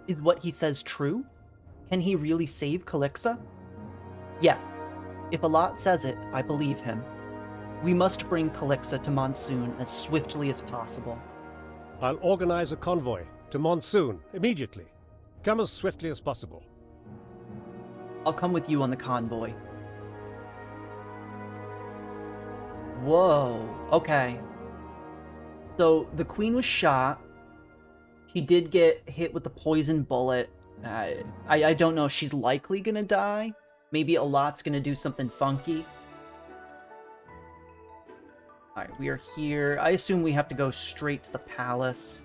Is what he says true? Can he really save Calixa? Yes. If Alat says it, I believe him. We must bring Calixa to Monsoon as swiftly as possible. I'll organize a convoy to Monsoon immediately. Come as swiftly as possible. I'll come with you on the convoy. Whoa, okay. So, the queen was shot. She did get hit with the poison bullet. I don't know if she's likely gonna die. Maybe Alat's gonna do something funky. Alright, we are here. I assume we have to go straight to the palace.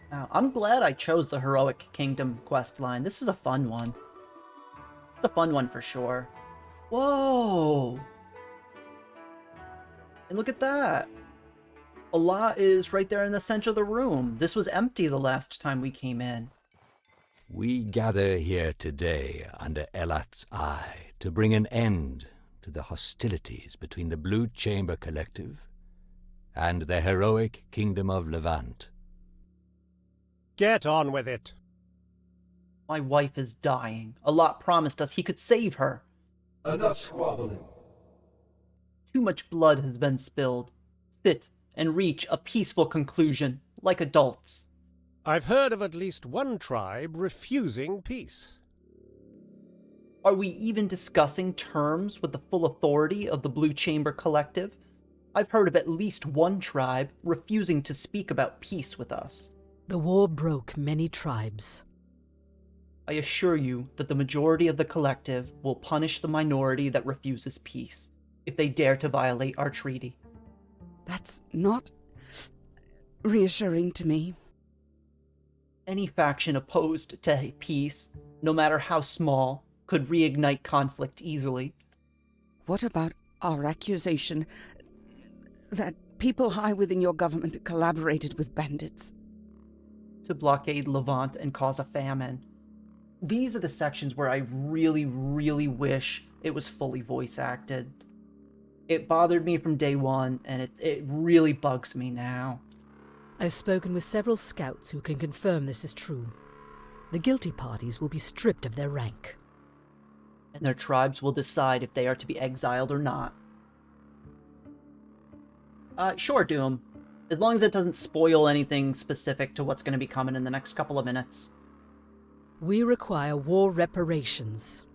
Now, I'm glad I chose the Heroic Kingdom questline. This is a fun one. It's a fun one for sure. Whoa! And look at that! Alat is right there in the center of the room. This was empty the last time we came in. We gather here today under Elat's eye to bring an end to the hostilities between the Blue Chamber Collective and the Heroic Kingdom of Levant. Get on with it. My wife is dying. Alat promised us he could save her. Enough squabbling. Too much blood has been spilled. Sit and reach a peaceful conclusion, like adults. I've heard of at least one tribe refusing peace. Are we even discussing terms with the full authority of the Blue Chamber Collective? I've heard of at least one tribe refusing to speak about peace with us. The war broke many tribes. I assure you that the majority of the collective will punish the minority that refuses peace, if they dare to violate our treaty. That's not reassuring to me. Any faction opposed to peace, no matter how small, could reignite conflict easily. What about our accusation that people high within your government collaborated with bandits? To blockade Levant and cause a famine. these are the sections where I really, really wish it was fully voice acted. It bothered me from day one, and it really bugs me now. I've spoken with several scouts who can confirm this is true. The guilty parties will be stripped of their rank. And their tribes will decide if they are to be exiled or not. Sure, Doom. As long as it doesn't spoil anything specific to what's going to be coming in the next couple of minutes. We require war reparations.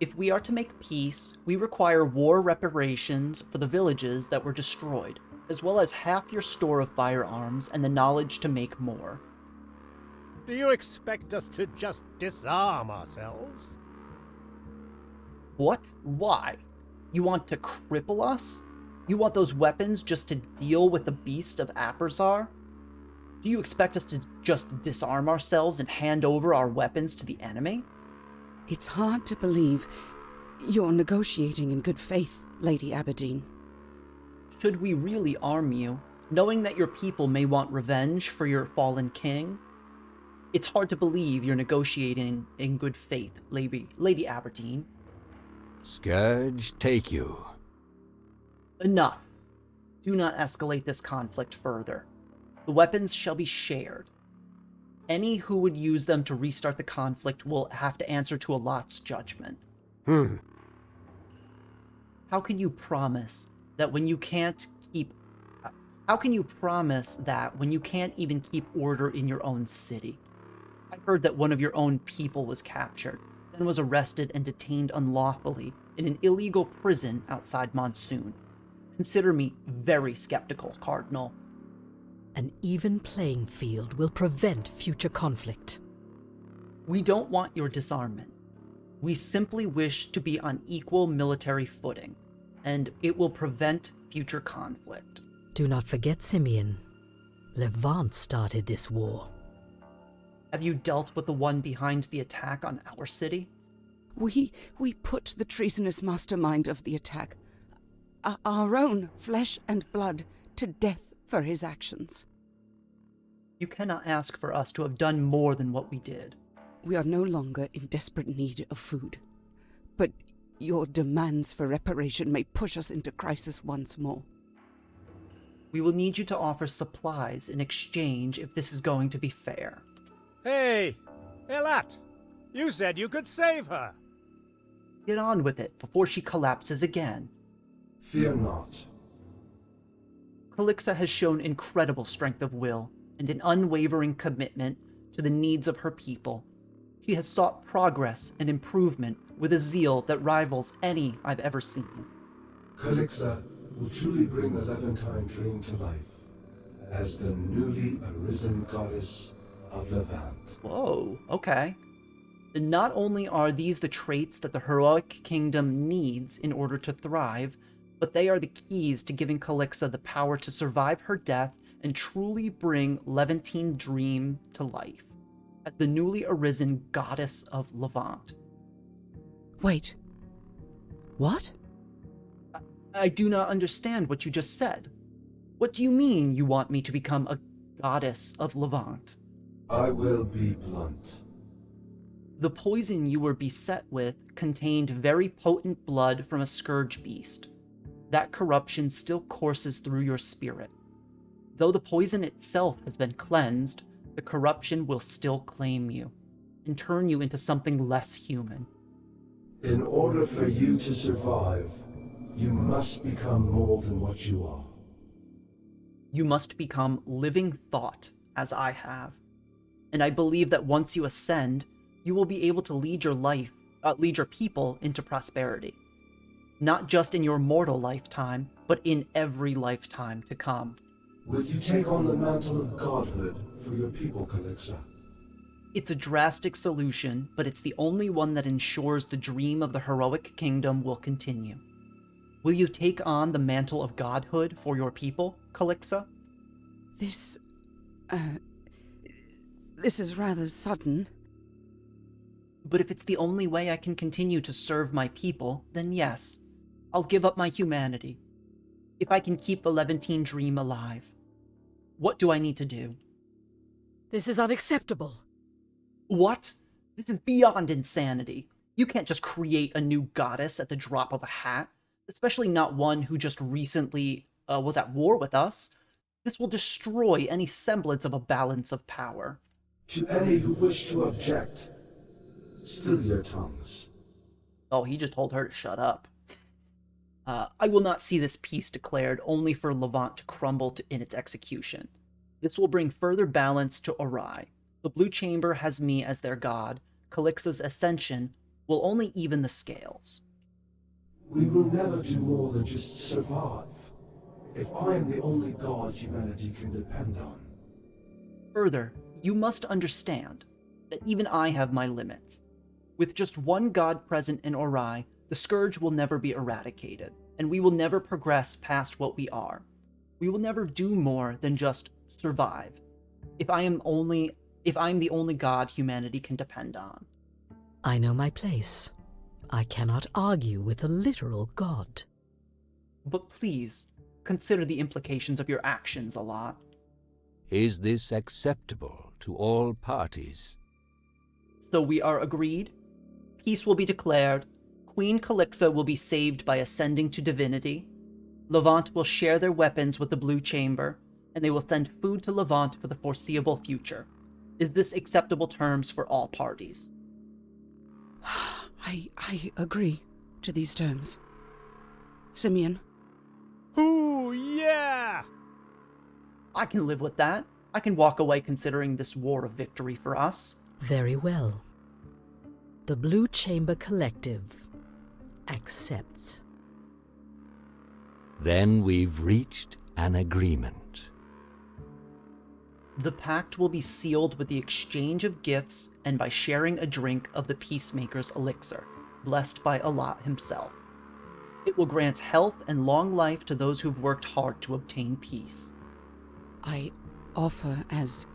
If we are to make peace, we require war reparations for the villages that were destroyed, as well as half your store of firearms and the knowledge to make more. Do you expect us to just disarm ourselves? What? Why? You want to cripple us? You want those weapons just to deal with the beast of Aperzar? Do you expect us to just disarm ourselves and hand over our weapons to the enemy? It's hard to believe you're negotiating in good faith, Lady Aberdeen. Should we really arm you, knowing that your people may want revenge for your fallen king? It's hard to believe you're negotiating in good faith, Lady Aberdeen. Scourge, take you. Enough. Do not escalate this conflict further. The weapons shall be shared. Any who would use them to restart the conflict will have to answer to Alat's judgment. How can you promise that when you can't keep... How can you promise that when you can't even keep order in your own city? I heard that one of your own people was captured, then was arrested and detained unlawfully in an illegal prison outside Monsoon. Consider me very skeptical, Cardinal. An even playing field will prevent future conflict. We don't want your disarmament. We simply wish to be on equal military footing, and it will prevent future conflict. Do not forget, Simeon. Levant started this war. Have you dealt with the one behind the attack on our city? We put the treasonous mastermind of the attack, our own flesh and blood, to death for his actions. You cannot ask for us to have done more than what we did. We are no longer in desperate need of food, but your demands for reparation may push us into crisis once more. We will need you to offer supplies in exchange if this is going to be fair. Hey, Elat! You said you could save her! Get on with it before she collapses again. Fear not. Calixa has shown incredible strength of will and an unwavering commitment to the needs of her people. She has sought progress and improvement with a zeal that rivals any I've ever seen. Calixa will truly bring the Levantine dream to life as the newly arisen goddess of Levant. Whoa, okay. And not only are these the traits that the heroic kingdom needs in order to thrive, but they are the keys to giving Calixa the power to survive her death and truly bring Levantine dream to life as the newly arisen goddess of Levant. Wait. What? I do not understand what you just said. What do you mean you want me to become a goddess of Levant? I will be blunt. The poison you were beset with contained very potent blood from a scourge beast. That corruption still courses through your spirit. Though the poison itself has been cleansed, the corruption will still claim you and turn you into something less human. In order for you to survive, you must become more than what you are. You must become living thought, as I have. And I believe that once you ascend, you will be able to lead your people into prosperity. Not just in your mortal lifetime, but in every lifetime to come. Will you take on the mantle of godhood for your people, Calixa? It's a drastic solution, but it's the only one that ensures the dream of the heroic kingdom will continue. Will you take on the mantle of godhood for your people, Calixa? This is rather sudden. But if it's the only way I can continue to serve my people, then yes, I'll give up my humanity. If I can keep the Levantine dream alive. What do I need to do? This is unacceptable. What? This is beyond insanity. You can't just create a new goddess at the drop of a hat, especially not one who just recently was at war with us. This will destroy any semblance of a balance of power. To any who wish to object, still your tongues. Oh, he just told her to shut up. I will not see this peace declared only for Levant to crumble in its execution. This will bring further balance to Orai. The Blue Chamber has me as their god. Calixa's ascension will only even the scales. We will never do more than just survive, if I am the only god humanity can depend on. Further, you must understand that even I have my limits. With just one god present in Orai, the Scourge will never be eradicated, and we will never progress past what we are. We will never do more than just survive, if I'm the only god humanity can depend on. I know my place. I cannot argue with a literal god. But please, consider the implications of your actions a lot. Is this acceptable to all parties? So we are agreed? Peace will be declared. Queen Calixa will be saved by ascending to divinity. Levant will share their weapons with the Blue Chamber, and they will send food to Levant for the foreseeable future. Is this acceptable terms for all parties? I agree to these terms. Simeon? Ooh, yeah! I can live with that. I can walk away considering this war a victory for us. Very well. The Blue Chamber Collective accepts. Then we've reached an agreement. The pact will be sealed with the exchange of gifts and by sharing a drink of the Peacemaker's elixir, blessed by Allah himself. It will grant health and long life to those who've worked hard to obtain peace. I offer as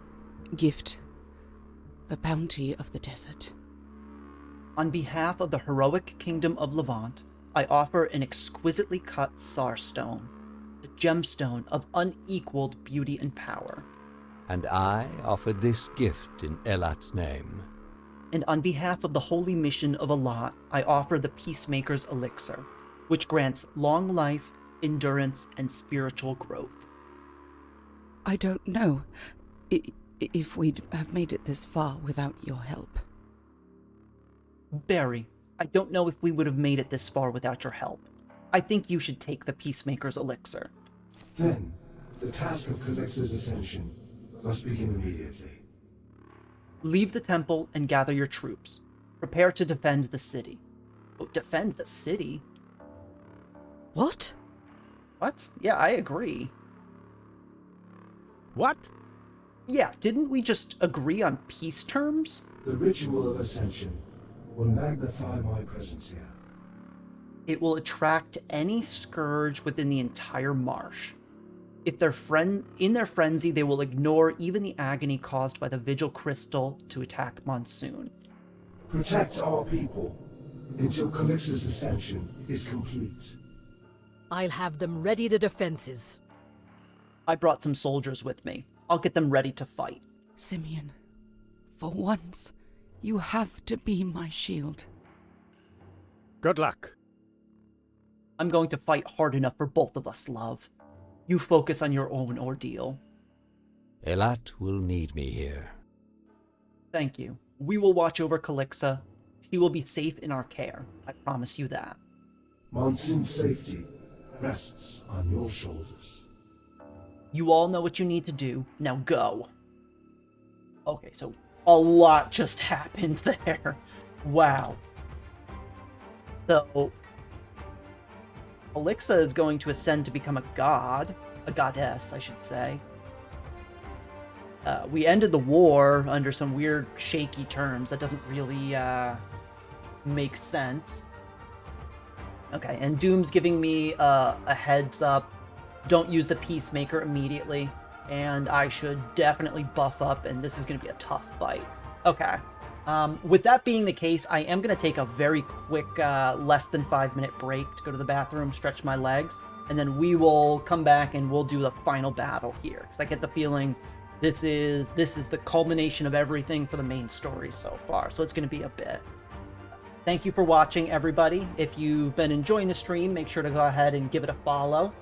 gift the bounty of the desert. On behalf of the heroic kingdom of Levant, I offer an exquisitely cut Sar stone, a gemstone of unequaled beauty and power. And I offer this gift in Elat's name. And on behalf of the holy mission of Allah, I offer the Peacemaker's elixir, which grants long life, endurance, and spiritual growth. I don't know if we'd have made it this far without your help. Bary, I don't know if we would have made it this far without your help. I think you should take the Peacemaker's elixir. Then, the task of Calixa's ascension must begin immediately. Leave the temple and gather your troops. Prepare to defend the city. Oh, defend the city? What? What? Yeah, I agree. What? Yeah, didn't we just agree on peace terms? The ritual of ascension will magnify my presence here. It will attract any scourge within the entire marsh. If they're in their frenzy, they will ignore even the agony caused by the Vigil Crystal to attack Monsoon. Protect our people until Calixa's ascension is complete. I'll have them ready the defenses. I brought some soldiers with me. I'll get them ready to fight. Simeon, for once, you have to be my shield. Good luck. I'm going to fight hard enough for both of us, love. You focus on your own ordeal. Elat will need me here. Thank you. We will watch over Calixa. She will be safe in our care. I promise you that. Monsoon's safety rests on your shoulders. You all know what you need to do. Now go. Okay, so a lot just happened there. Wow. So, Calixa is going to ascend to become a god. A goddess, I should say. We ended the war under some weird, shaky terms. That doesn't really, make sense. Okay, and Doom's giving me a heads up. Don't use the Peacemaker immediately. And I should definitely buff up, and this is going to be a tough fight. Okay. With that being the case, I am going to take a very quick, less than 5-minute break to go to the bathroom, stretch my legs, and then we will come back and we'll do the final battle here. Because I get the feeling This is the culmination of everything for the main story so far, so it's going to be a bit. Thank you for watching, everybody. If you've been enjoying the stream, make sure to go ahead and give it a follow.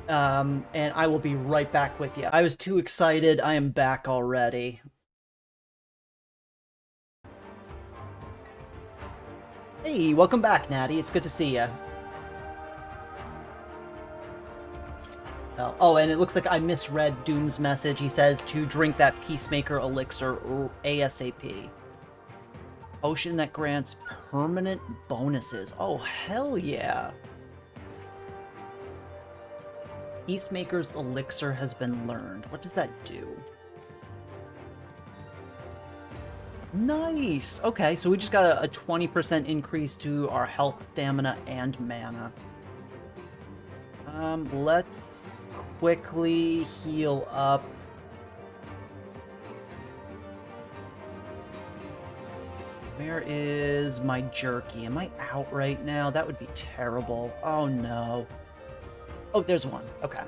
And I will be right back with you. I was too excited. I am back already. Hey, welcome back, Natty. It's good to see you. Oh, and it looks like I misread Doom's message. He says to drink that Peacemaker elixir ASAP. Potion that grants permanent bonuses. Oh, hell yeah. Peacemaker's elixir has been learned. What does that do? Nice! Okay, so we just got a 20% increase to our health, stamina, and mana. Let's quickly heal up. Where is my jerky? Am I out right now? That would be terrible. Oh no. Oh, there's one. Okay.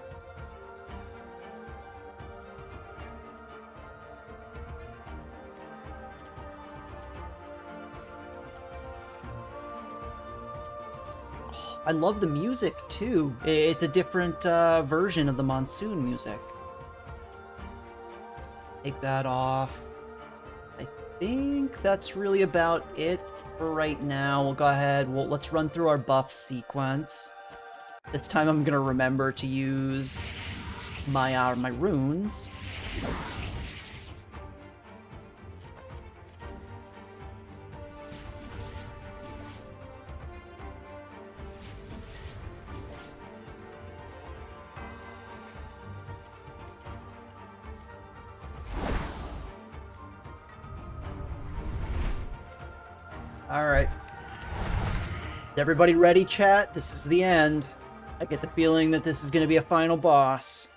Oh, I love the music too. It's a different version of the monsoon music. Take that off. I think that's really about it for right now. We'll go ahead. Let's run through our buff sequence. This time I'm gonna remember to use my runes. Alright. Is everybody ready, chat? This is the end. I get the feeling that this is going to be a final boss.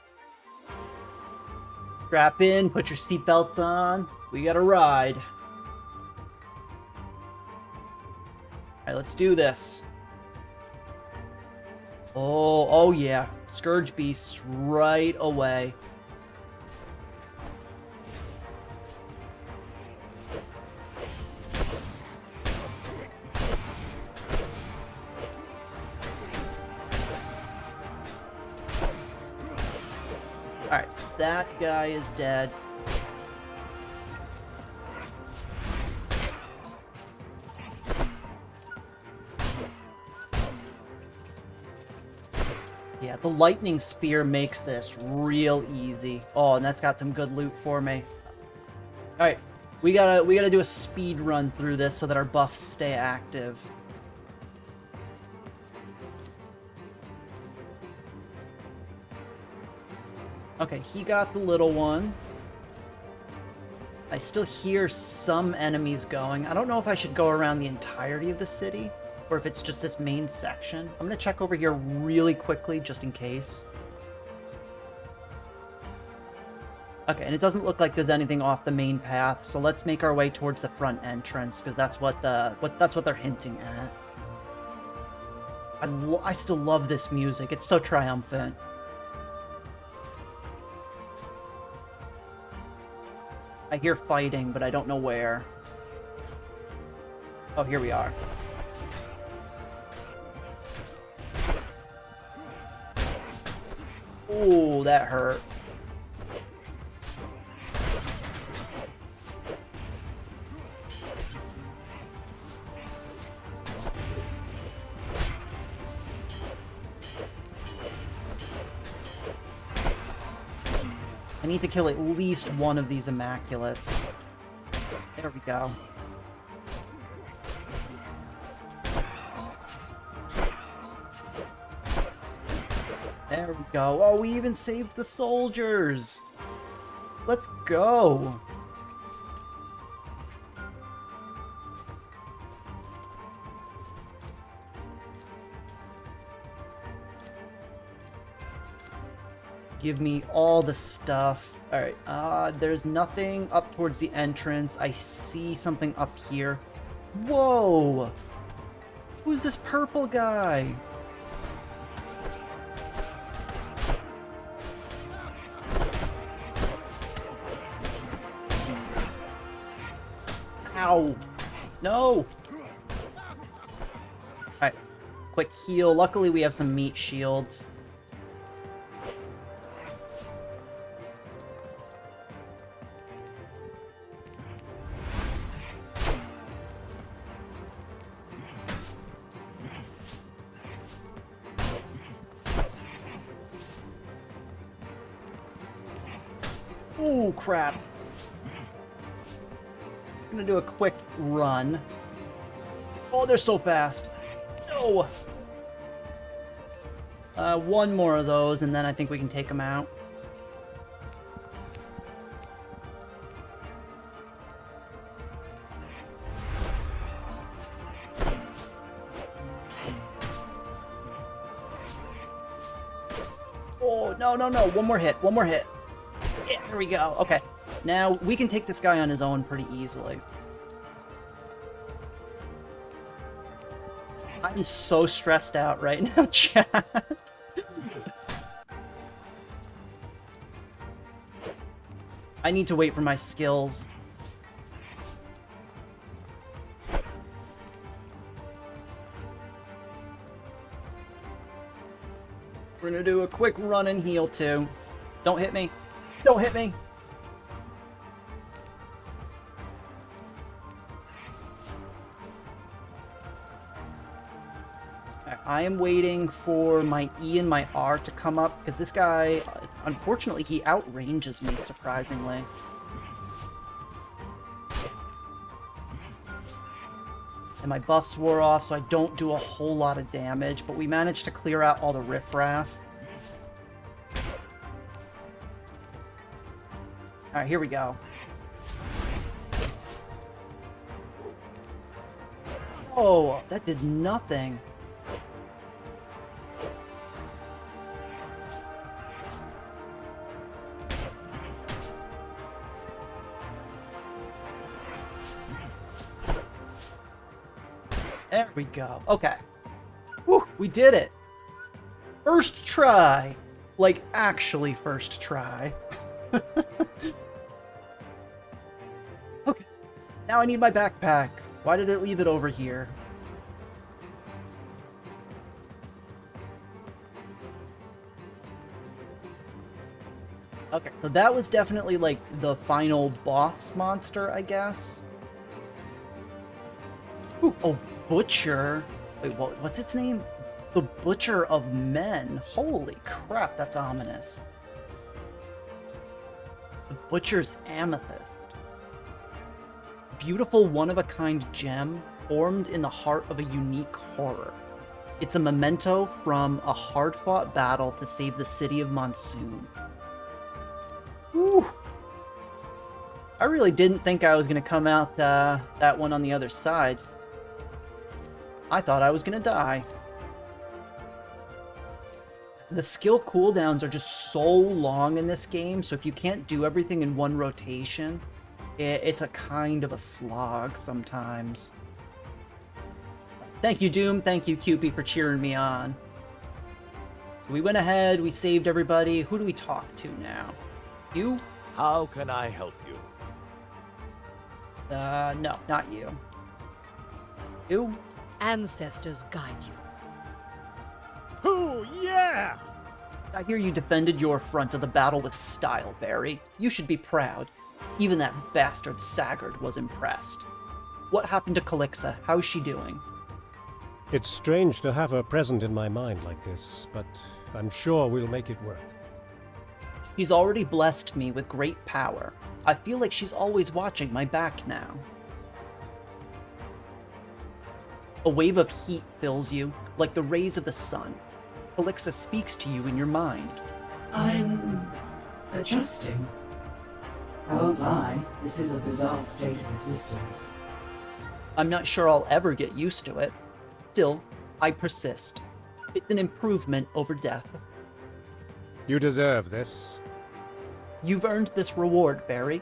Strap in, put your seatbelts on. We got a ride. Alright, let's do this. Oh yeah. Scourge beasts right away. Alright, that guy is dead. Yeah, the lightning spear makes this real easy. Oh, and that's got some good loot for me. Alright, we gotta do a speed run through this so that our buffs stay active. Okay, he got the little one. I still hear some enemies going. I don't know if I should go around the entirety of the city, or if it's just this main section. I'm gonna check over here really quickly, just in case. Okay, and it doesn't look like there's anything off the main path, so let's make our way towards the front entrance, because that's what they're hinting at. I still love this music. It's so triumphant. I hear fighting, but I don't know where. Oh, here we are. Ooh, that hurt. I need to kill at least one of these Immaculates. There we go. There we go. Oh, we even saved the soldiers! Let's go! Give me all the stuff. Alright, there's nothing up towards the entrance. I see something up here. Whoa! Who's this purple guy? Ow! No! Alright, quick heal. Luckily we have some meat shields. Oh, crap. I'm gonna do a quick run. Oh, they're so fast. No! One more of those, and then I think we can take them out. Oh, no, no, no. One more hit. One more hit. Yeah, there we go. Okay. Now, we can take this guy on his own pretty easily. I'm so stressed out right now, chat. I need to wait for my skills. We're gonna do a quick run and heal too. Don't hit me. Don't hit me. I am waiting for my E and my R to come up, because this guy, unfortunately, he outranges me, surprisingly. And my buffs wore off, so I don't do a whole lot of damage, but we managed to clear out all the riffraff. Alright, here we go. Oh, that did nothing. There we go. Okay. Whew, we did it. First try. Like, actually first try. Okay. Now I need my backpack. Why did it leave it over here? Okay, so that was definitely, like, the final boss monster, I guess. Ooh, oh, Butcher. Wait, what's its name? The Butcher of Men. Holy crap, that's ominous. The Butcher's Amethyst. Beautiful one-of-a-kind gem formed in the heart of a unique horror. It's a memento from a hard-fought battle to save the city of Monsoon. Whew. I really didn't think I was going to come out that one on the other side. I thought I was going to die. The skill cooldowns are just so long in this game, so if you can't do everything in one rotation, it's a kind of a slog sometimes. Thank you, Doom. Thank you, Cupid, for cheering me on. So we went ahead, we saved everybody. Who do we talk to now? You? How can I help you? No, not you. You? Ancestors guide you. Who? Yeah! I hear you defended your front of the battle with style, Bary. You should be proud. Even that bastard Sagard was impressed. What happened to Calixa? How's she doing? It's strange to have her present in my mind like this, but I'm sure we'll make it work. She's already blessed me with great power. I feel like she's always watching my back now. A wave of heat fills you, like the rays of the sun. Calixa speaks to you in your mind. I'm adjusting. I won't lie, this is a bizarre state of existence. I'm not sure I'll ever get used to it. Still, I persist. It's an improvement over death. You deserve this. You've earned this reward, Bary.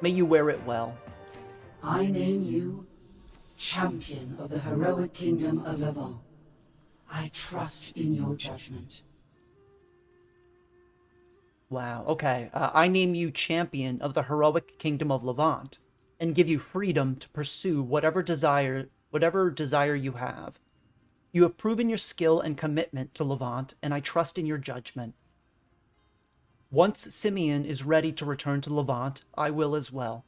May you wear it well. I name you champion of the heroic kingdom of Levant. I trust in your judgment. Wow, okay. I name you champion of the heroic kingdom of Levant. and give you freedom to pursue whatever desire you have. You have proven your skill and commitment to Levant, and I trust in your judgment. Once Simeon is ready to return to Levant, I will as well.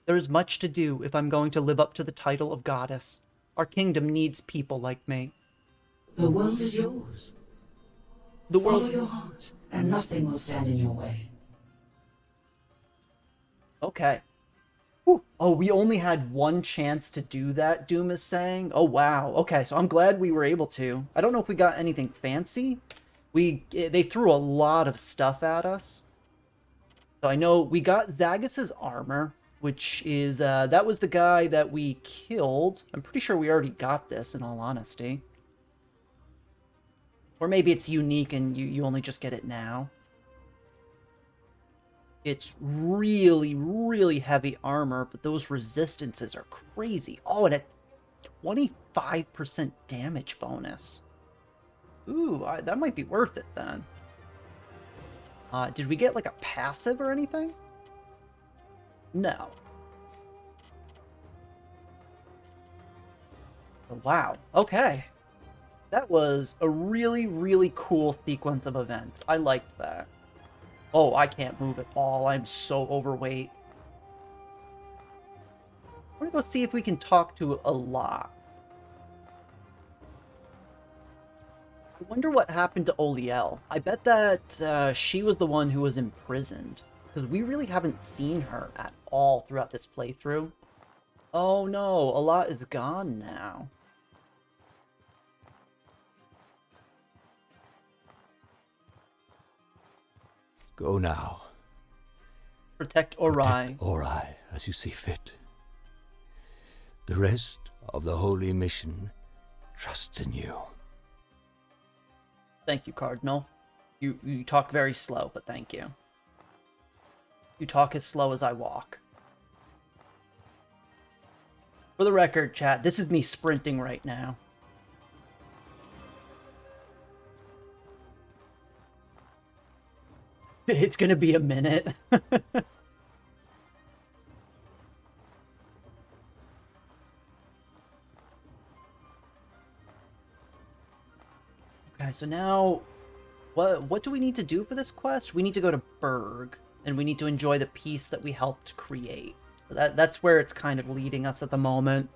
There is much to do if I'm going to live up to the title of goddess. Our kingdom needs people like me. The world is yours. Follow your heart, and nothing will stand in your way. Okay. Whew. Oh, we only had one chance to do that, Doom is saying. Oh, wow. Okay, so I'm glad we were able to. I don't know if we got anything fancy. They threw a lot of stuff at us. So I know we got Zagus's armor, which is, that was the guy that we killed. I'm pretty sure we already got this, in all honesty. Or maybe it's unique and you only just get it now. It's really, really heavy armor, but those resistances are crazy. Oh, and a 25% damage bonus. Ooh, that might be worth it then. Did we get like a passive or anything? No. Oh, wow. Okay. That was a really, really cool sequence of events. I liked that. Oh, I can't move at all. I'm so overweight. I'm gonna go see if we can talk to a lot. I wonder what happened to Oliel. I bet that she was the one who was imprisoned, because we really haven't seen her at all throughout this playthrough. Oh no, a lot is gone now. Go now. Protect Ori. Protect Ori as you see fit. The rest of the holy mission trusts in you. Thank you, Cardinal. You talk very slow, but thank you. You talk as slow as I walk. For the record, chat, this is me sprinting right now. It's gonna be a minute. Okay, so now, what do we need to do for this quest? We need to go to Berg, and we need to enjoy the peace that we helped create. So that's where it's kind of leading us at the moment.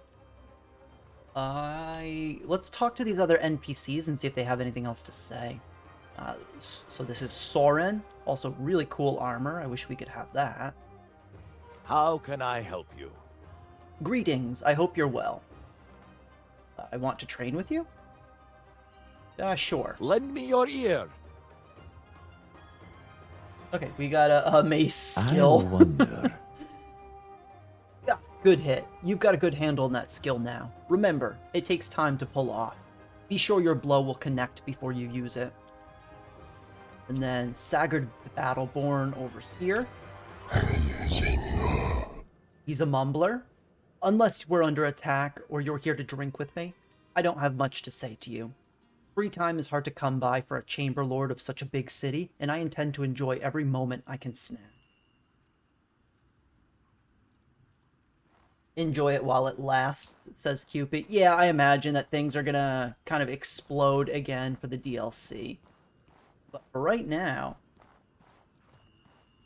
Let's talk to these other NPCs and see if they have anything else to say. So this is Soren, also really cool armor. I wish we could have that. How can I help you? Greetings, I hope you're well. I want to train with you? Sure. Lend me your ear. Okay, we got a mace skill. I wonder. Yeah, good hit. You've got a good handle on that skill now. Remember, it takes time to pull off. Be sure your blow will connect before you use it. And then Sagard Battleborn over here. He's a mumbler. Unless we're under attack or you're here to drink with me, I don't have much to say to you. Free time is hard to come by for a chamber lord of such a big city, and I intend to enjoy every moment I can snap. Enjoy it while it lasts, says Cupid. Yeah, I imagine that things are gonna kind of explode again for the DLC. But for right now,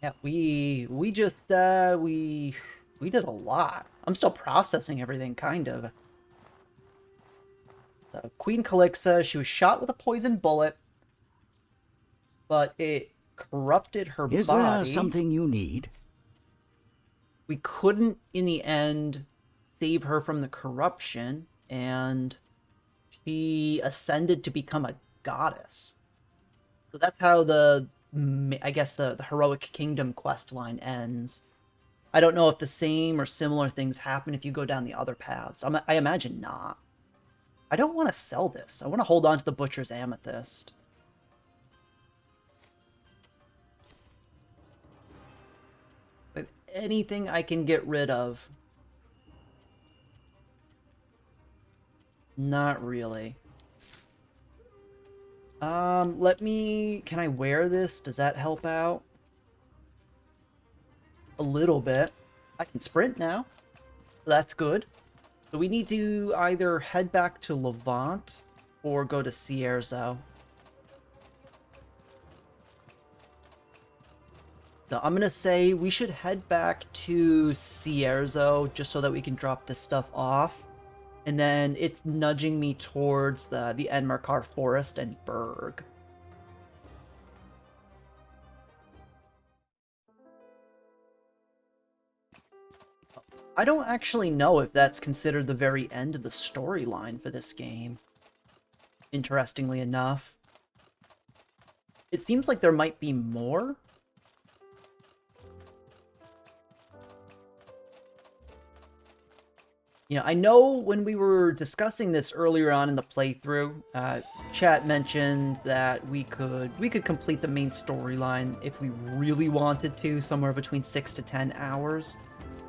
yeah, we did a lot. I'm still processing everything, kind of. So Queen Calixa, she was shot with a poison bullet, but it corrupted her body. Is there something you need? We couldn't, in the end, save her from the corruption, and she ascended to become a goddess. So that's how I guess the Heroic Kingdom questline ends. I don't know if the same or similar things happen if you go down the other paths. I imagine not. I don't want to sell this. I want to hold on to the Butcher's Amethyst. If anything I can get rid of. Not really. Can I wear this? Does that help out? A little bit. I can sprint now. That's good. So we need to either head back to Levant or go to Cierzo. So I'm gonna say we should head back to Cierzo just so that we can drop this stuff off. And then it's nudging me towards the Enmarkar Forest and Berg. I don't actually know if that's considered the very end of the storyline for this game. Interestingly enough. It seems like there might be more. You know, I know when we were discussing this earlier on in the playthrough, chat mentioned that we could complete the main storyline if we really wanted to, somewhere between 6 to 10 hours.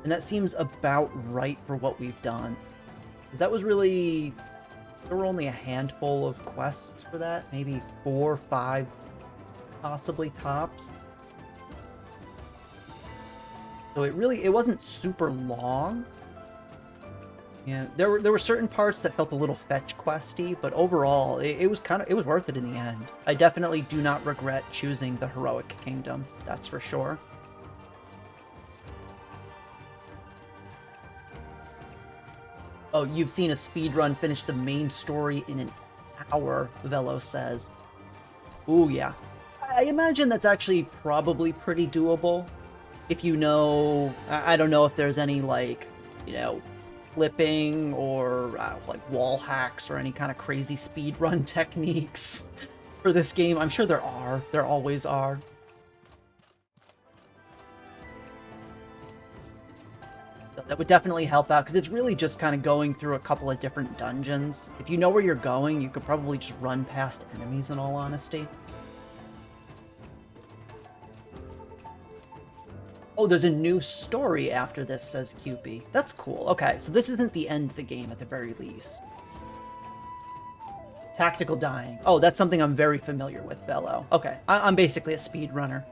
And that seems about right for what we've done. 'Cause that was really... There were only a handful of quests for that. Maybe 4 or 5, possibly tops. So it wasn't super long. Yeah, there were certain parts that felt a little fetch questy, but overall, it was worth it in the end. I definitely do not regret choosing the Heroic Kingdom, that's for sure. Oh, you've seen a speedrun finish the main story in an hour, Velo says. Ooh, yeah. I imagine that's actually probably pretty doable. If you know... I don't know if there's any, like, you know... flipping or like wall hacks or any kind of crazy speedrun techniques for this game. I'm sure there are. There always are. That would definitely help out because it's really just kind of going through a couple of different dungeons. If you know where you're going, you could probably just run past enemies in all honesty. Oh, there's a new story after this, says QP. That's cool. Okay, so this isn't the end of the game at the very least. Tactical dying. Oh, that's something I'm very familiar with, Bello. Okay, I'm basically a speedrunner.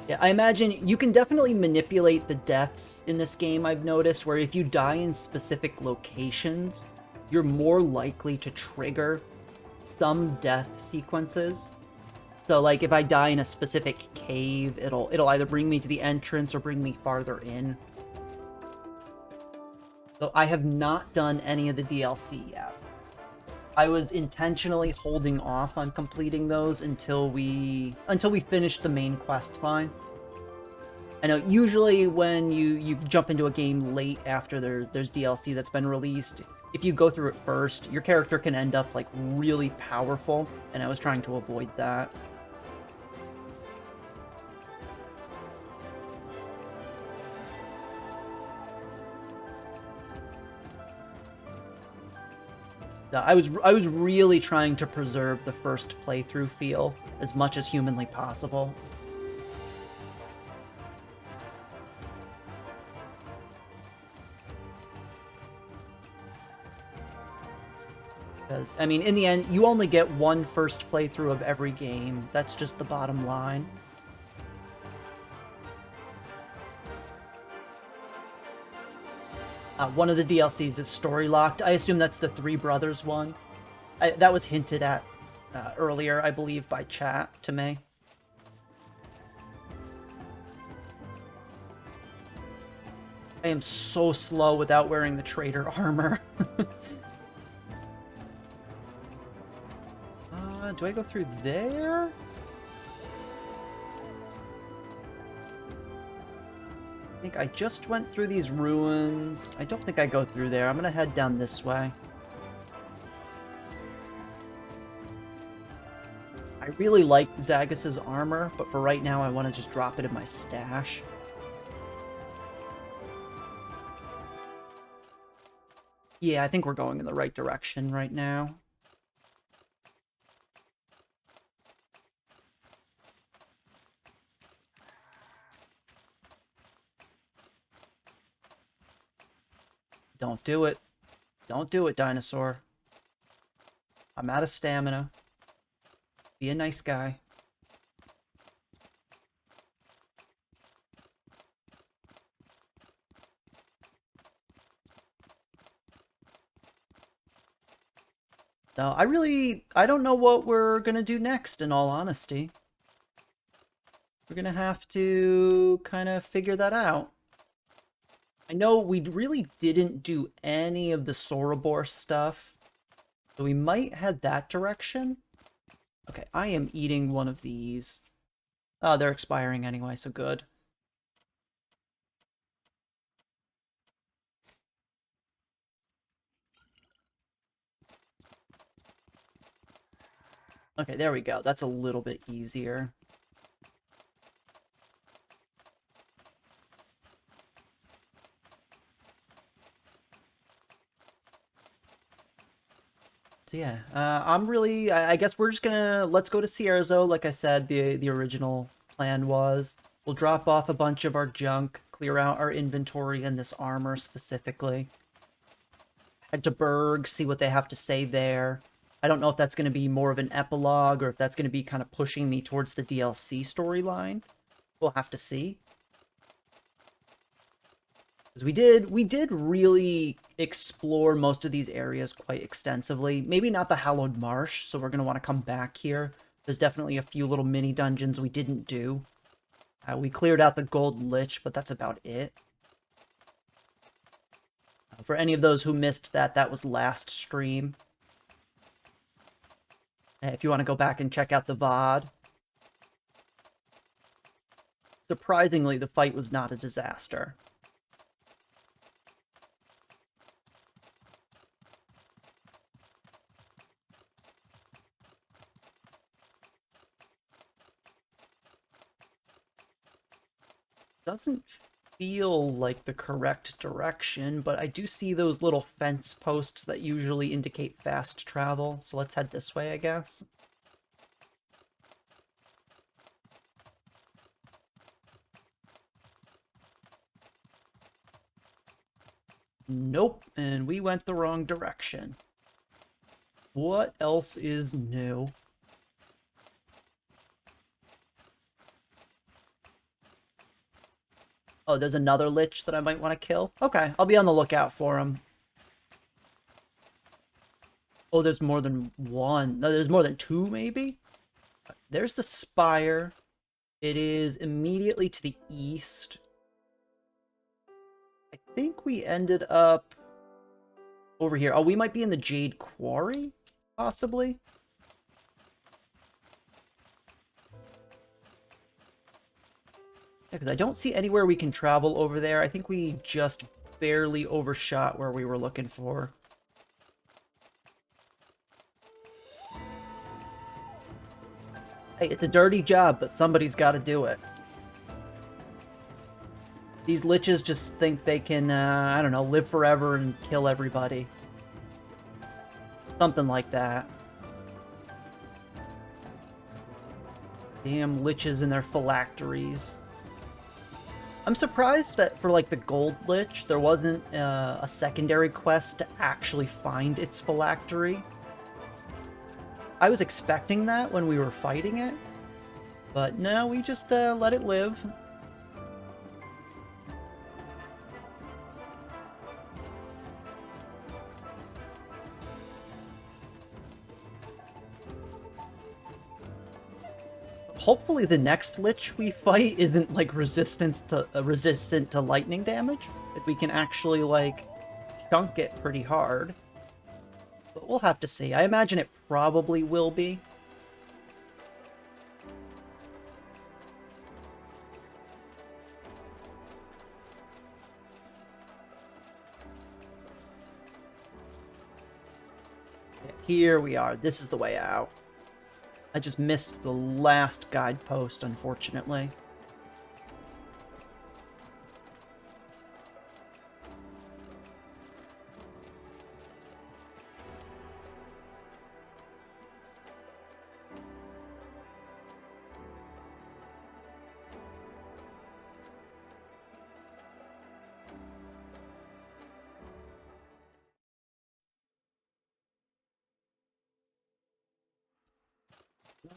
Yeah, I imagine you can definitely manipulate the deaths in this game, I've noticed, where if you die in specific locations, you're more likely to trigger some death sequences. So, like, if I die in a specific cave, it'll either bring me to the entrance or bring me farther in. So I have not done any of the DLC yet. I was intentionally holding off on completing those until we finish the main quest line. I know usually when you jump into a game late after there's DLC that's been released, if you go through it first, your character can end up, like, really powerful, and I was trying to avoid that. I was really trying to preserve the first playthrough feel as much as humanly possible. Because, I mean, in the end, you only get one first playthrough of every game. That's just the bottom line. One of the DLCs is story locked. I assume that's the Three Brothers one. That was hinted at earlier, I believe, by chat to me. I am so slow without wearing the trader armor. Do I go through there? I think I just went through these ruins. I don't think I go through there. I'm gonna head down this way. I really like Zagus's armor, but for right now I want to just drop it in my stash. Yeah, I think we're going in the right direction right now. Don't do it. Don't do it, dinosaur. I'm out of stamina. Be a nice guy. So I don't know what we're gonna do next, in all honesty. We're gonna have to kind of figure that out. I know we really didn't do any of the Sorobor stuff, so we might head that direction. Okay, I am eating one of these. Oh, they're expiring anyway, so good. Okay, there we go. That's a little bit easier. So yeah, I guess we're just gonna, let's go to Cierzo, like I said, the original plan was. We'll drop off a bunch of our junk, clear out our inventory and this armor specifically. Head to Berg, see what they have to say there. I don't know if that's going to be more of an epilogue or if that's going to be kind of pushing me towards the DLC storyline. We'll have to see. Because we did really explore most of these areas quite extensively. Maybe not the Hallowed Marsh, so we're going to want to come back here. There's definitely a few little mini dungeons we didn't do. We cleared out the Gold Lich, but that's about it. For any of those who missed that, that was last stream. If you want to go back and check out the VOD. Surprisingly, the fight was not a disaster. Doesn't feel like the correct direction, but I do see those little fence posts that usually indicate fast travel, so let's head this way, I guess. Nope, and we went the wrong direction. What else is new? Oh, there's another Lich that I might want to kill? Okay, I'll be on the lookout for him. Oh, there's more than one. No, there's more than two, maybe? There's the Spire. It is immediately to the east. I think we ended up over here. Oh, we might be in the Jade Quarry, possibly? Yeah, because I don't see anywhere we can travel over there. I think we just barely overshot where we were looking for. Hey, it's a dirty job, but somebody's got to do it. These liches just think they can, I don't know, live forever and kill everybody. Something like that. Damn liches and their phylacteries. I'm surprised that for, like, the Gold Lich, there wasn't a secondary quest to actually find its phylactery. I was expecting that when we were fighting it, but no, we just let it live. Hopefully the next Lich we fight isn't, like, resistant to lightning damage. If we can actually, like, chunk it pretty hard. But we'll have to see. I imagine it probably will be. Yeah, here we are. This is the way out. I just missed the last guidepost, unfortunately.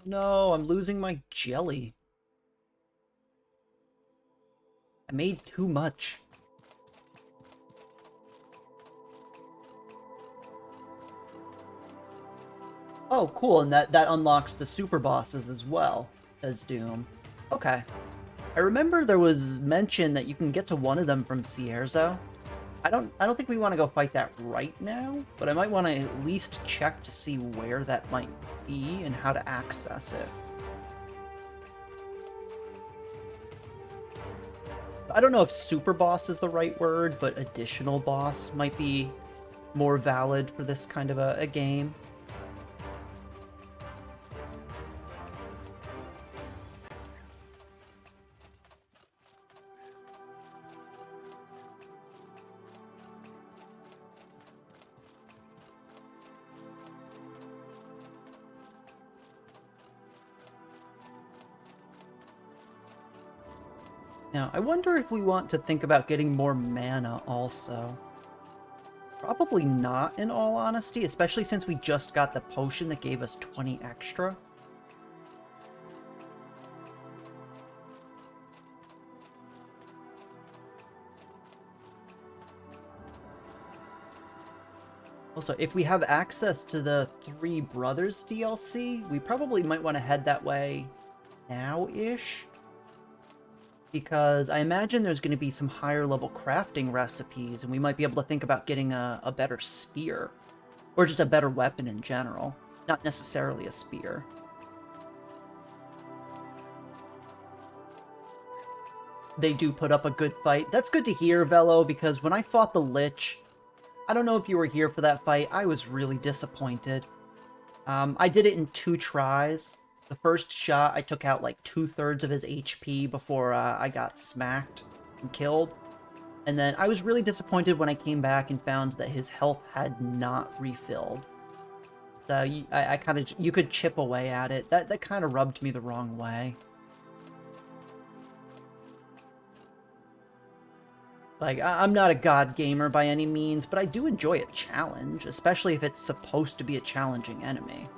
No, I'm losing my jelly. I made too much. Oh, cool, and that unlocks the super bosses as well, says Doom. Okay. I remember there was mention that you can get to one of them from Cierzo. I don't think we want to go fight that right now, but I might want to at least check to see where that might be and how to access it. I don't know if super boss is the right word, but additional boss might be more valid for this kind of a game. Now, I wonder if we want to think about getting more mana also. Probably not, in all honesty, especially since we just got the potion that gave us 20 extra. Also, if we have access to the Three Brothers DLC, we probably might want to head that way now-ish. Because I imagine there's going to be some higher level crafting recipes, and we might be able to think about getting a better spear. Or just a better weapon in general. Not necessarily a spear. They do put up a good fight. That's good to hear, Velo, because when I fought the Lich, I don't know if you were here for that fight, I was really disappointed. I did it in 2 tries. The first shot, I took out like 2/3 of his HP before I got smacked and killed. And then I was really disappointed when I came back and found that his health had not refilled. So I kind of, you could chip away at it. That kind of rubbed me the wrong way. Like, I'm not a god gamer by any means, but I do enjoy a challenge, especially if it's supposed to be a challenging enemy.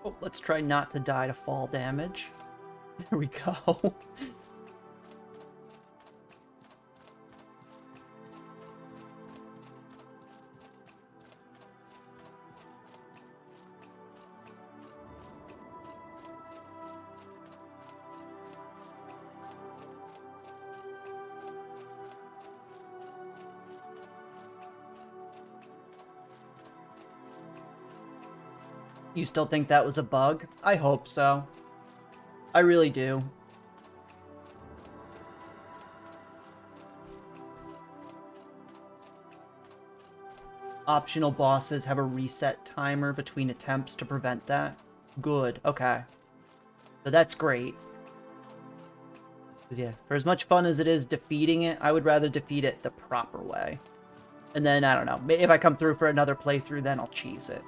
Oh, let's try not to die to fall damage. There we go. You still think that was a bug? I hope so. I really do. Optional bosses have a reset timer between attempts to prevent that. Good, okay. So that's great. 'Cause yeah, for as much fun as it is defeating it, I would rather defeat it the proper way. And then, I don't know, if I come through for another playthrough, then I'll cheese it.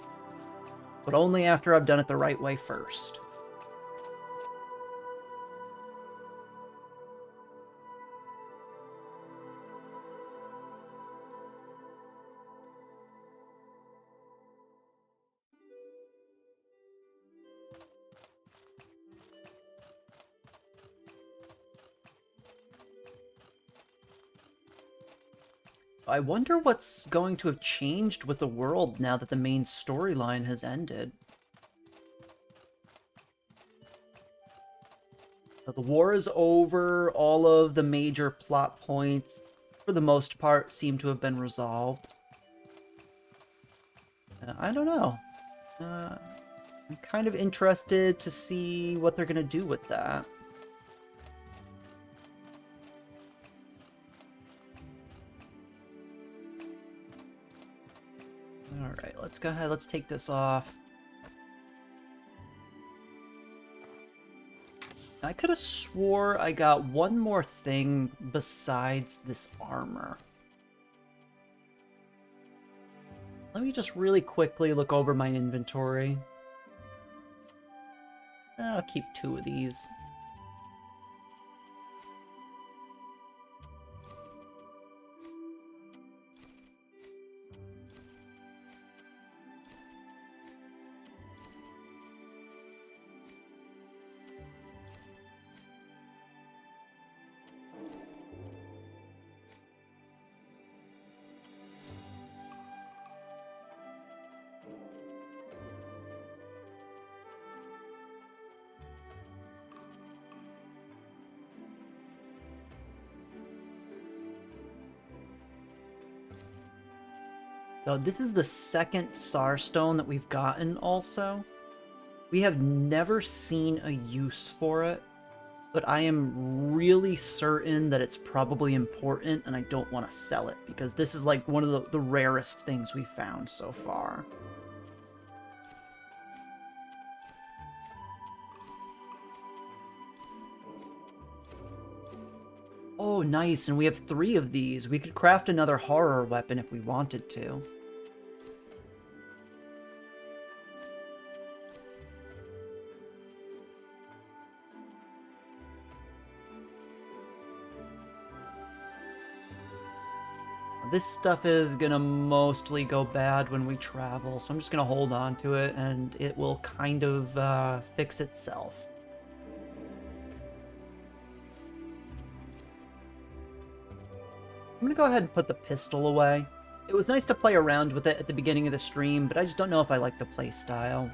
But only after I've done it the right way first. I wonder what's going to have changed with the world now that the main storyline has ended. So the war is over, all of the major plot points, for the most part, seem to have been resolved. I don't know. I'm kind of interested to see what they're going to do with that. Alright, let's go ahead, let's take this off. I could have swore I got one more thing besides this armor. Let me just really quickly look over my inventory. I'll keep 2 of these. So this is the second Sar Stone that we've gotten also. We have never seen a use for it, but I am really certain that it's probably important and I don't want to sell it because this is like one of the rarest things we've found so far. Oh, nice, and we have 3 of these. We could craft another horror weapon if we wanted to. This stuff is gonna mostly go bad when we travel, so I'm just gonna hold on to it, and it will kind of fix itself. I'm gonna go ahead and put the pistol away. It was nice to play around with it at the beginning of the stream, but I just don't know if I like the playstyle.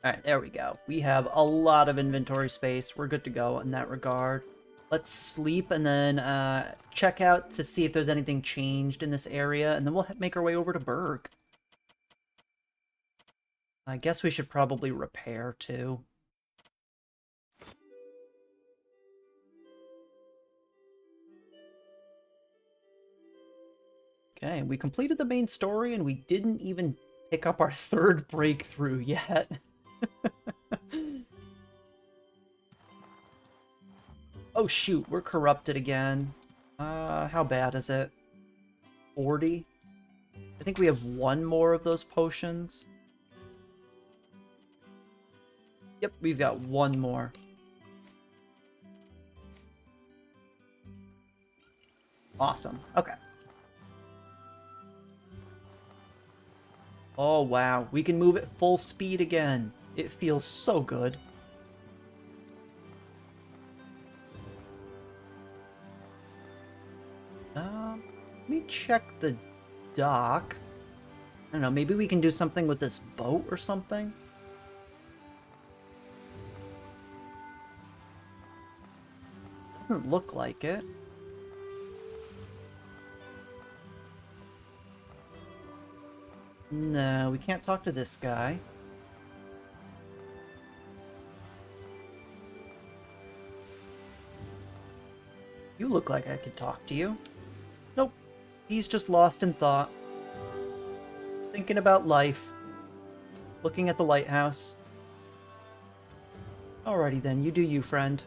Alright, there we go. We have a lot of inventory space. We're good to go in that regard. Let's sleep and then check out to see if there's anything changed in this area, and then we'll make our way over to Berg. I guess we should probably repair, too. Okay, we completed the main story, and we didn't even pick up our 3rd breakthrough yet. Oh shoot, we're corrupted again. How bad is it? 40? I think we have 1 more of those potions. Yep, we've got 1 more. Awesome. Okay. Oh wow, we can move at full speed again. It feels so good. Let me check the dock. I don't know, maybe we can do something with this boat or something? Doesn't look like it. No, we can't talk to this guy. You look like I could talk to you. Nope. He's just lost in thought. Thinking about life. Looking at the lighthouse. Alrighty then, you do you, friend.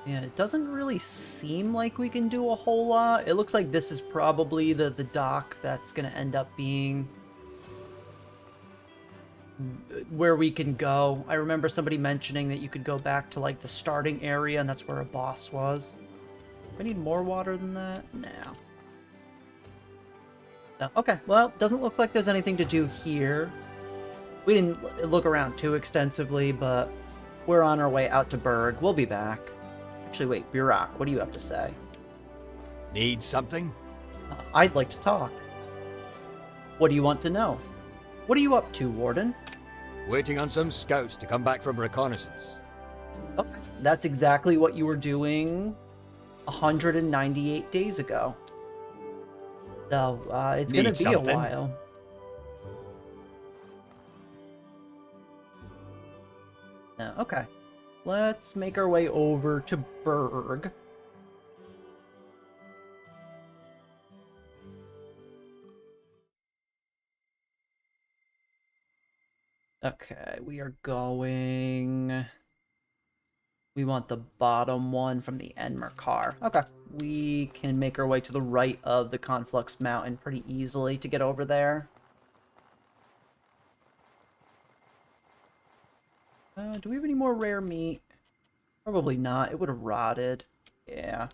Yeah, it doesn't really seem like we can do a whole lot. It looks like this is probably the dock that's going to end up being where we can go. I remember somebody mentioning that you could go back to like the starting area and that's where a boss was. Do I need more water than that? No. No. Okay, well, doesn't look like there's anything to do here. We didn't look around too extensively, but we're on our way out to Berg. We'll be back. Actually, wait, Burak, what do you have to say? Need something? I'd like to talk. What do you want to know? What are you up to, Warden? Waiting on some scouts to come back from reconnaissance. Okay, that's exactly what you were doing 198 days ago. So, it's gonna be a while. Okay. Let's make our way over to Berg. Okay, we are going... We want the bottom one from the Enmer car. Okay, we can make our way to the right of the Conflux Mountain pretty easily to get over there. Do we have any more rare meat? Probably not. It would have rotted. Yeah.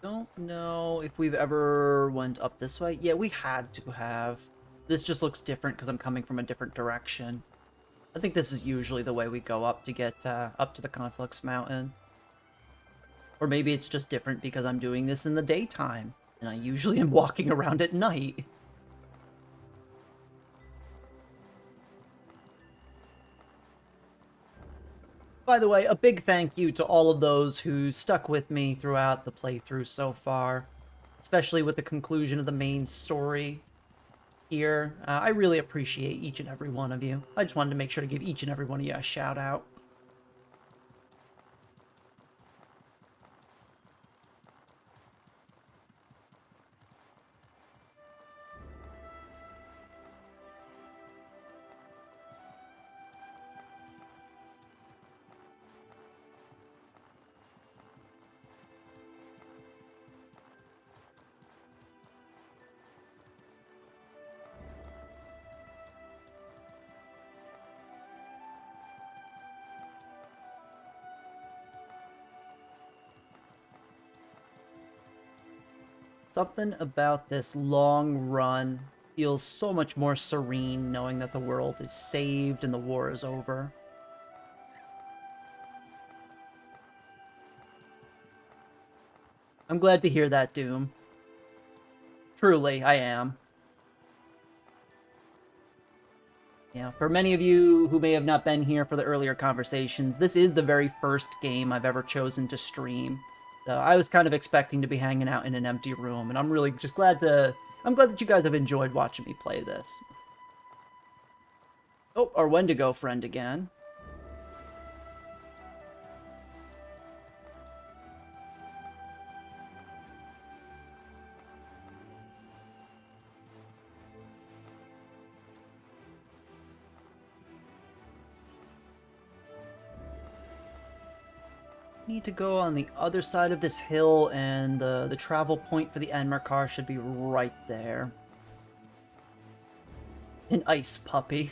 Don't know if we've ever went up this way. Yeah, we had to have. This just looks different because I'm coming from a different direction. I think this is usually the way we go up to get up to the Conflicts Mountain. Or maybe it's just different because I'm doing this in the daytime, and I usually am walking around at night. By the way, a big thank you to all of those who stuck with me throughout the playthrough so far, especially with the conclusion of the main story here. I really appreciate each and every one of you. I just wanted to make sure to give each and every one of you a shout out. Something about this long run feels so much more serene knowing that the world is saved and the war is over. I'm glad to hear that, Doom. Truly, I am. Yeah, for many of you who may have not been here for the earlier conversations, this is the very first game I've ever chosen to stream. So I was kind of expecting to be hanging out in an empty room, and I'm really just glad to... I'm glad that you guys have enjoyed watching me play this. Oh, our Wendigo friend again. Need to go on the other side of this hill, and the travel point for the Enmerkar should be right there. An ice puppy.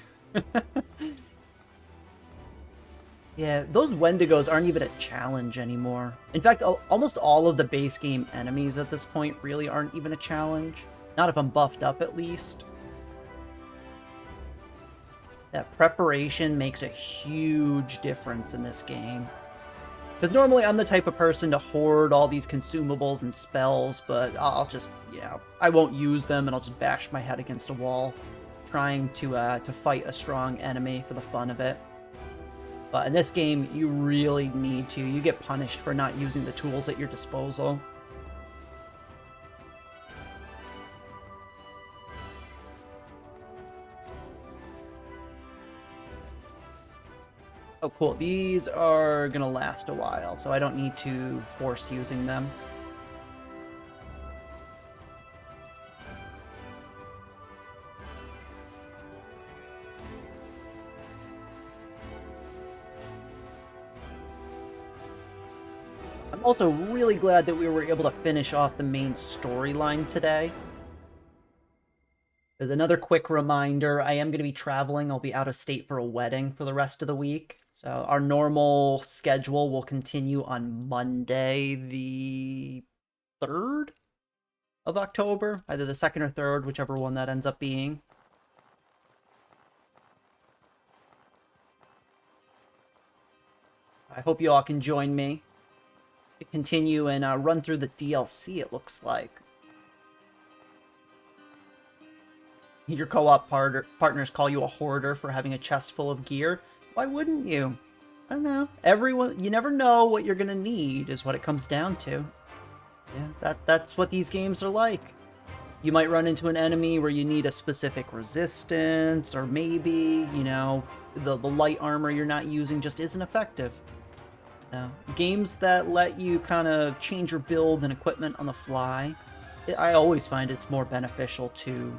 Yeah, those Wendigos aren't even a challenge anymore. In fact, almost all of the base game enemies at this point really aren't even a challenge. Not if I'm buffed up, at least. That preparation makes a huge difference in this game. Because normally I'm the type of person to hoard all these consumables and spells, but I'll just, I won't use them and I'll just bash my head against a wall, trying to fight a strong enemy for the fun of it. But in this game, you really need to. You get punished for not using the tools at your disposal. Oh, cool. These are gonna last a while, so I don't need to force using them. I'm also really glad that we were able to finish off the main storyline today. As another quick reminder, I am going to be traveling. I'll be out of state for a wedding for the rest of the week. So our normal schedule will continue on Monday, the 3rd of October. Either the 2nd or 3rd, whichever one that ends up being. I hope you all can join me to continue and run through the DLC, it looks like. Your co-op partners call you a hoarder for having a chest full of gear. Why wouldn't you? I don't know. You never know what you're gonna need, is what it comes down to. Yeah, that's what these games are like. You might run into an enemy where you need a specific resistance, or maybe, you know, the light armor you're not using just isn't effective. Games that let you kind of change your build and equipment on the fly, I always find it's more beneficial to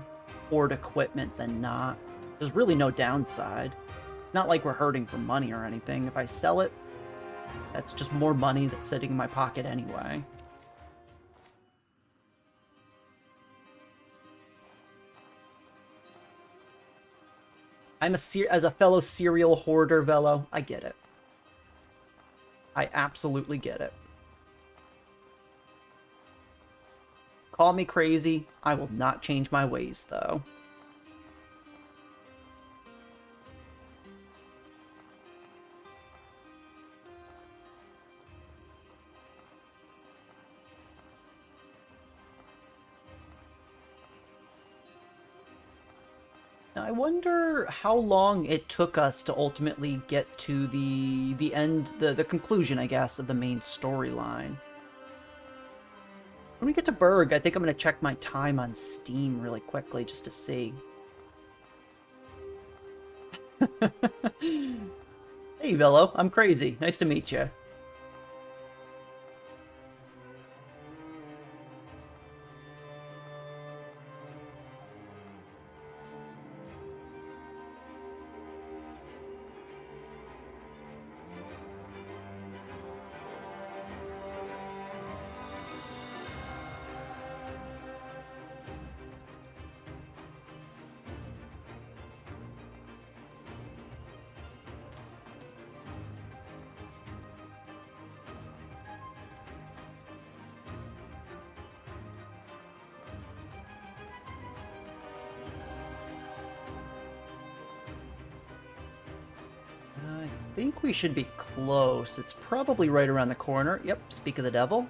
hoard equipment than not. There's really no downside. It's not like we're hurting for money or anything. If I sell it, that's just more money that's sitting in my pocket anyway. As a fellow serial hoarder, Velo, I get it. I absolutely get it. Call me crazy, I will not change my ways, though. Now, I wonder how long it took us to ultimately get to the end, the conclusion, I guess, of the main storyline. When we get to Berg, I think I'm going to check my time on Steam really quickly just to see. Hey, Velo, I'm crazy. Nice to meet you. I think we should be close. It's probably right around the corner. Yep, speak of the devil.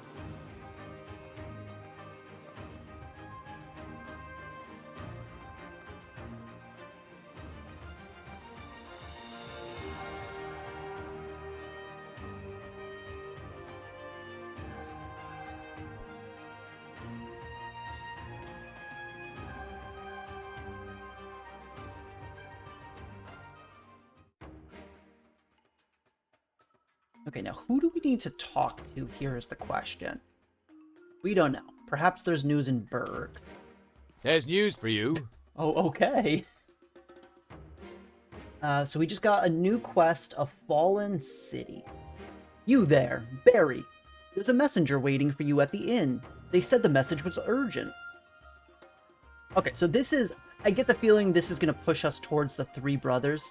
Okay, now who do we need to talk to here is the question. We don't know. Perhaps there's news in Berg. There's news for you. Oh, okay. So we just got a new quest, A Fallen City. You there, Bary. There's a messenger waiting for you at the inn. They said the message was urgent. Okay, so this is... I get the feeling this is going to push us towards the three brothers.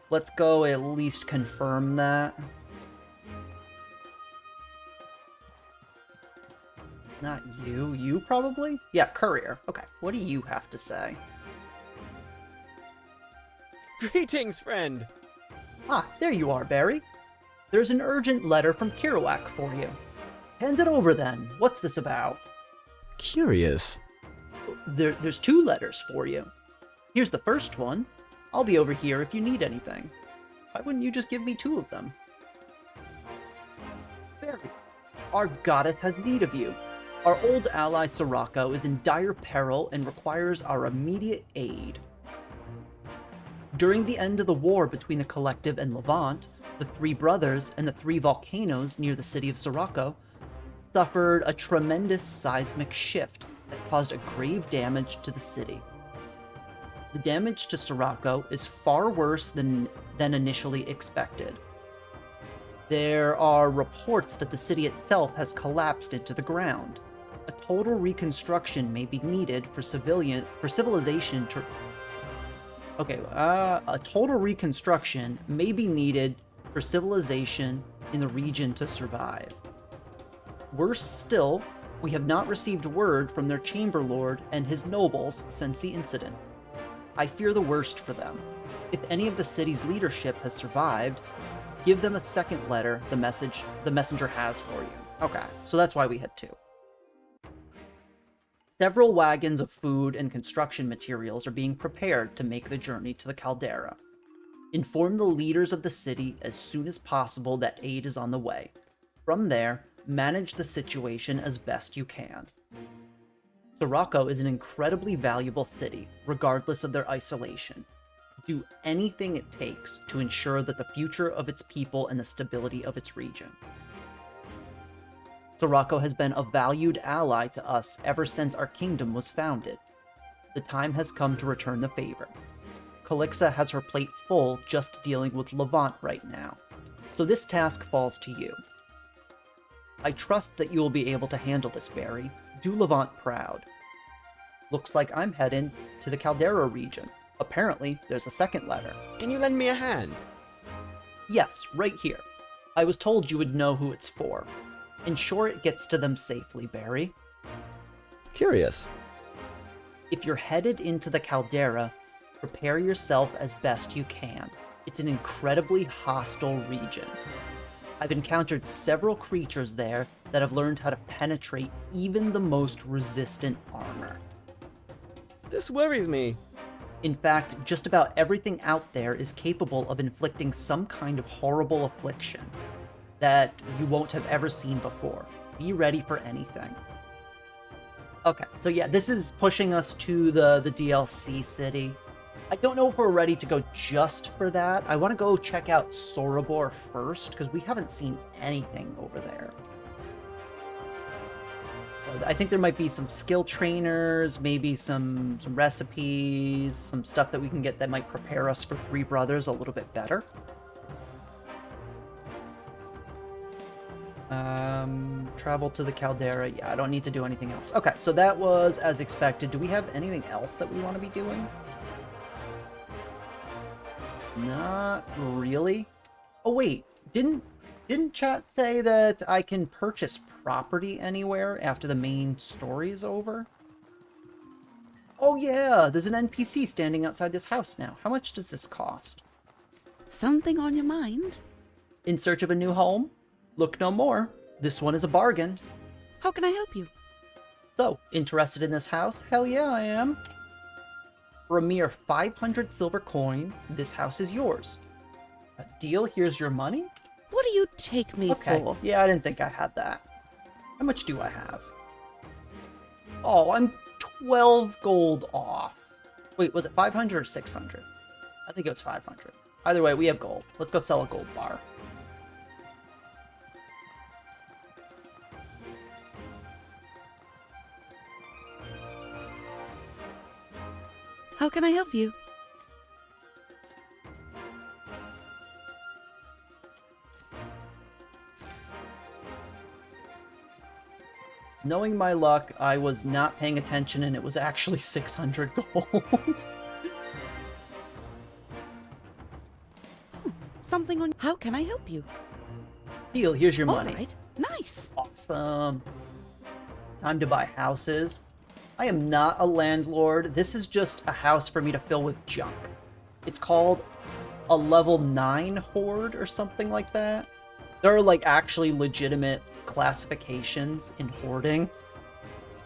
Let's go at least confirm that. Not you. You probably? Yeah, courier. Okay, what do you have to say? Greetings, friend! Ah, there you are, Bary. There's an urgent letter from Kerouac for you. Hand it over then. What's this about? Curious. There's two letters for you. Here's the first one. I'll be over here if you need anything. Why wouldn't you just give me two of them? Bary, our goddess has need of you. Our old ally Sirocco is in dire peril and requires our immediate aid. During the end of the war between the Collective and Levant, the three brothers and the three volcanoes near the city of Sirocco suffered a tremendous seismic shift that caused a grave damage to the city. The damage to Sirocco is far worse than initially expected. There are reports that the city itself has collapsed into the ground. A total reconstruction may be needed for civilization to... Okay, a total reconstruction may be needed for civilization in the region to survive. Worse still, we have not received word from their chamber lord and his nobles since the incident. I fear the worst for them. If any of the city's leadership has survived, give them a second letter the messenger has for you. Okay, so that's why we had two. Several wagons of food and construction materials are being prepared to make the journey to the caldera. Inform the leaders of the city as soon as possible that aid is on the way. From there, manage the situation as best you can. Sirocco is an incredibly valuable city, regardless of their isolation. Do anything it takes to ensure that the future of its people and the stability of its region. Sirocco has been a valued ally to us ever since our kingdom was founded. The time has come to return the favor. Calixa has her plate full just dealing with Levant right now, so this task falls to you. I trust that you will be able to handle this, Bary. Do Levant proud. Looks like I'm heading to the Caldera region. Apparently, there's a second letter. Can you lend me a hand? Yes, right here. I was told you would know who it's for. Ensure it gets to them safely, Bary. Curious. If you're headed into the Caldera, prepare yourself as best you can. It's an incredibly hostile region. I've encountered several creatures there that have learned how to penetrate even the most resistant armor. This worries me. In fact, just about everything out there is capable of inflicting some kind of horrible affliction that you won't have ever seen before. Be ready for anything. Okay, so yeah, this is pushing us to the DLC city. I don't know if we're ready to go just for that. I want to go check out Sorobor first, because we haven't seen anything over there. I think there might be some skill trainers, maybe some recipes, some stuff that we can get that might prepare us for Three Brothers a little bit better. Travel to the Caldera. Yeah, I don't need to do anything else. Okay, so that was as expected. Do we have anything else that we want to be doing? Not really. Oh wait, didn't chat say that I can purchase property anywhere after the main story is over? Oh yeah, there's an NPC standing outside this house now. How much does this cost? Something on your mind? In search of a new home? Look no more. This one is a bargain. How can I help you? So, interested in this house? Hell yeah, I am. For a mere 500 silver coin, this house is yours. A deal, here's your money? What do you take me for? Yeah, I didn't think I had that. How much do I have? Oh, I'm 12 gold off. Wait, was it 500 or 600? I think it was 500. Either way, we have gold. Let's go sell a gold bar. How can I help you? Knowing my luck, I was not paying attention and it was actually 600 gold. Something on... How can I help you? Deal, here's your money. All right, nice. Awesome. Time to buy houses. I am not a landlord. This is just a house for me to fill with junk. It's called a level 9 horde or something like that. There are like actually legitimate classifications in hoarding.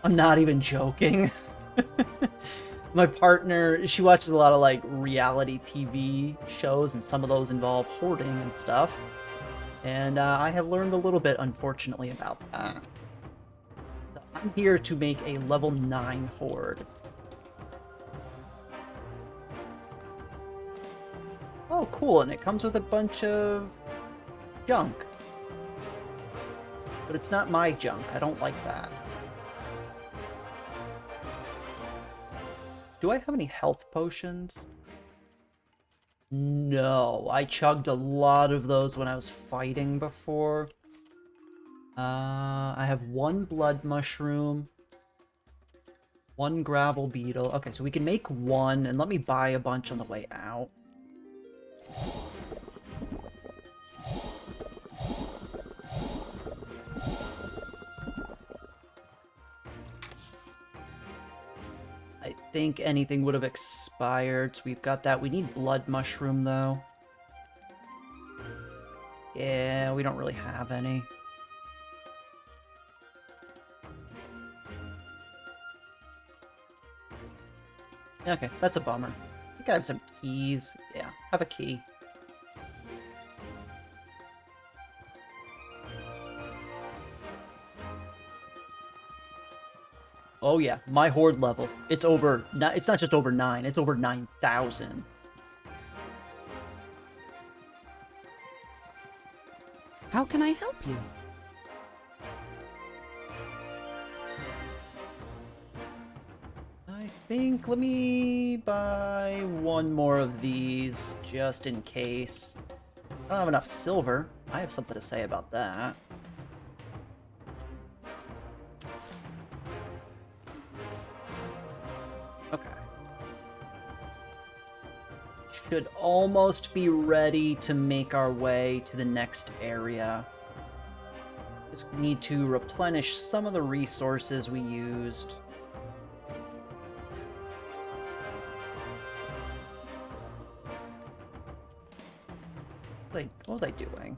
I'm not even joking. My partner, she watches a lot of like reality TV shows, and some of those involve hoarding and stuff. And I have learned a little bit, unfortunately, about that. So I'm here to make a level 9 horde. Oh, cool, and it comes with a bunch of junk. But it's not my junk. I don't like that. Do I have any health potions? No. I chugged a lot of those when I was fighting before. I have 1 blood mushroom. 1 gravel beetle. Okay, so we can make 1, and let me buy a bunch on the way out. I think anything would have expired, so we've got that. We need blood mushroom, though. Yeah, we don't really have any. Okay, that's a bummer. I think I have some keys. Yeah, have a key. Oh yeah, my horde level. It's over. It's not just over 9. It's over 9,000. How can I help you? I think, let me buy one more of these, just in case. I don't have enough silver. I have something to say about that. Okay. Should almost be ready to make our way to the next area. Just need to replenish some of the resources we used. What was I doing?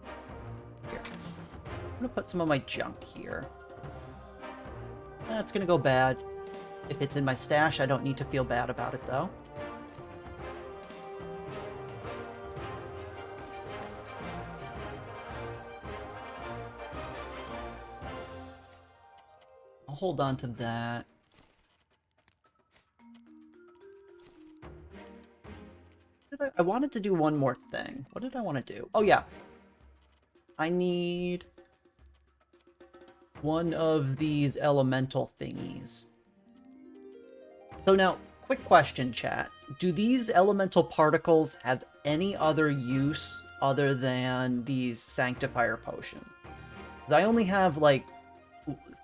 Here. I'm gonna put some of my junk here. That's gonna go bad. If it's in my stash, I don't need to feel bad about it, though. I'll hold on to that. I wanted to do one more thing. What did I want to do? Oh, yeah. I need one of these elemental thingies. So now, quick question, chat. Do these elemental particles have any other use other than these sanctifier potions? Because I only have, like,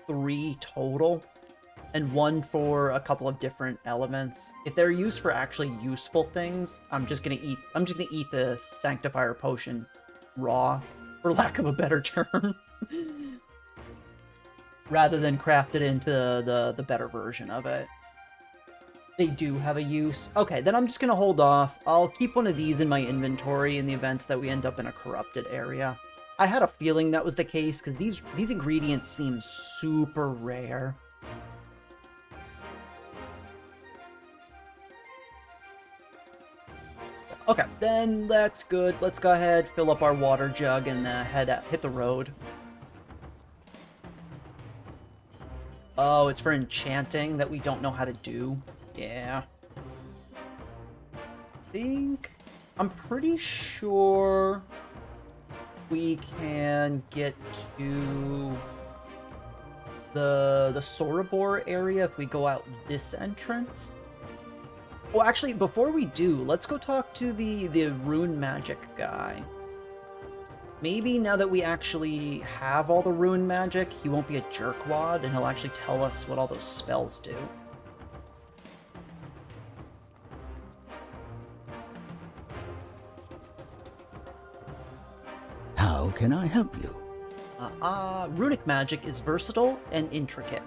3 total, and 1 for a couple of different elements. If they're used for actually useful things, I'm just gonna eat the sanctifier potion raw, for lack of a better term, rather than craft it into the better version of it. They do have a use. Okay, then I'm just gonna hold off. I'll keep one of these in my inventory in the event that we end up in a corrupted area. I had a feeling that was the case, because these ingredients seem super rare. Okay, then that's good. Let's go ahead, fill up our water jug, and hit the road. Oh, it's for enchanting that we don't know how to do. Yeah. I'm pretty sure we can get to the Sorobor area if we go out this entrance. Well, actually, before we do, let's go talk to the rune magic guy. Maybe now that we actually have all the rune magic, he won't be a jerkwad, and he'll actually tell us what all those spells do. How can I help you? Runic magic is versatile and intricate,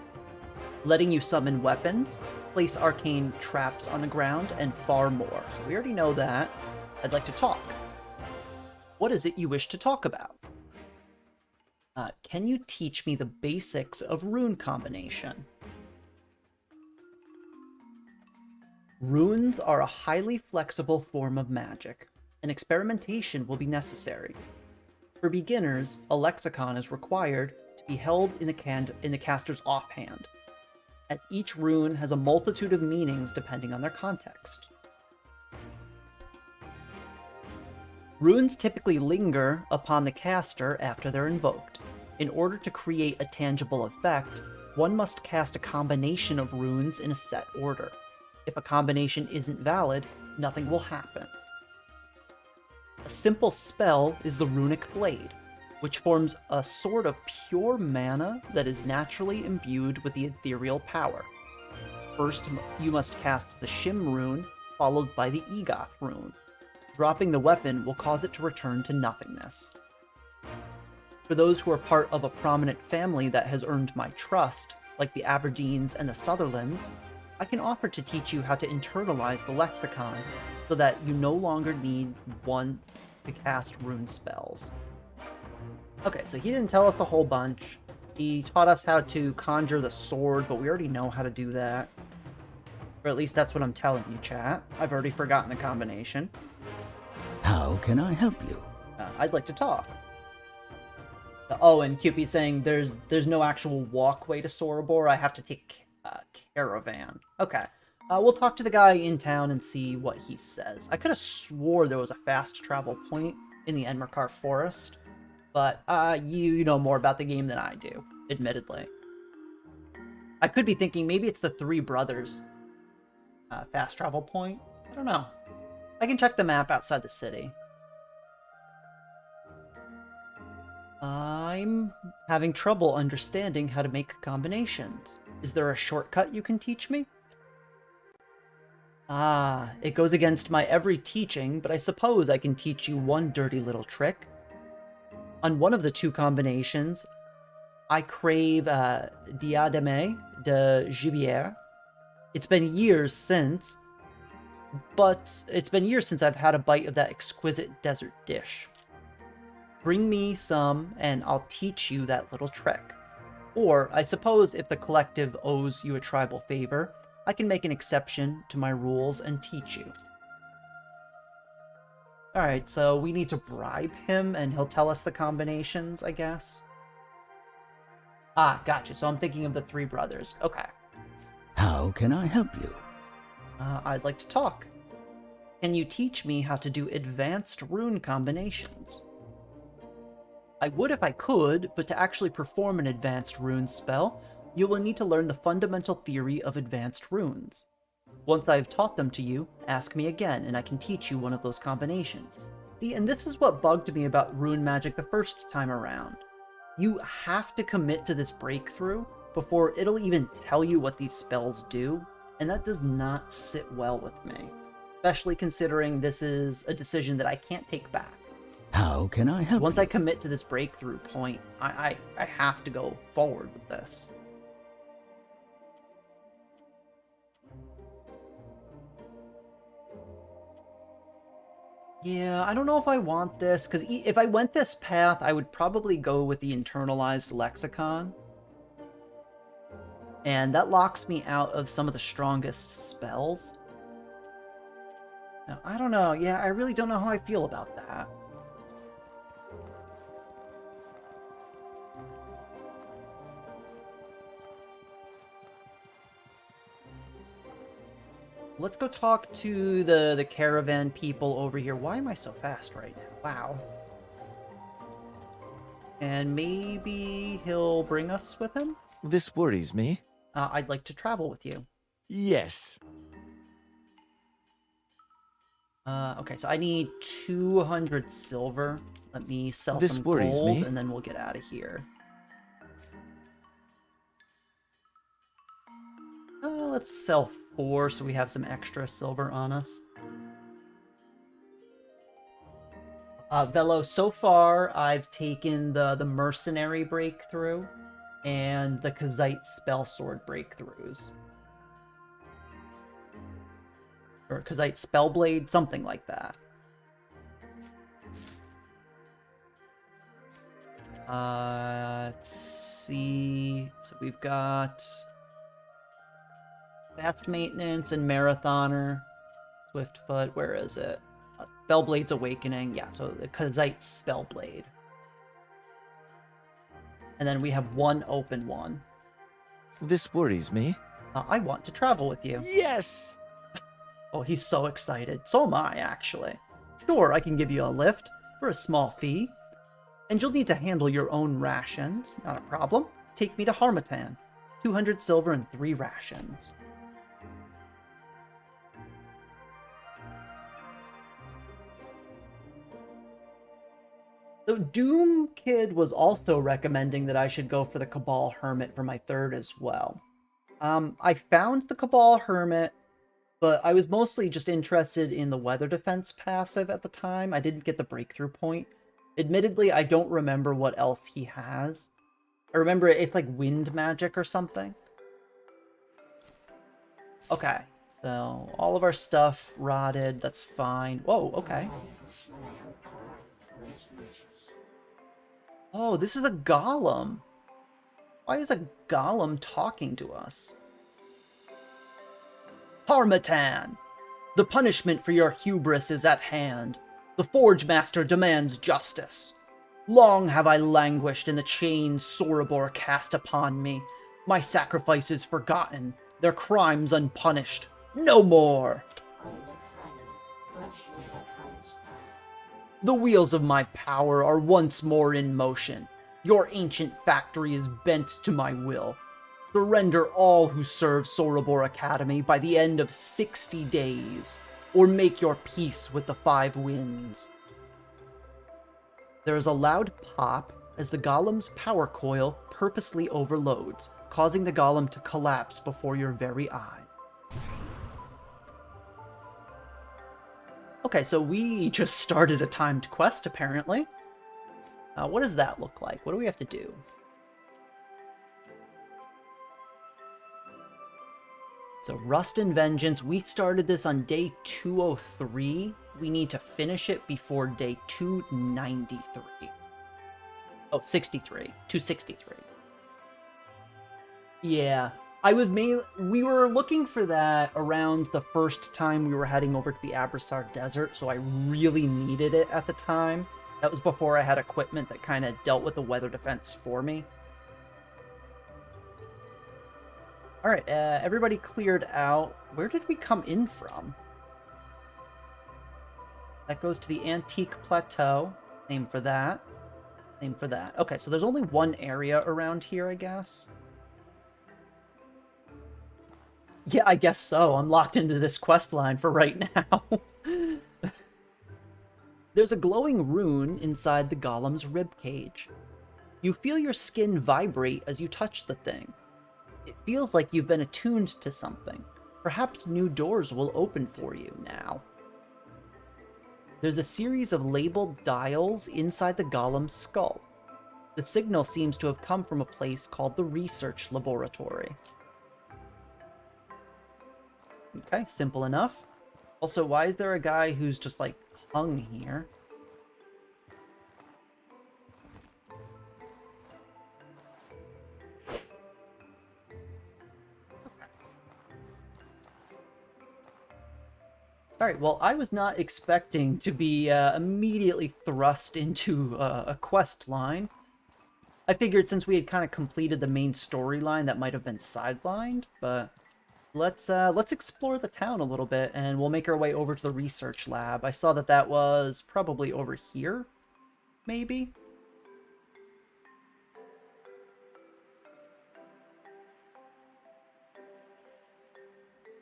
letting you summon weapons, place arcane traps on the ground, and far more. So we already know that. I'd like to talk. What is it you wish to talk about? Can you teach me the basics of rune combination? Runes are a highly flexible form of magic, and experimentation will be necessary. For beginners, a lexicon is required to be held in the caster's offhand, as each rune has a multitude of meanings depending on their context. Runes typically linger upon the caster after they're invoked. In order to create a tangible effect, one must cast a combination of runes in a set order. If a combination isn't valid, nothing will happen. A simple spell is the Runic Blade, which forms a sort of pure mana that is naturally imbued with the ethereal power. First, you must cast the Shim rune, followed by the Egoth rune. Dropping the weapon will cause it to return to nothingness. For those who are part of a prominent family that has earned my trust, like the Aberdeens and the Sutherlands, I can offer to teach you how to internalize the lexicon so that you no longer need one to cast rune spells. Okay, so he didn't tell us a whole bunch. He taught us how to conjure the sword, but we already know how to do that. Or at least that's what I'm telling you, chat. I've already forgotten the combination. How can I help you? I'd like to talk. Oh, and Cupid's saying there's no actual walkway to Sorobor. I have to take caravan. Okay. We'll talk to the guy in town and see what he says. I could have swore there was a fast travel point in the Enmerkar Forest, but you know more about the game than I do, admittedly. I could be thinking maybe it's the Three Brothers fast travel point. I don't know. I can check the map outside the city. I'm having trouble understanding how to make combinations. Is there a shortcut you can teach me? Ah, it goes against my every teaching, but I suppose I can teach you one dirty little trick. On one of the two combinations, I crave Diadème de Gibier. It's been years since I've had a bite of that exquisite desert dish. Bring me some, and I'll teach you that little trick. Or, I suppose if the collective owes you a tribal favor, I can make an exception to my rules and teach you. Alright, so we need to bribe him, and he'll tell us the combinations, I guess? Ah, gotcha. So I'm thinking of the Three Brothers. Okay. How can I help you? I'd like to talk. Can you teach me how to do advanced rune combinations? I would if I could, but to actually perform an advanced rune spell, you will need to learn the fundamental theory of advanced runes. Once I've taught them to you, ask me again, and I can teach you one of those combinations. See, and this is what bugged me about rune magic the first time around. You have to commit to this breakthrough before it'll even tell you what these spells do, and that does not sit well with me, especially considering this is a decision that I can't take back. How can I help Once you? I commit to this breakthrough point, I have to go forward with this. Yeah, I don't know if I want this, because if I went this path, I would probably go with the internalized lexicon. And that locks me out of some of the strongest spells. Now, I don't know. Yeah, I really don't know how I feel about that. Let's go talk to the caravan people over here. Why am I so fast right now? Wow. And maybe he'll bring us with him? This worries me. I'd like to travel with you. Yes. Okay, so I need 200 silver. Let me sell This some worries gold, me. and then we'll get out of here. Let's sell 4 so we have some extra silver on us. Velo, so far I've taken the mercenary breakthrough and the Kazite spell sword breakthroughs. Or Kazite spellblade, something like that. Let's see. So we've got Fast Maintenance and Marathoner. Swiftfoot, where is it? Spellblade's Awakening. Yeah, so the Kazite Spellblade. And then we have one open one. This worries me. I want to travel with you. Yes! Oh, he's so excited. So am I, actually. Sure, I can give you a lift for a small fee. And you'll need to handle your own rations. Not a problem. Take me to Harmattan. 200 silver and 3 rations. So Doom Kid was also recommending that I should go for the Cabal Hermit for my third as well. I found the Cabal Hermit, but I was mostly just interested in the Weather Defense passive at the time. I didn't get the breakthrough point. Admittedly, I don't remember what else he has. I remember it's like wind magic or something. Okay, so all of our stuff rotted. That's fine. Whoa, okay. Oh, this is a golem. Why is a golem talking to us? Harmattan! The punishment for your hubris is at hand. The Forge Master demands justice. Long have I languished in the chains Sorobor cast upon me. My sacrifices forgotten, their crimes unpunished. No more! The wheels of my power are once more in motion. Your ancient factory is bent to my will. Surrender all who serve Sorobor Academy by the end of 60 days, or make your peace with the five winds. There is a loud pop as the golem's power coil purposely overloads, causing the golem to collapse before your very eyes. Okay, so we just started a timed quest, apparently. What does that look like? What do we have to do? So, Rust and Vengeance, we started this on day 203. We need to finish it before day 293. Oh, 63. 263. Yeah. We were looking for that around the first time we were heading over to the Abrasar Desert, so I really needed it at the time. That was before I had equipment that kind of dealt with the weather defense for me. Alright, everybody cleared out. Where did we come in from? That goes to the Antique Plateau. Same for that. Same for that. Okay, so there's only one area around here, I guess. Yeah, I guess so. I'm locked into this quest line for right now. There's a glowing rune inside the golem's ribcage. You feel your skin vibrate as you touch the thing. It feels like you've been attuned to something. Perhaps new doors will open for you now. There's a series of labeled dials inside the golem's skull. The signal seems to have come from a place called the Research Laboratory. Okay, simple enough. Also, why is there a guy who's just, like, hung here? Alright, well, I was not expecting to be immediately thrust into a quest line. I figured since we had kind of completed the main storyline, that might have been sidelined, but let's explore the town a little bit, and we'll make our way over to the research lab. I saw that that was probably over here, maybe?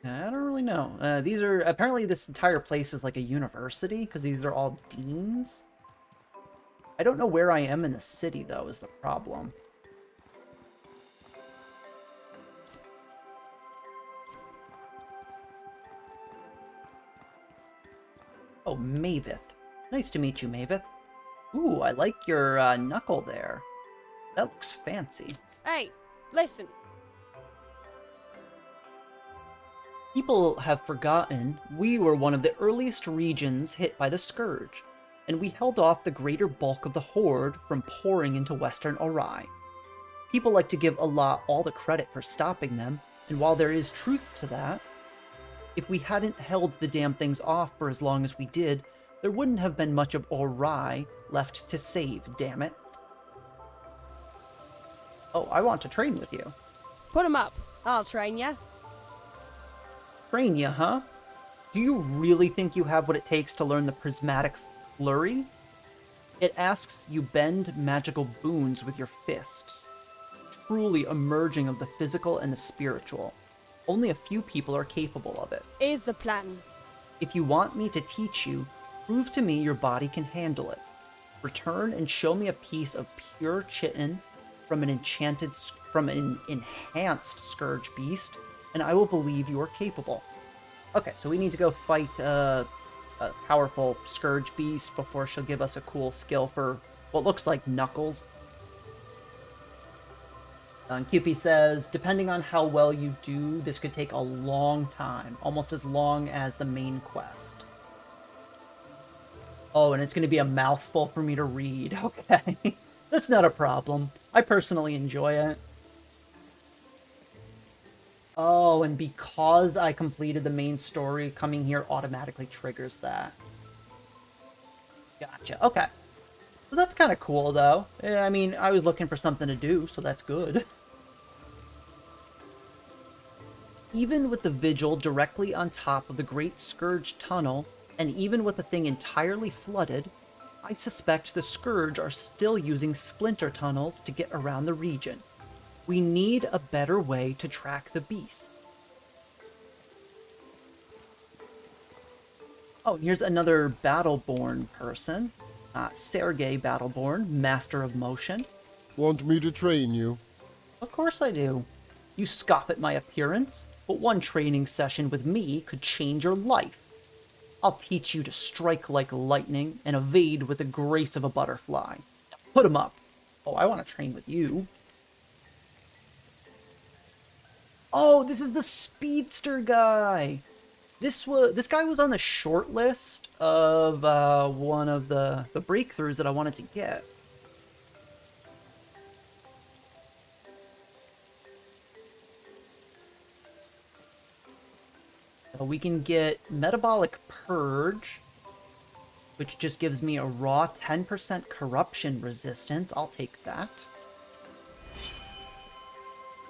I don't really know. Apparently this entire place is like a university, because these are all deans. I don't know where I am in the city, though, is the problem. Oh, Mavith. Nice to meet you, Mavith. Ooh, I like your knuckle there. That looks fancy. Hey, listen. People have forgotten we were one of the earliest regions hit by the Scourge, and we held off the greater bulk of the Horde from pouring into Western Orai. People like to give Allah all the credit for stopping them, and while there is truth to that, if we hadn't held the damn things off for as long as we did, there wouldn't have been much of Orai left to save, damn it. Oh, I want to train with you. Put 'em up. I'll train ya. Train ya, huh? Do you really think you have what it takes to learn the Prismatic Flurry? It asks you bend magical boons with your fists, truly a merging of the physical and the spiritual. Only a few people are capable of it. Here's the plan. If you want me to teach you, prove to me your body can handle it. Return and show me a piece of pure chitin from an enhanced Scourge Beast, and I will believe you are capable. Okay, so we need to go fight a powerful Scourge Beast before she'll give us a cool skill for what looks like Knuckles. QP says, depending on how well you do, this could take a long time, almost as long as the main quest. Oh, and it's going to be a mouthful for me to read. Okay, that's not a problem. I personally enjoy it. Oh, and because I completed the main story, coming here automatically triggers that. Gotcha. Okay. So that's kind of cool, though. I mean, I was looking for something to do, so that's good. even with the Vigil directly on top of the Great Scourge tunnel, and even with the thing entirely flooded, I suspect the Scourge are still using splinter tunnels to get around the region. We need a better way to track the beast. Oh, here's another Battleborn person. Sergei Battleborn, Master of Motion. Want me to train you? Of course I do. You scoff at my appearance, but one training session with me could change your life. I'll teach you to strike like lightning and evade with the grace of a butterfly. Put 'em up. Oh, I want to train with you. Oh, this is the speedster guy. This guy was on the short list of one of the breakthroughs that I wanted to get. So we can get Metabolic Purge, which just gives me a raw 10% corruption resistance. I'll take that.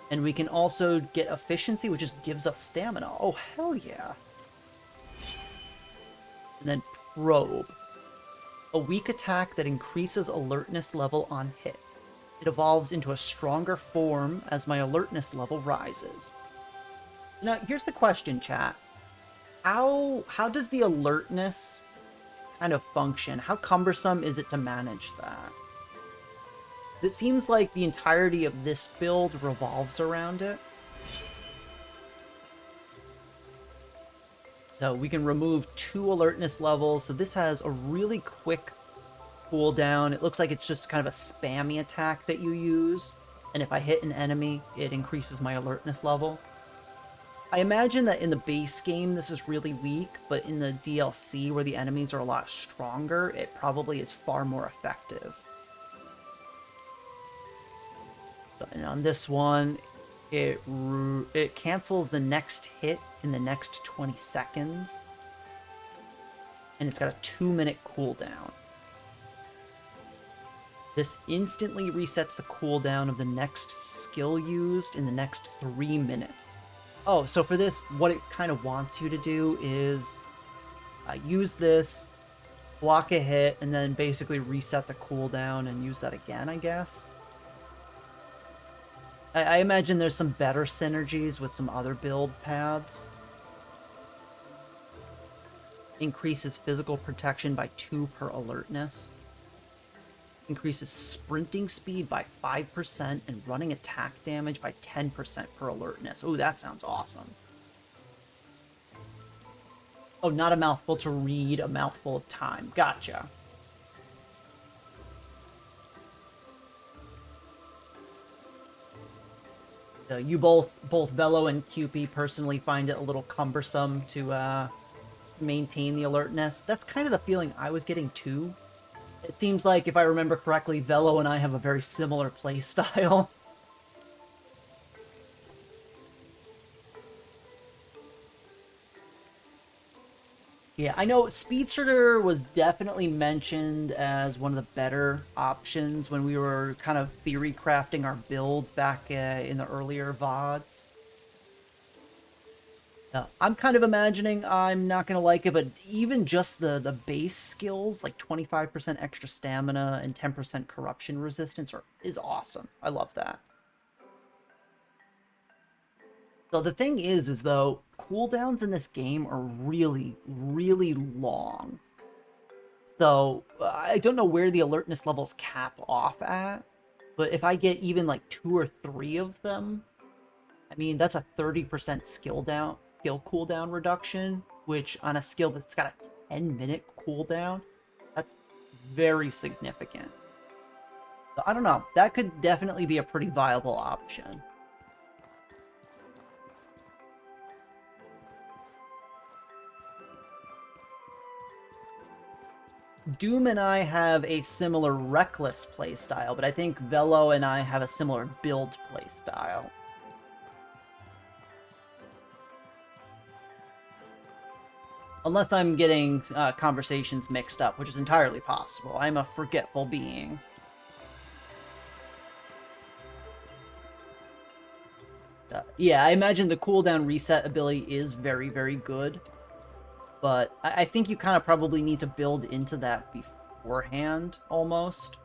And we can also get Efficiency, which just gives us stamina. Oh, hell yeah. And then Probe. A weak attack that increases alertness level on hit. It evolves into a stronger form as my alertness level rises. Now, here's the question, chat. How does the alertness kind of function? How cumbersome is it to manage that? It seems like the entirety of this build revolves around it. So we can remove 2 alertness levels. So this has a really quick cooldown. It looks like it's just kind of a spammy attack that you use. And if I hit an enemy, it increases my alertness level. I imagine that in the base game this is really weak, but in the DLC where the enemies are a lot stronger, it probably is far more effective. And on this one, it cancels the next hit in the next 20 seconds. And it's got a 2-minute cooldown. This instantly resets the cooldown of the next skill used in the next 3 minutes. Oh, so for this, what it kind of wants you to do is use this, block a hit, and then basically reset the cooldown and use that again, I guess. I imagine there's some better synergies with some other build paths. Increases physical protection by 2 per alertness. Increases sprinting speed by 5% and running attack damage by 10% per alertness. Ooh, that sounds awesome. Oh, not a mouthful to read, a mouthful of time. Gotcha. You both Bello and QP personally find it a little cumbersome to maintain the alertness. That's kind of the feeling I was getting too. It seems like, if I remember correctly, Velo and I have a very similar playstyle. Yeah, I know Speedster was definitely mentioned as one of the better options when we were kind of theory crafting our build back in the earlier VODs. I'm kind of imagining I'm not going to like it, but even just the base skills, like 25% extra stamina and 10% corruption resistance, is awesome. I love that. So the thing is though, cooldowns in this game are really, really long. So I don't know where the alertness levels cap off at, but if I get even like 2 or 3 of them, I mean, that's a 30% skill cooldown reduction, which on a skill that's got a 10-minute cooldown, that's very significant. So I don't know. That could definitely be a pretty viable option. Doom and I have a similar reckless playstyle, but I think Velo and I have a similar build playstyle. Unless I'm getting conversations mixed up, which is entirely possible. I'm a forgetful being. Yeah, I imagine the cooldown reset ability is very, very good. But I think you kind of probably need to build into that beforehand, almost.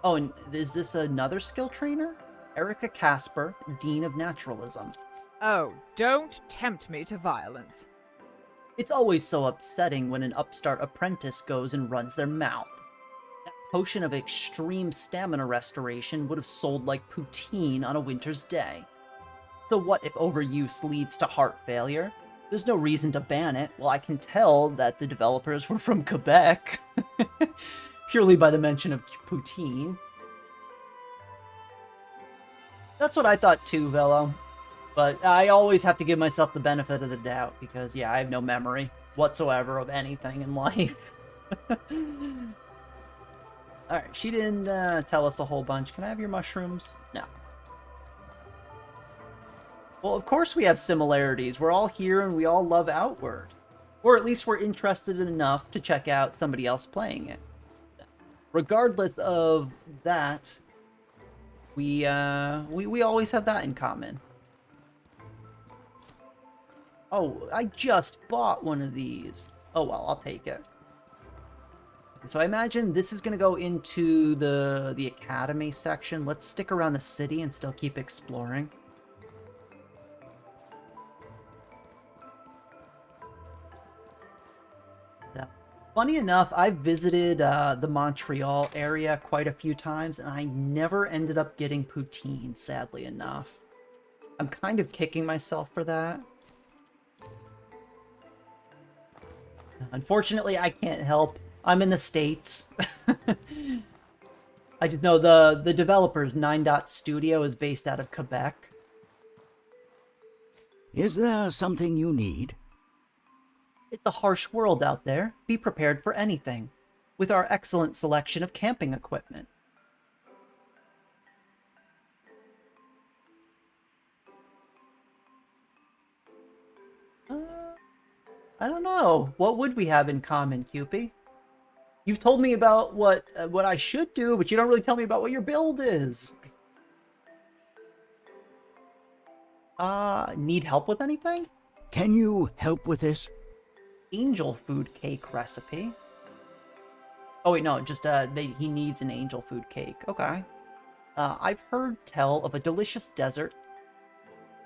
Oh, and is this another skill trainer? Erica Casper, Dean of Naturalism. Oh, don't tempt me to violence. It's always so upsetting when an upstart apprentice goes and runs their mouth. That potion of extreme stamina restoration would have sold like poutine on a winter's day. So what if overuse leads to heart failure? There's no reason to ban it. Well, I can tell that the developers were from Quebec. Purely by the mention of poutine. That's what I thought too, Velo. But I always have to give myself the benefit of the doubt, because, yeah, I have no memory whatsoever of anything in life. Alright, she didn't tell us a whole bunch. Can I have your mushrooms? No. Well, of course we have similarities. We're all here and we all love Outward. Or at least we're interested enough to check out somebody else playing it. Regardless of that, we always have that in common. Oh, I just bought one of these. Oh well, I'll take it. So I imagine this is going to go into the academy section. Let's stick around the city and still keep exploring. Funny enough, I've visited the Montreal area quite a few times, and I never ended up getting poutine, sadly enough. I'm kind of kicking myself for that. Unfortunately, I can't help. I'm in the States. I just know the developers, 9 Studio, is based out of Quebec. Is there something you need? It's a harsh world out there. Be prepared for anything. With our excellent selection of camping equipment. I don't know. What would we have in common, Cupid? You've told me about what I should do, but you don't really tell me about what your build is. Need help with anything? Can you help with this? Angel food cake recipe. Oh wait, no, just he needs an angel food cake. Okay. I've heard tell of a delicious dessert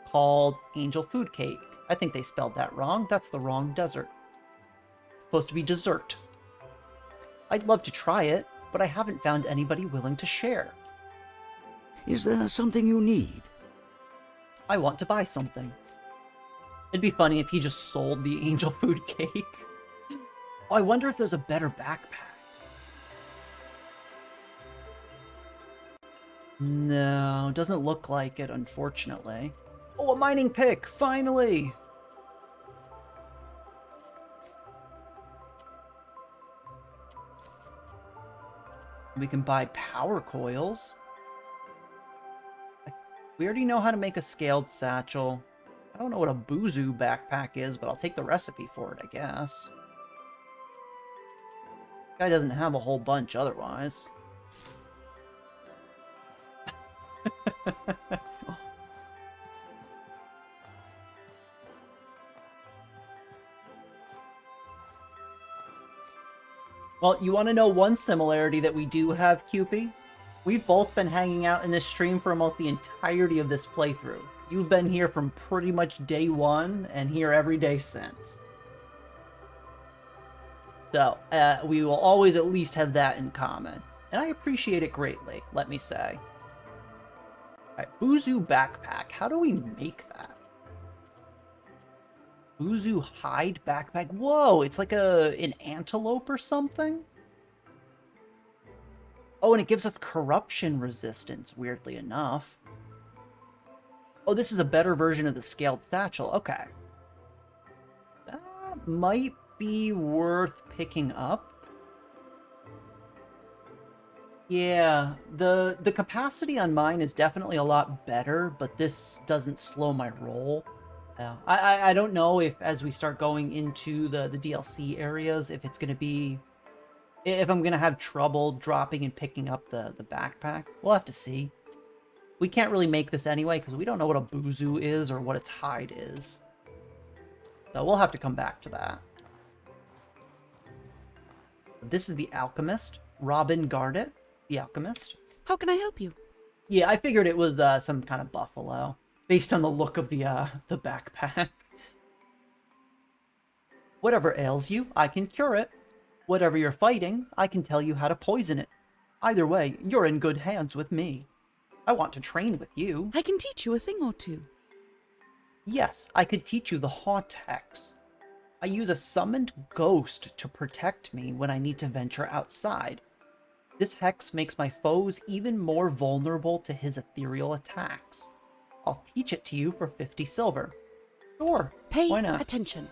called angel food cake. I think they spelled that wrong. That's the wrong dessert. It's supposed to be dessert. I'd love to try it, but I haven't found anybody willing to share. Is there something you need? I want to buy something. It'd be funny if he just sold the angel food cake. Oh, I wonder if there's a better backpack. No, doesn't look like it, unfortunately. Oh, a mining pick! Finally! We can buy power coils. We already know how to make a scaled satchel. I don't know what a Buzu backpack is, but I'll take the recipe for it, I guess. Guy doesn't have a whole bunch otherwise. Well, you want to know one similarity that we do have, Cupid? We've both been hanging out in this stream for almost the entirety of this playthrough. You've been here from pretty much day one, and here every day since. So, we will always at least have that in common. And I appreciate it greatly, let me say. Alright, Buzu backpack. How do we make that? Buzu hide backpack. Whoa, it's like an antelope or something? Oh, and it gives us corruption resistance, weirdly enough. Oh, this is a better version of the scaled satchel. Okay. That might be worth picking up. Yeah, the capacity on mine is definitely a lot better, but this doesn't slow my roll. Yeah. I don't know if, as we start going into the DLC areas, if it's going to be... if I'm going to have trouble dropping and picking up the backpack. We'll have to see. We can't really make this anyway, because we don't know what a buzu is or what its hide is. So we'll have to come back to that. This is the Alchemist. Robin Gardet, the Alchemist. How can I help you? Yeah, I figured it was some kind of buffalo, based on the look of the backpack. Whatever ails you, I can cure it. Whatever you're fighting, I can tell you how to poison it. Either way, you're in good hands with me. I want to train with you. I can teach you a thing or two. Yes, I could teach you the Haunt Hex. I use a summoned ghost to protect me when I need to venture outside. This hex makes my foes even more vulnerable to his ethereal attacks. I'll teach it to you for 50 silver. Sure, Pay why not? attention.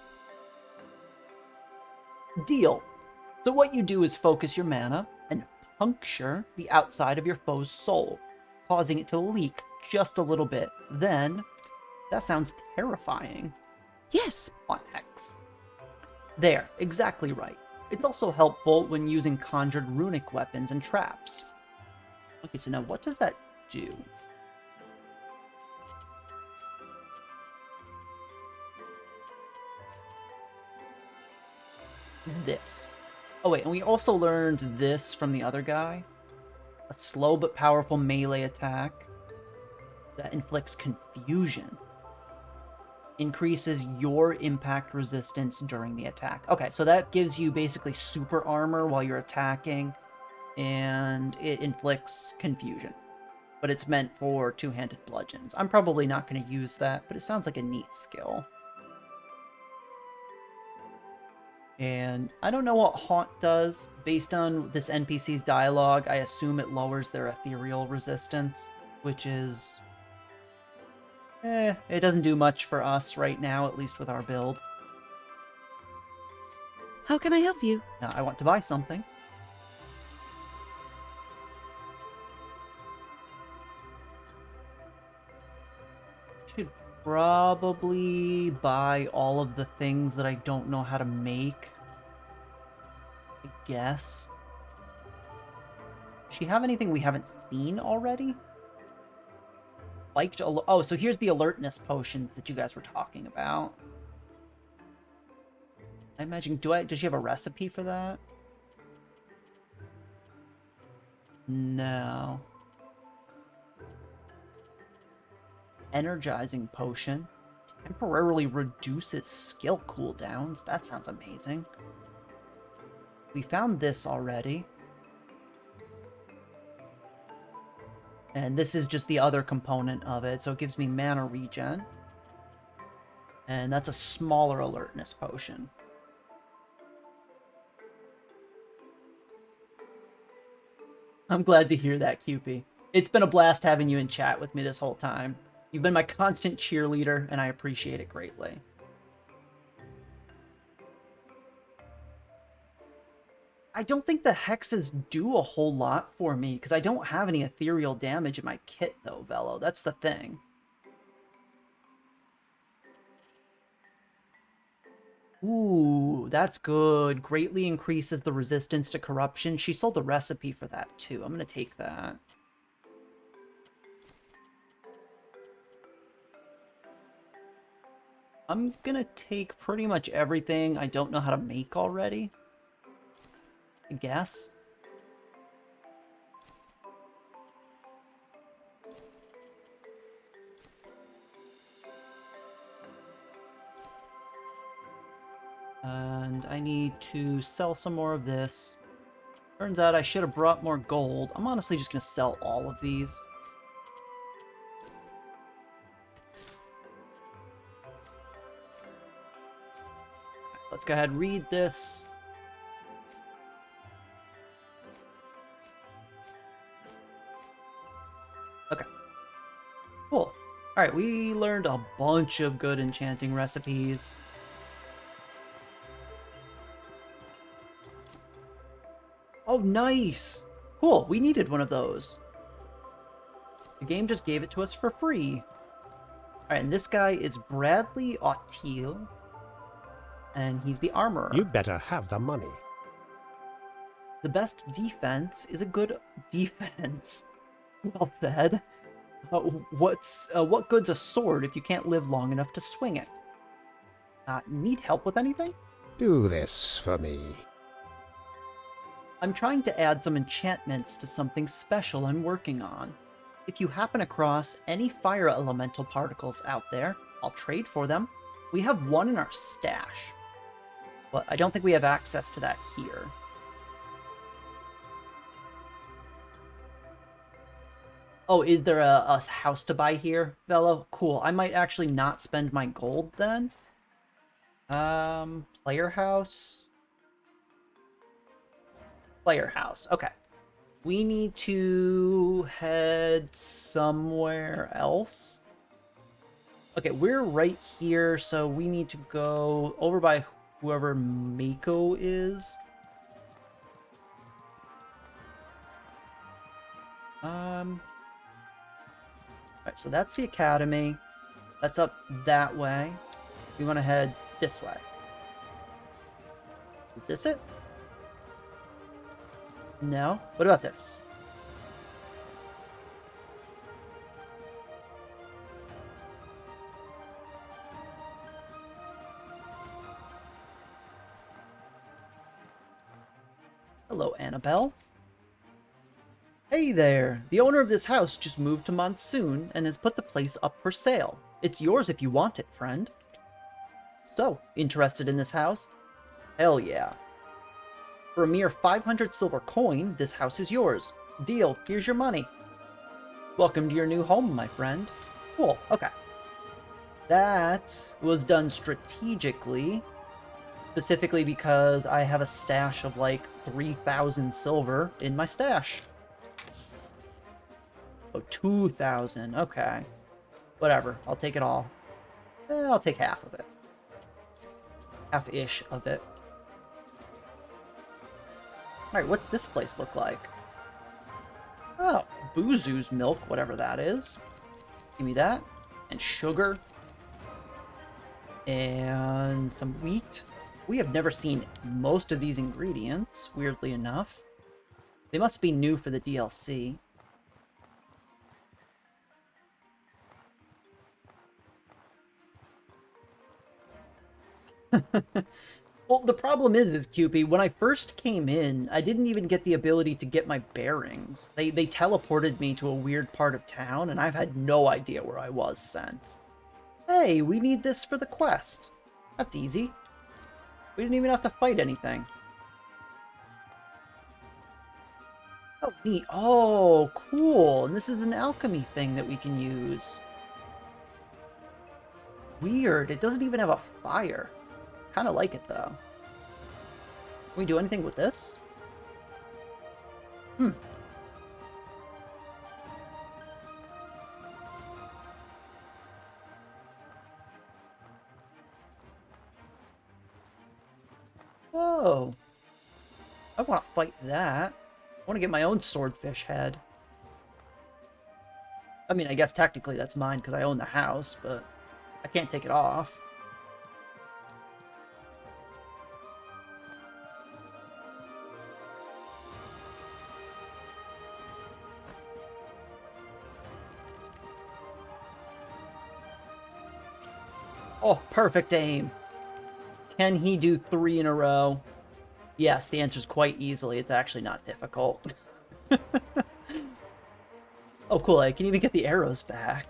Deal. So what you do is focus your mana and puncture the outside of your foe's soul, causing it to leak just a little bit. Then, that sounds terrifying. Yes. Haunt Hex. There, exactly right. It's also helpful when using conjured runic weapons and traps. Okay, so now what does that do? This. Oh wait, and we also learned this from the other guy. A slow but powerful melee attack that inflicts confusion. Increases your impact resistance during the attack. Okay, so that gives you basically super armor while you're attacking, and it inflicts confusion. But it's meant for two-handed bludgeons. I'm probably not going to use that, but it sounds like a neat skill. And I don't know what Haunt does. Based on this NPC's dialogue, I assume it lowers their ethereal resistance, which is... it doesn't do much for us right now, at least with our build. How can I help you? Now, I want to buy something. Should probably buy all of the things that I don't know how to make. I guess. Does she have anything we haven't seen already? Oh, so here's the alertness potions that you guys were talking about. I imagine, does she have a recipe for that? No. Energizing potion. Temporarily reduces skill cooldowns. That sounds amazing. We found this already. And this is just the other component of it, so it gives me mana regen. And that's a smaller alertness potion. I'm glad to hear that, QP. It's been a blast having you in chat with me this whole time. You've been my constant cheerleader, and I appreciate it greatly. I don't think the hexes do a whole lot for me, because I don't have any ethereal damage in my kit, though, Velo. That's the thing. Ooh, that's good. Greatly increases the resistance to corruption. She sold the recipe for that, too. I'm going to take that. I'm going to take pretty much everything I don't know how to make already. I guess. And I need to sell some more of this. Turns out I should have brought more gold. I'm honestly just going to sell all of these. Let's go ahead and read this. Okay. Cool. Alright, we learned a bunch of good enchanting recipes. Oh, nice! Cool, we needed one of those. The game just gave it to us for free. Alright, and this guy is Bradley Autiel. And he's the armorer. You better have the money. The best defense is a good defense. Well said. What good's a sword if you can't live long enough to swing it? Need help with anything? Do this for me. I'm trying to add some enchantments to something special I'm working on. If you happen across any fire elemental particles out there, I'll trade for them. We have one in our stash, but I don't think we have access to that here. Oh, is there a house to buy here, Velo? Cool. I might actually not spend my gold then. Player house. Player house. Okay. We need to head somewhere else. Okay, we're right here, so we need to go over by whoever Mako is. Alright, so that's the academy. That's up that way. We want to head this way. Is this it? No? What about this? Hello, Annabelle. Hey there! The owner of this house just moved to Monsoon and has put the place up for sale. It's yours if you want it, friend. So, interested in this house? Hell yeah. For a mere 500 silver coin, this house is yours. Deal, here's your money. Welcome to your new home, my friend. Cool, okay. That was done strategically, specifically because I have a stash of like 3,000 silver in my stash. Oh, 2,000, okay. Whatever, I'll take it all. I'll take half of it. Half-ish of it. Alright, what's this place look like? Oh, Buzu's milk, whatever that is. Give me that. And sugar. And some wheat. We have never seen most of these ingredients, weirdly enough. They must be new for the DLC. Well, the problem is, Cupid, when I first came in, I didn't even get the ability to get my bearings. They teleported me to a weird part of town, and I've had no idea where I was since. Hey, we need this for the quest. That's easy. We didn't even have to fight anything. Oh, neat. Oh, cool. And this is an alchemy thing that we can use. Weird. It doesn't even have a fire. Kind of like it, though. Can we do anything with this? Whoa. I want to fight that. I want to get my own swordfish head. I mean, I guess technically that's mine because I own the house, but I can't take it off. Oh, perfect aim. Can he do 3 in a row? Yes, the answer is quite easily. It's actually not difficult. Oh, cool. I can even get the arrows back.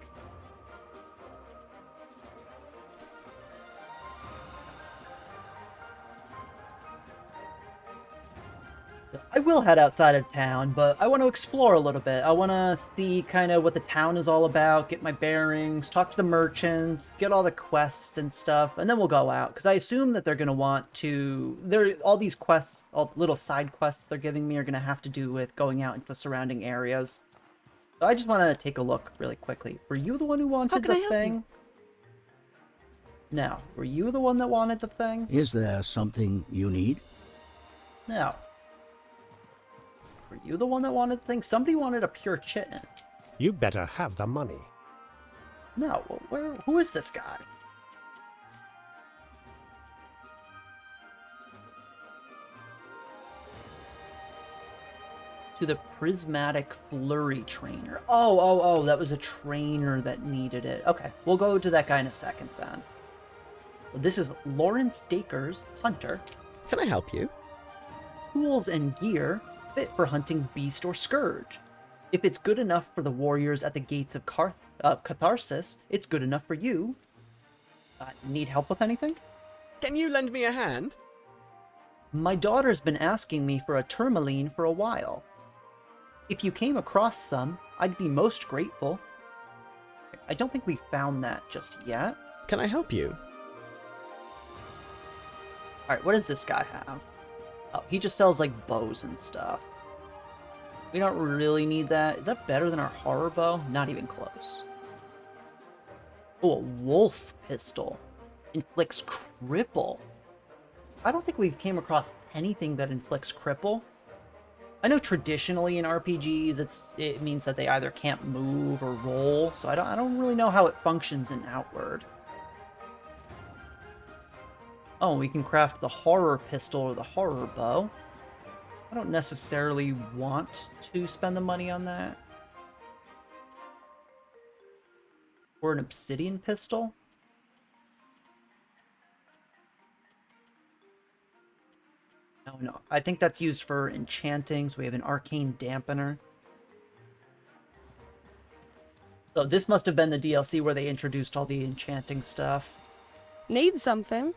I will head outside of town, but I want to explore a little bit. I want to see kind of what the town is all about, get my bearings, talk to the merchants, get all the quests and stuff, and then we'll go out. Because I assume that they're going to want to... all these quests, all the little side quests they're giving me are going to have to do with going out into the surrounding areas. So I just want to take a look really quickly. Were you the one who wanted the thing? No. Were you the one that wanted the thing? Is there something you need? No. Were you the one that wanted things? Somebody wanted a pure chitin. You better have the money. No, who is this guy? to the Prismatic Flurry Trainer. Oh, that was a trainer that needed it. Okay, we'll go to that guy in a second then. This is Lawrence Dacre's Hunter. Can I help you? Tools and gear fit for hunting beast or scourge. If it's good enough for the warriors at the gates of Catharsis, it's good enough for you. Need help with anything? Can you lend me a hand? My daughter's been asking me for a tourmaline for a while. If you came across some, I'd be most grateful. I don't think we found that just yet. Can I help you? Alright, what does this guy have? Oh, he just sells, like, bows and stuff. We don't really need that. Is that better than our horror bow? Not even close. Oh, a wolf pistol. Inflicts cripple. I don't think we've came across anything that inflicts cripple. I know traditionally in RPGs it means that they either can't move or roll, so I don't really know how it functions in Outward. Oh, we can craft the horror pistol or the horror bow. I don't necessarily want to spend the money on that. Or an obsidian pistol? No. I think that's used for enchanting, so we have an arcane dampener. So this must have been the DLC where they introduced all the enchanting stuff. Need something?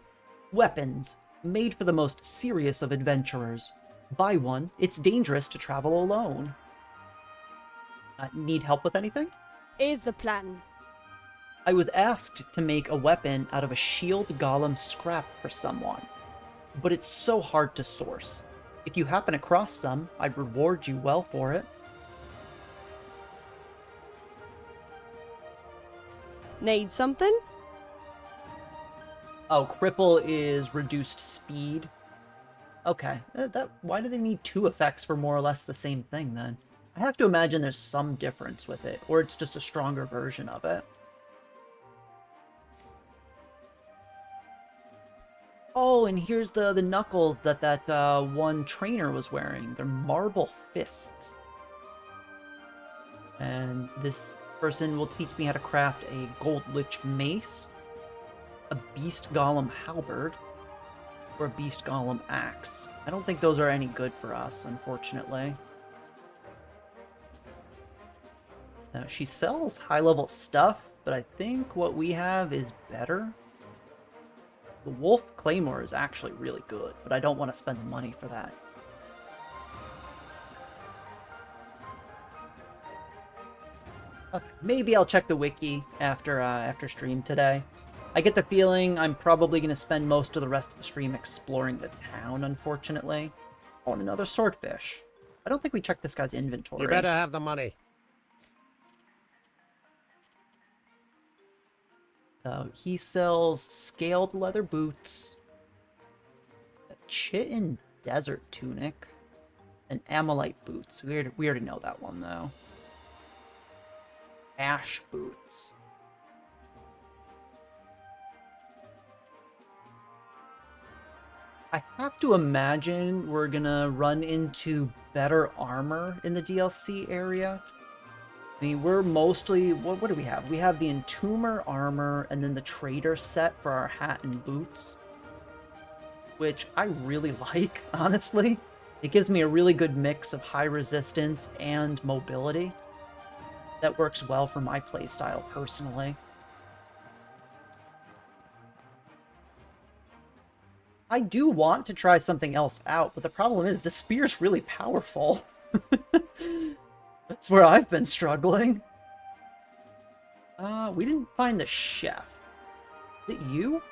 Weapons, made for the most serious of adventurers. Buy one, it's dangerous to travel alone. Need help with anything? Here's the plan. I was asked to make a weapon out of a shield golem scrap for someone, but it's so hard to source. If you happen across some, I'd reward you well for it. Need something? Oh, cripple is reduced speed. Okay, why do they need two effects for more or less the same thing then? I have to imagine there's some difference with it, or it's just a stronger version of it. Oh, and here's the knuckles that one trainer was wearing. They're marble fists. And this person will teach me how to craft a gold lich mace, a beast golem halberd, or a beast golem axe. I don't think those are any good for us, unfortunately. Now, she sells high-level stuff, but I think what we have is better. The Wolf Claymore is actually really good, but I don't want to spend the money for that. Okay, maybe I'll check the wiki after stream today. I get the feeling I'm probably going to spend most of the rest of the stream exploring the town, unfortunately. Oh, and another swordfish. I don't think we checked this guy's inventory. You better have the money. So he sells scaled leather boots, a chitin desert tunic, and Amalite boots. We already know that one, though. Ash boots. I have to imagine we're gonna run into better armor in the DLC area. I mean, we're mostly... What do we have? We have the Entomber armor and then the Trader set for our hat and boots, which I really like, honestly. It gives me a really good mix of high resistance and mobility. That works well for my playstyle, personally. I do want to try something else out, but the problem is the spear's really powerful. That's where I've been struggling. We didn't find the chef. Is it you?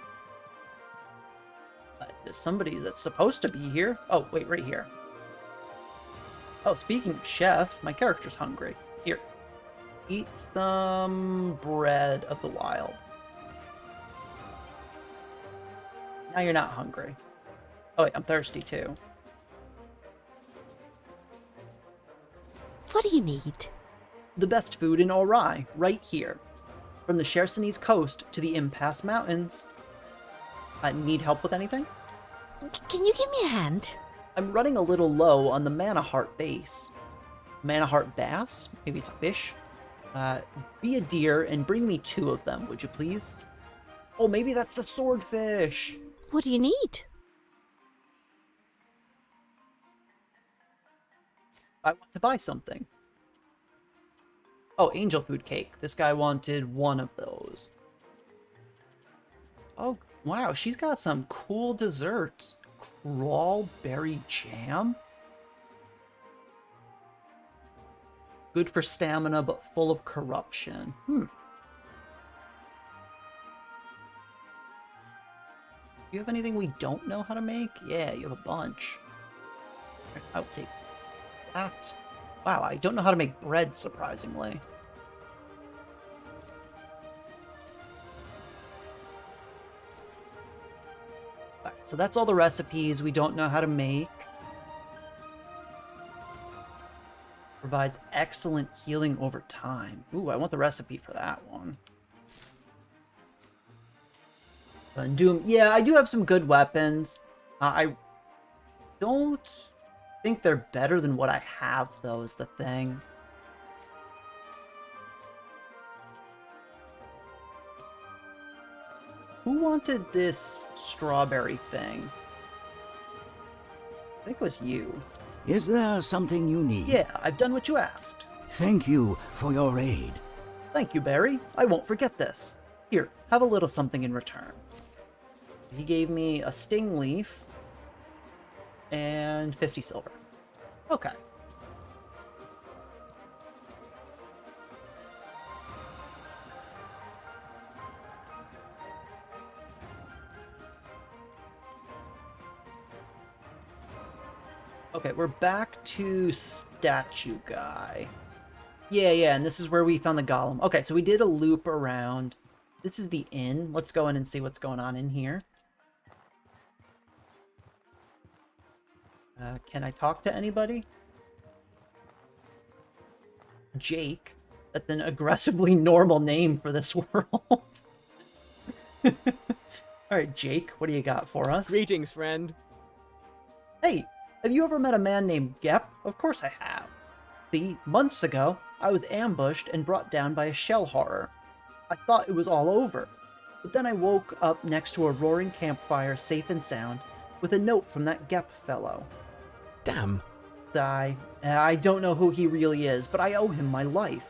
There's somebody that's supposed to be here. Oh, wait, right here. Oh, speaking of chef, my character's hungry. Here. Eat some bread of the wild. Now you're not hungry. Oh wait, I'm thirsty too. What do you need? The best food in Ori, right here. From the Chersonese coast to the Impasse Mountains. Need help with anything? Can you give me a hand? I'm running a little low on the mana heart base. Mana Heart Bass. Maybe it's a fish. Be a deer and bring me 2 of them, would you please? Oh, maybe that's the swordfish. What do you need? I want to buy something. Oh, angel food cake. This guy wanted 1 of those. Oh, wow. She's got some cool desserts. Crawlberry jam? Good for stamina, but full of corruption. Do you have anything we don't know how to make? Yeah, you have a bunch. I'll take that. Wow, I don't know how to make bread, surprisingly. Alright, so that's all the recipes we don't know how to make. Provides excellent healing over time. Ooh, I want the recipe for that one. And Doom, yeah, I do have some good weapons. I don't think they're better than what I have, though, is the thing. Who wanted this strawberry thing? I think it was you. Is there something you need? Yeah, I've done what you asked. Thank you for your aid. Thank you, Bary. I won't forget this. Here, have a little something in return. He gave me a sting leaf and 50 silver. Okay. Okay, we're back to statue guy. Yeah, and this is where we found the golem. Okay, so we did a loop around. This is the inn. Let's go in and see what's going on in here. Can I talk to anybody? Jake. That's an aggressively normal name for this world. Alright, Jake, what do you got for us? Greetings, friend. Hey, have you ever met a man named Gep? Of course I have. See, months ago, I was ambushed and brought down by a shell horror. I thought it was all over, but then I woke up next to a roaring campfire safe and sound with a note from that Gep fellow. Damn. Sigh. I don't know who he really is, but I owe him my life.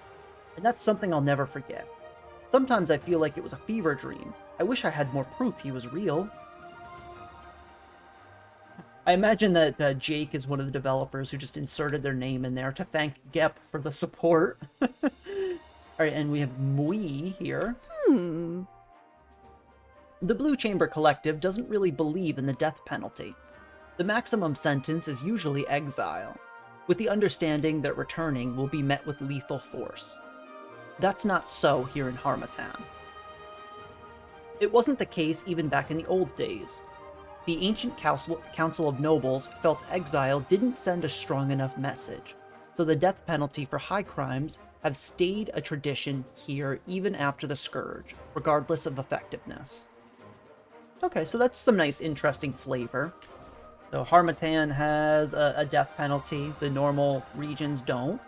And that's something I'll never forget. Sometimes I feel like it was a fever dream. I wish I had more proof he was real. I imagine that Jake is one of the developers who just inserted their name in there to thank Gep for the support. Alright, and we have Mui here. The Blue Chamber Collective doesn't really believe in the death penalty. The maximum sentence is usually exile, with the understanding that returning will be met with lethal force. That's not so here in Harmattan. It wasn't the case even back in the old days. The ancient Council of Nobles felt exile didn't send a strong enough message, so the death penalty for high crimes have stayed a tradition here even after the Scourge, regardless of effectiveness. Okay, so that's some nice, interesting flavor. So Harmattan has a death penalty, the normal regions don't.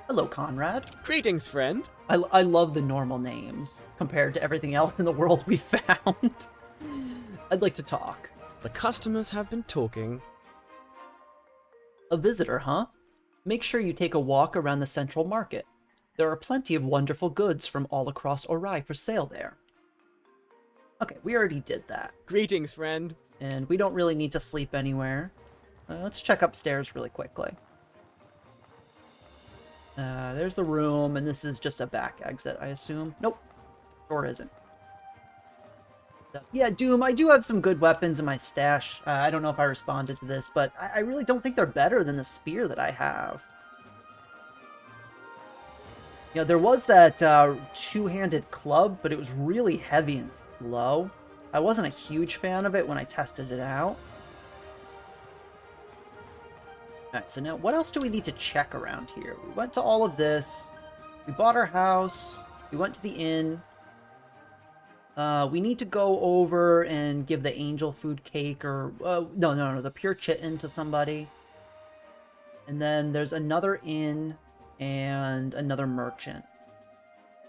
Hello, Conrad. Greetings, friend. I love the normal names compared to everything else in the world we found. I'd like to talk. The customers have been talking. A visitor, huh? Make sure you take a walk around the central market. There are plenty of wonderful goods from all across Ori for sale there. Okay, we already did that. Greetings, friend. And we don't really need to sleep anywhere. Let's check upstairs really quickly. There's the room, and this is just a back exit, I assume. Nope, door isn't. So, yeah, Doom, I do have some good weapons in my stash. I don't know if I responded to this, but I really don't think they're better than the spear that I have. You know, there was that two-handed club, but it was really heavy and slow. I wasn't a huge fan of it when I tested it out. Alright, so now what else do we need to check around here? We went to all of this. We bought our house. We went to the inn. We need to go over and give the angel food cake or... no, the pure chitin to somebody. And then there's another inn and another merchant.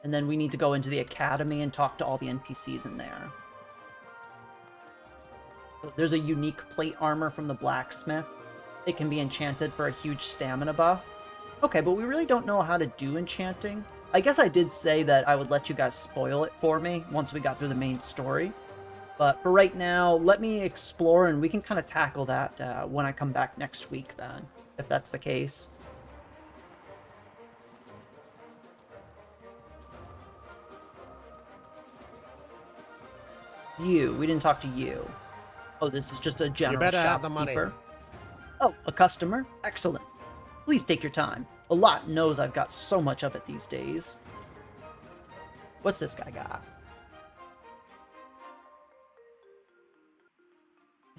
And then we need to go into the academy and talk to all the NPCs in there. There's a unique plate armor from the blacksmith. It can be enchanted for a huge stamina buff. Okay, but we really don't know how to do enchanting. I guess I did say that I would let you guys spoil it for me once we got through the main story. But for right now, let me explore and we can kind of tackle that when I come back next week then, if that's the case. We didn't talk to you. Oh, this is just a general better have the money. shopkeeper. Oh, a customer? Excellent. Please take your time. A lot knows I've got so much of it these days. What's this guy got?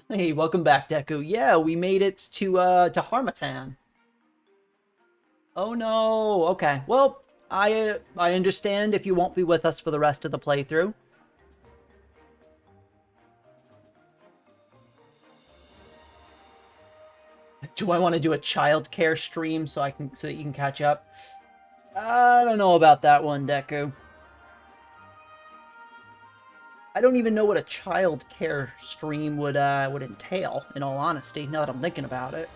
Hey, welcome back, Deku. Yeah, we made it to Harmattan. Oh no. Okay. Well, I understand if you won't be with us for the rest of the playthrough. Do I want to do a childcare stream so that you can catch up? I don't know about that one, Deku. I don't even know what a childcare stream would entail, in all honesty, now that I'm thinking about it.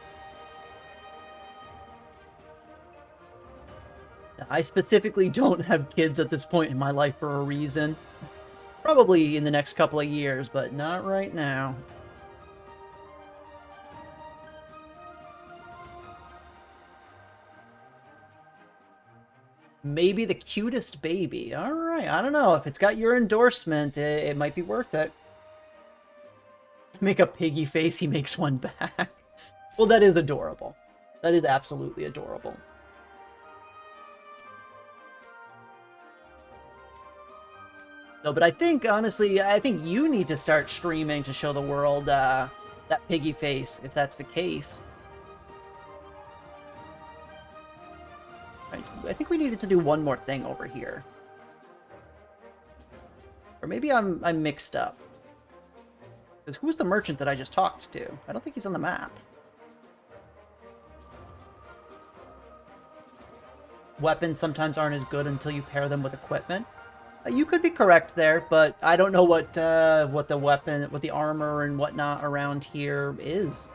I specifically don't have kids at this point in my life for a reason. Probably in the next couple of years, but not right now. Maybe the cutest baby. Alright, I don't know. If it's got your endorsement, it might be worth it. Make a piggy face, he makes one back. Well, that is adorable. That is absolutely adorable. No, but I think, honestly, I think you need to start streaming to show the world that piggy face, if that's the case. Right, I think we needed to do one more thing over here. Or maybe I'm mixed up. Because who's the merchant that I just talked to? I don't think he's on the map. Weapons sometimes aren't as good until you pair them with equipment. You could be correct there, but I don't know what the armor and whatnot around here is.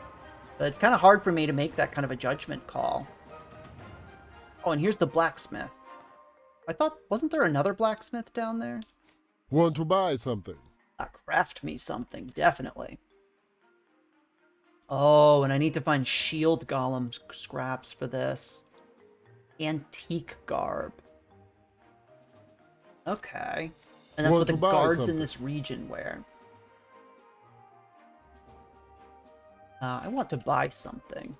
But it's kind of hard for me to make that kind of a judgment call. Oh, and here's the blacksmith. I thought, wasn't there another blacksmith down there? Want to buy something? Craft me something, definitely. Oh, and I need to find shield golem scraps for this. Antique garb. Okay. And that's what the guards in this region wear. I want to buy something.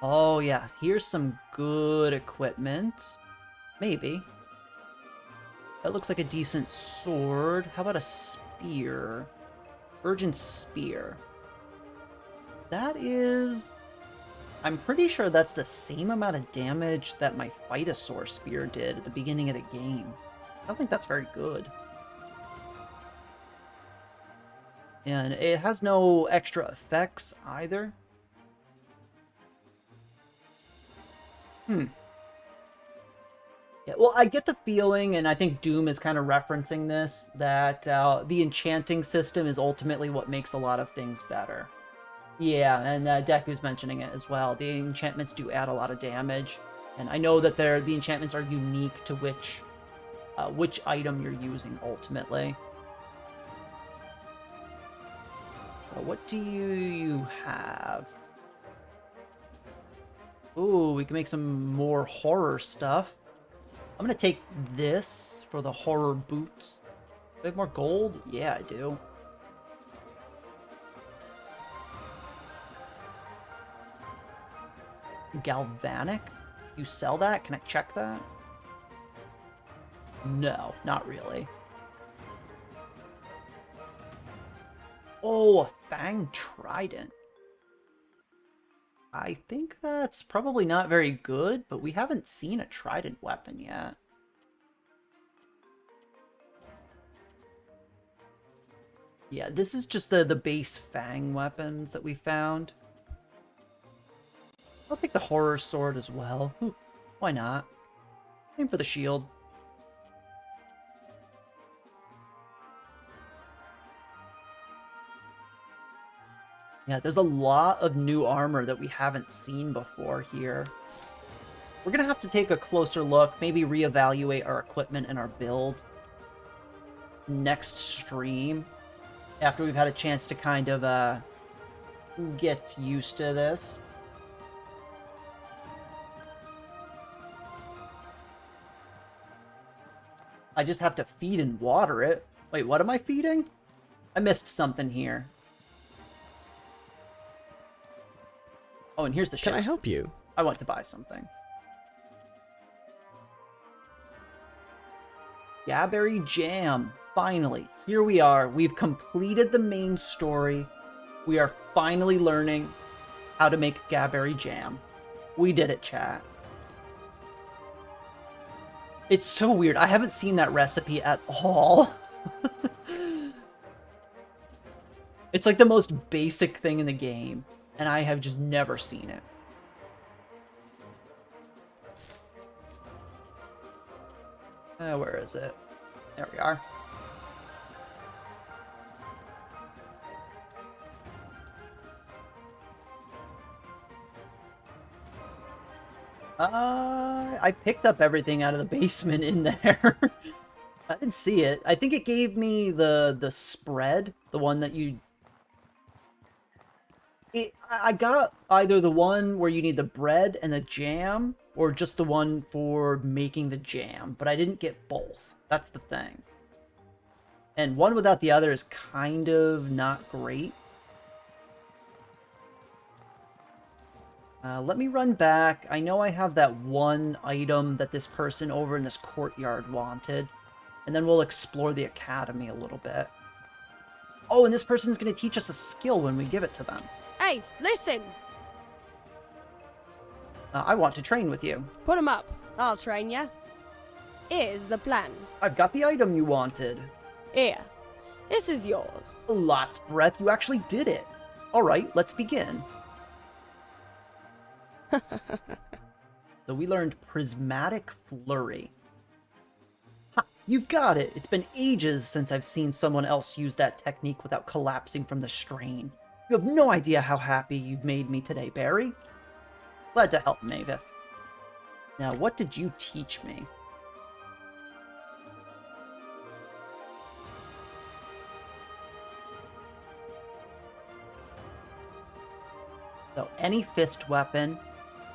Oh, yeah. Here's some good equipment. Maybe. That looks like a decent sword. How about a spear? Virgin spear. That is... I'm pretty sure that's the same amount of damage that my Phytosaur spear did at the beginning of the game. I don't think that's very good. And it has no extra effects either. Yeah, well, I get the feeling, and I think Doom is kind of referencing this, that the enchanting system is ultimately what makes a lot of things better. Yeah, and Deku's mentioning it as well. The enchantments do add a lot of damage, and I know that the enchantments are unique to which item you're using ultimately. So what do you have? Ooh, we can make some more horror stuff. I'm gonna take this for the horror boots. Do I have more gold? Yeah, I do. Galvanic? You sell that? Can I check that? No, not really. Oh, a Fang Trident. I think that's probably not very good, but we haven't seen a trident weapon yet. Yeah, this is just the base Fang weapons that we found. I'll take the horror sword as well. Why not? Aim for the shield. Yeah, there's a lot of new armor that we haven't seen before here. We're gonna have to take a closer look, maybe reevaluate our equipment and our build next stream, after we've had a chance to kind of get used to this. I just have to feed and water it. Wait, what am I feeding? I missed something here. Oh, and here's the ship. Can I help you? I want to buy something. Bary Jam. Finally, here we are. We've completed the main story. We are finally learning how to make Bary Jam. We did it, chat. It's so weird. I haven't seen that recipe at all. It's like the most basic thing in the game, and I have just never seen it. Where is it? There we are. I picked up everything out of the basement in there. I didn't see it. I think it gave me the spread, the one that you... I got either the one where you need the bread and the jam, or just the one for making the jam, but I didn't get both. That's the thing. And one without the other is kind of not great. Let me run back. I know I have that one item that this person over in this courtyard wanted. And then we'll explore the academy a little bit. Oh, and this person's going to teach us a skill when we give it to them. Hey, listen! I want to train with you. Put 'em up. I'll train ya. Here's the plan. I've got the item you wanted. Here. This is yours. Lots, Breath. You actually did it. All right, let's begin. So we learned Prismatic Flurry. Ha, you've got it. It's been ages since I've seen someone else use that technique without collapsing from the strain. You have no idea how happy you've made me today, Bary. Glad to help, Maveth. Now, what did you teach me? So, any fist weapon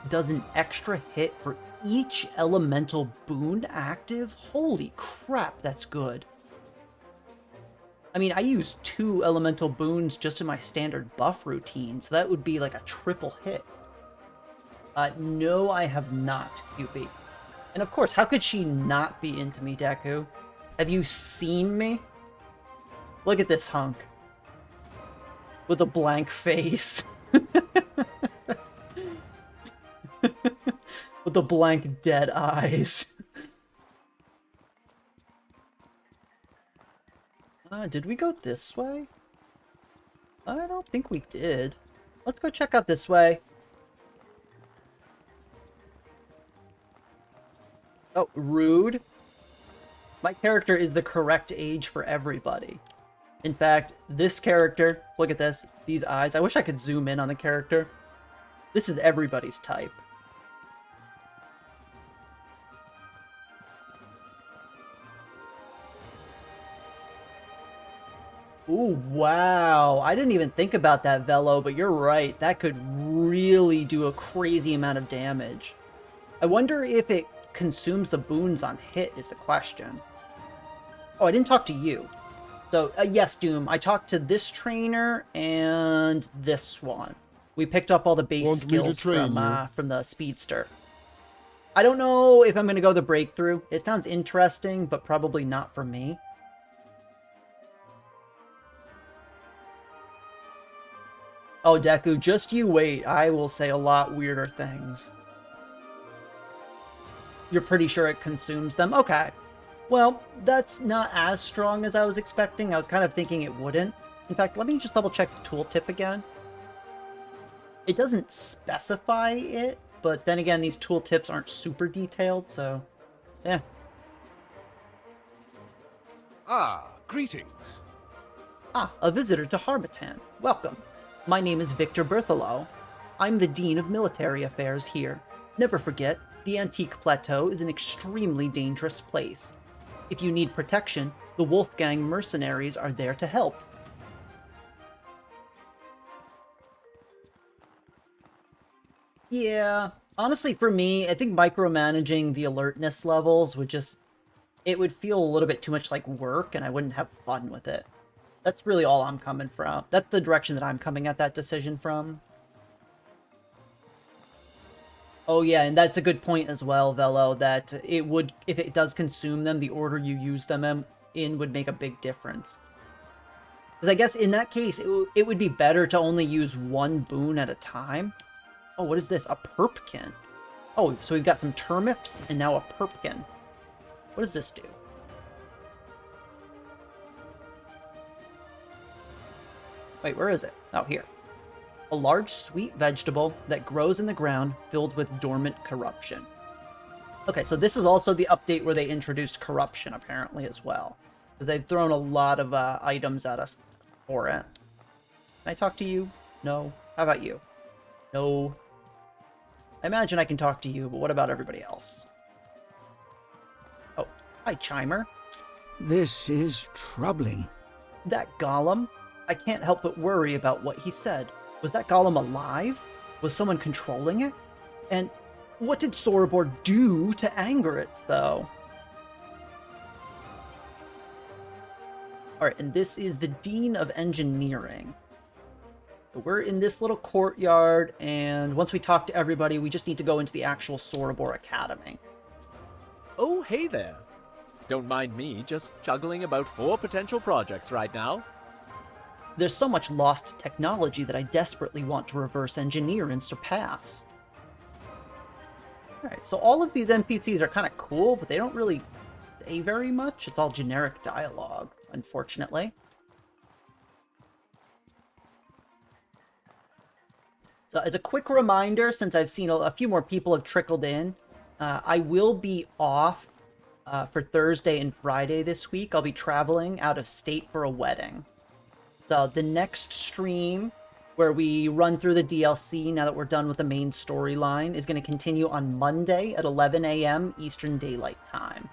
does an extra hit for each elemental boon active? Holy crap, that's good. I mean, I use 2 elemental boons just in my standard buff routine, so that would be like a triple hit. No, I have not, QB. And of course, how could she not be into me, Deku? Have you seen me? Look at this hunk. With a blank face. With the blank dead eyes. Did we go this way? I don't think we did. Let's go check out this way. Oh, rude. My character is the correct age for everybody. In fact, this character, look at this, these eyes. I wish I could zoom in on the character. This is everybody's type. Ooh, wow. I didn't even think about that, Velo, but you're right. That could really do a crazy amount of damage. I wonder if it consumes the boons on hit is the question. Oh, I didn't talk to you. So, yes, Doom, I talked to this trainer and this one. We picked up all the base skills from the Speedster. I don't know if I'm going to go the Breakthrough. It sounds interesting, but probably not for me. Oh, Deku, just you wait. I will say a lot weirder things. You're pretty sure it consumes them? Okay. Well, that's not as strong as I was expecting. I was kind of thinking it wouldn't. In fact, let me just double check the tooltip again. It doesn't specify it, but then again, these tooltips aren't super detailed, so yeah. Ah, greetings. Ah, a visitor to Harmattan. Welcome. My name is Victor Bertholow. I'm the Dean of Military Affairs here. Never forget, the Antique Plateau is an extremely dangerous place. If you need protection, the Wolfgang mercenaries are there to help. Yeah, honestly for me, I think micromanaging the alertness levels would just... it would feel a little bit too much like work, and I wouldn't have fun with it. That's really all I'm coming from. That's the direction that I'm coming at that decision from. Oh yeah, and that's a good point as well, Velo, that it would, if it does consume them, the order you use them in would make a big difference. Because I guess in that case, it would be better to only use one boon at a time. Oh, what is this? A perpkin. Oh, so we've got some turnips and now a perpkin. What does this do? Wait, where is it? Oh, here. A large sweet vegetable that grows in the ground filled with dormant corruption. Okay, so this is also the update where they introduced corruption, apparently, as well. Because they've thrown a lot of items at us for it. Can I talk to you? No. How about you? No. I imagine I can talk to you, but what about everybody else? Oh, hi, Chimer. This is troubling. That golem? I can't help but worry about what he said. Was that golem alive? Was someone controlling it? And what did Sorobor do to anger it, though? Alright, and this is the Dean of Engineering. So we're in this little courtyard, and once we talk to everybody, we just need to go into the actual Sorobor Academy. Oh, hey there. Don't mind me, just juggling about 4 potential projects right now. There's so much lost technology that I desperately want to reverse engineer and surpass. Alright, so all of these NPCs are kind of cool, but they don't really say very much. It's all generic dialogue, unfortunately. So as a quick reminder, since I've seen a few more people have trickled in, I will be off for Thursday and Friday this week. I'll be traveling out of state for a wedding. So the next stream, where we run through the DLC now that we're done with the main storyline, is going to continue on Monday at 11 a.m. Eastern Daylight Time.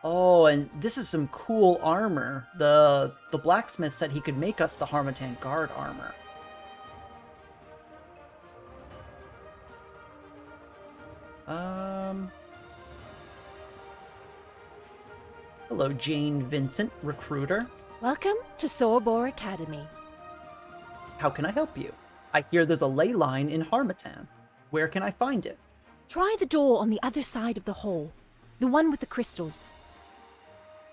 Oh, and this is some cool armor. The blacksmith said he could make us the Harmattan Guard armor. Hello, Jane Vincent, recruiter. Welcome to Sorobor Academy. How can I help you? I hear there's a ley line in Harmattan. Where can I find it? Try the door on the other side of the hall. The one with the crystals.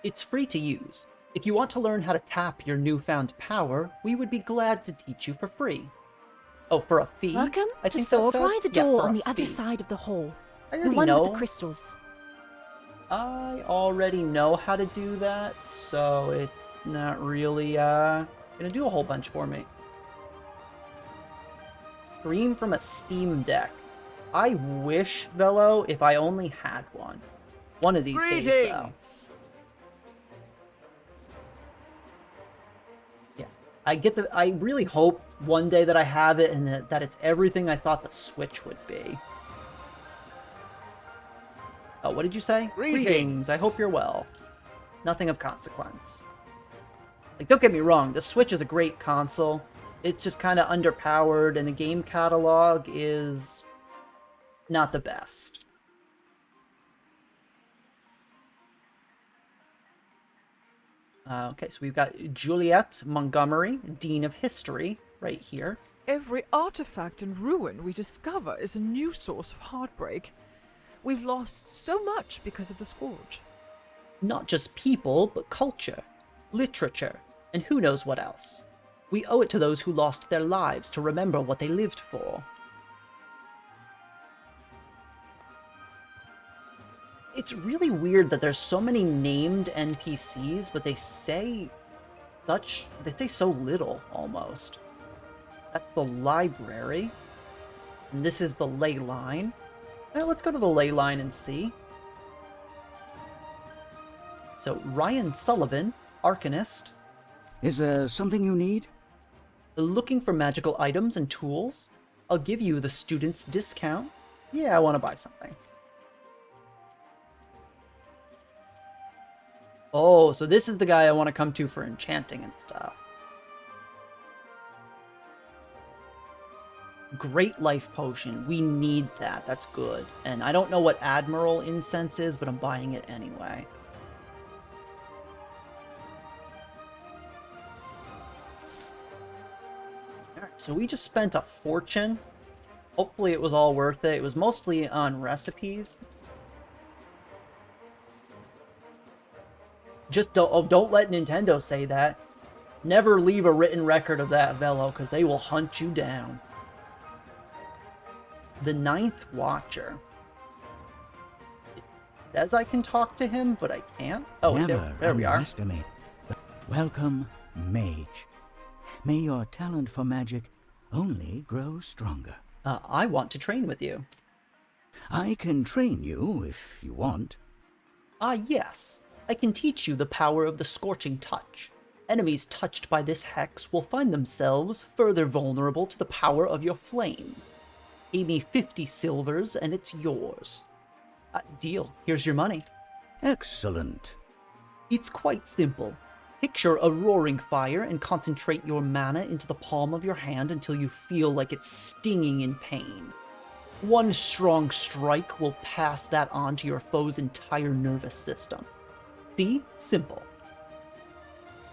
It's free to use. If you want to learn how to tap your newfound power, we would be glad to teach you for free. Oh, for a fee? Welcome I to think that said? Try the Yeah, door for on a the other fee. side of the hall. I The already one know. with the crystals. I already know how to do that, so it's not really gonna do a whole bunch for me. Stream from a Steam Deck. I wish, Velo, if I only had one. One of these days, though. Yeah, I really hope one day that I have it and that it's everything I thought the Switch would be. Oh, what did you say? Greetings. I hope you're well. Nothing of consequence. Like, don't get me wrong, the Switch is a great console. It's just kind of underpowered, and the game catalog is not the best. Okay, so we've got Juliet Montgomery, Dean of History, right here. Every artifact and ruin we discover is a new source of heartbreak. We've lost so much because of the Scourge. Not just people, but culture, literature, and who knows what else. We owe it to those who lost their lives to remember what they lived for. It's really weird that there's so many named NPCs, but they say so little, almost. That's the library. And this is the ley line. Well, let's go to the ley line and see. So, Ryan Sullivan, Arcanist. Is there something you need? Looking for magical items and tools? I'll give you the student's discount. Yeah, I want to buy something. Oh, so this is the guy I want to come to for enchanting and stuff. Great life potion. We need that. That's good. And I don't know what Admiral incense is, but I'm buying it anyway. Alright, so we just spent a fortune. Hopefully it was all worth it. It was mostly on recipes. Just don't let Nintendo say that. Never leave a written record of that, Velo, because they will hunt you down. The Ninth Watcher. It says I can talk to him, but I can't. Oh, there we are. Underestimate. Welcome, Mage. May your talent for magic only grow stronger. I want to train with you. I can train you if you want. Yes. I can teach you the power of the Scorching Touch. Enemies touched by this hex will find themselves further vulnerable to the power of your flames. Pay me 50 silvers and it's yours. Deal. Here's your money. Excellent. It's quite simple. Picture a roaring fire and concentrate your mana into the palm of your hand until you feel like it's stinging in pain. One strong strike will pass that on to your foe's entire nervous system. See? Simple.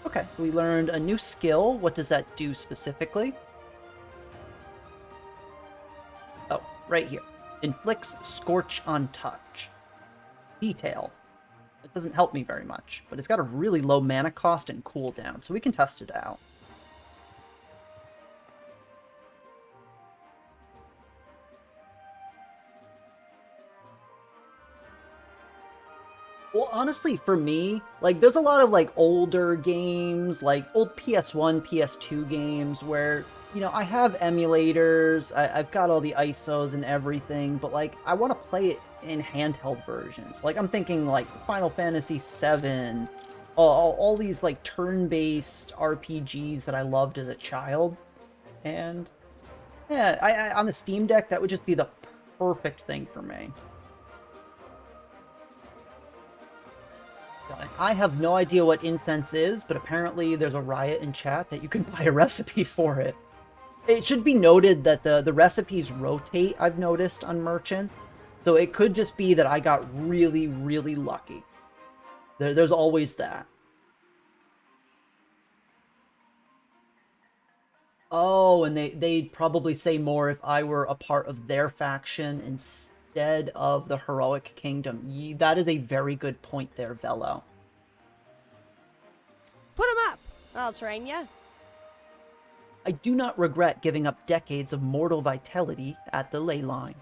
Okay, so we learned a new skill. What does that do specifically? Oh, right here. Inflicts Scorch on Touch. Detail. It doesn't help me very much, but it's got a really low mana cost and cooldown, so we can test it out. Well, honestly, for me, like, there's a lot of, like, older games, like, old PS1, PS2 games where, you know, I have emulators, I've got all the ISOs and everything, but, like, I want to play it in handheld versions. Like, I'm thinking, like, Final Fantasy VII, all these, like, turn-based RPGs that I loved as a child, and, yeah, I on the Steam Deck, that would just be the perfect thing for me. I have no idea what incense is, but apparently there's a riot in chat that you can buy a recipe for it. It should be noted that the recipes rotate, I've noticed, on Merchant. So it could just be that I got really, really lucky. There's always that. Oh, and they'd probably say more if I were a part of their faction instead of the Heroic Kingdom. That is a very good point there, Velo. Put him up! I'll train ya. I do not regret giving up decades of mortal vitality at the ley line.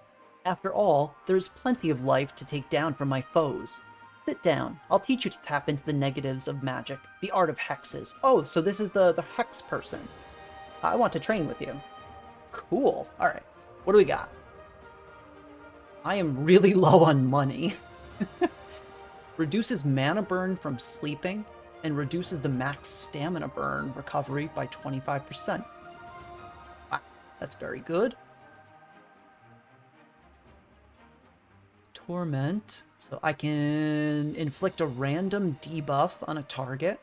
After all, there is plenty of life to take down from my foes. Sit down. I'll teach you to tap into the negatives of magic, the art of hexes. Oh, so this is the hex person. I want to train with you. Cool. Alright. What do we got? I am really low on money. Reduces mana burn from sleeping, and reduces the max stamina burn recovery by 25%. Wow, that's very good. Torment. So I can inflict a random debuff on a target.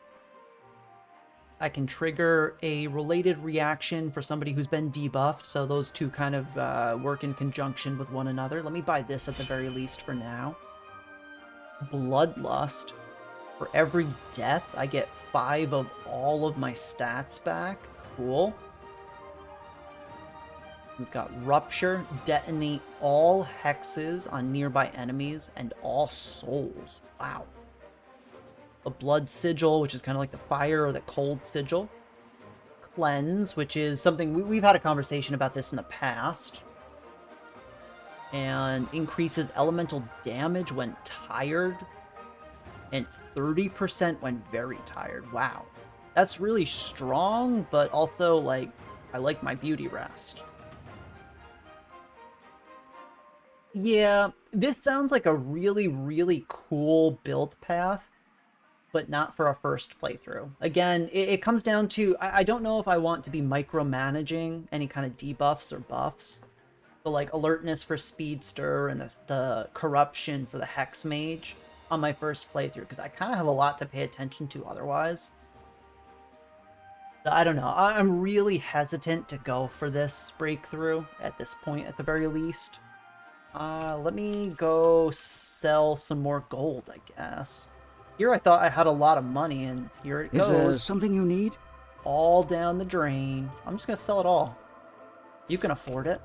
I can trigger a related reaction for somebody who's been debuffed, so those two kind of work in conjunction with one another. Let me buy this at the very least for now. Bloodlust. For every death, I get 5 of all of my stats back. Cool. We've got Rupture. Detonate all hexes on nearby enemies and all souls. Wow. A Blood Sigil, which is kind of like the fire or the cold sigil. Cleanse, which is something we've had a conversation about this in the past. And increases elemental damage when tired. And 30% when very tired. Wow. That's really strong, but also, like, I like my beauty rest. Yeah, this sounds like a really, really cool build path, but not for a first playthrough. Again, it comes down to, I don't know if I want to be micromanaging any kind of debuffs or buffs. So like alertness for Speedster and the corruption for the Hex Mage on my first playthrough, because I kind of have a lot to pay attention to otherwise. I don't know. I'm really hesitant to go for this breakthrough at this point, at the very least. Let me go sell some more gold, I guess. Here I thought I had a lot of money, and here it goes. Is there something you need? All down the drain. I'm just gonna sell it all. You can afford it.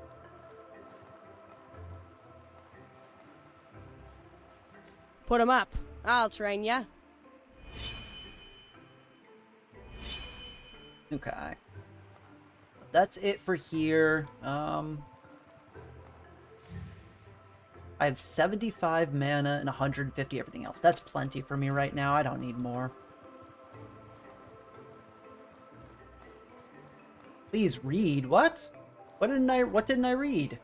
Put 'em up. I'll train ya. Okay. That's it for here. I have 75 mana and 150 everything else. That's plenty for me right now. I don't need more. Please read. What? What didn't I read?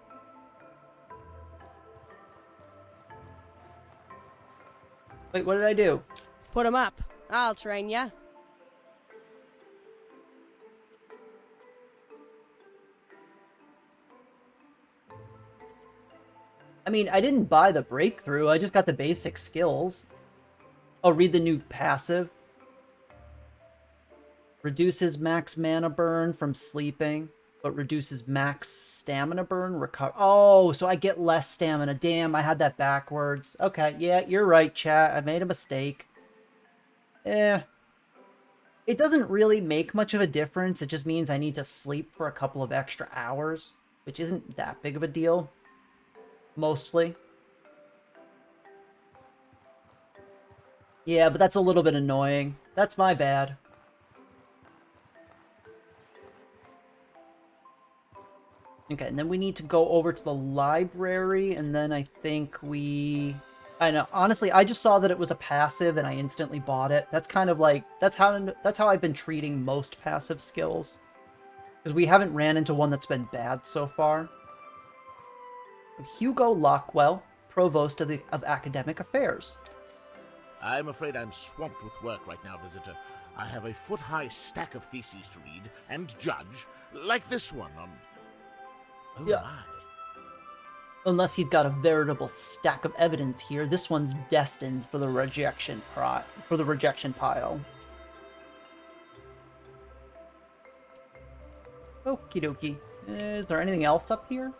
Wait, what did I do? Put 'em up. I'll train ya. I mean, I didn't buy the breakthrough. I just got the basic skills. Oh, read the new passive. Reduces max mana burn from sleeping, but reduces max stamina burn. Oh, so I get less stamina. Damn, I had that backwards. Okay, yeah, you're right, chat. I made a mistake. It doesn't really make much of a difference. It just means I need to sleep for a couple of extra hours, which isn't that big of a deal. Mostly. Yeah, but that's a little bit annoying. That's my bad. Okay, and then we need to go over to the library, and then I think I know, honestly, I just saw that it was a passive, and I instantly bought it. That's kind of like, that's how I've been treating most passive skills. Because we haven't ran into one that's been bad so far. Hugo Lockwell, Provost of Academic Affairs. I'm afraid I'm swamped with work right now, visitor. I have a foot-high stack of theses to read and judge, like this one on... Oh yeah. My. Unless he's got a veritable stack of evidence here, this one's destined for the rejection pile. Okie dokie. Is there anything else up here?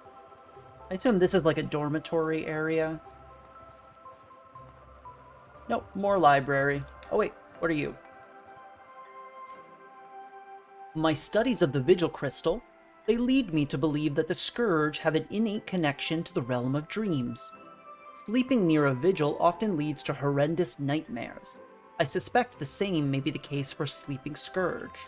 I assume this is like a dormitory area. Nope, more library. Oh wait, what are you? My studies of the Vigil Crystal, they lead me to believe that the Scourge have an innate connection to the realm of dreams. Sleeping near a vigil often leads to horrendous nightmares. I suspect the same may be the case for Sleeping Scourge.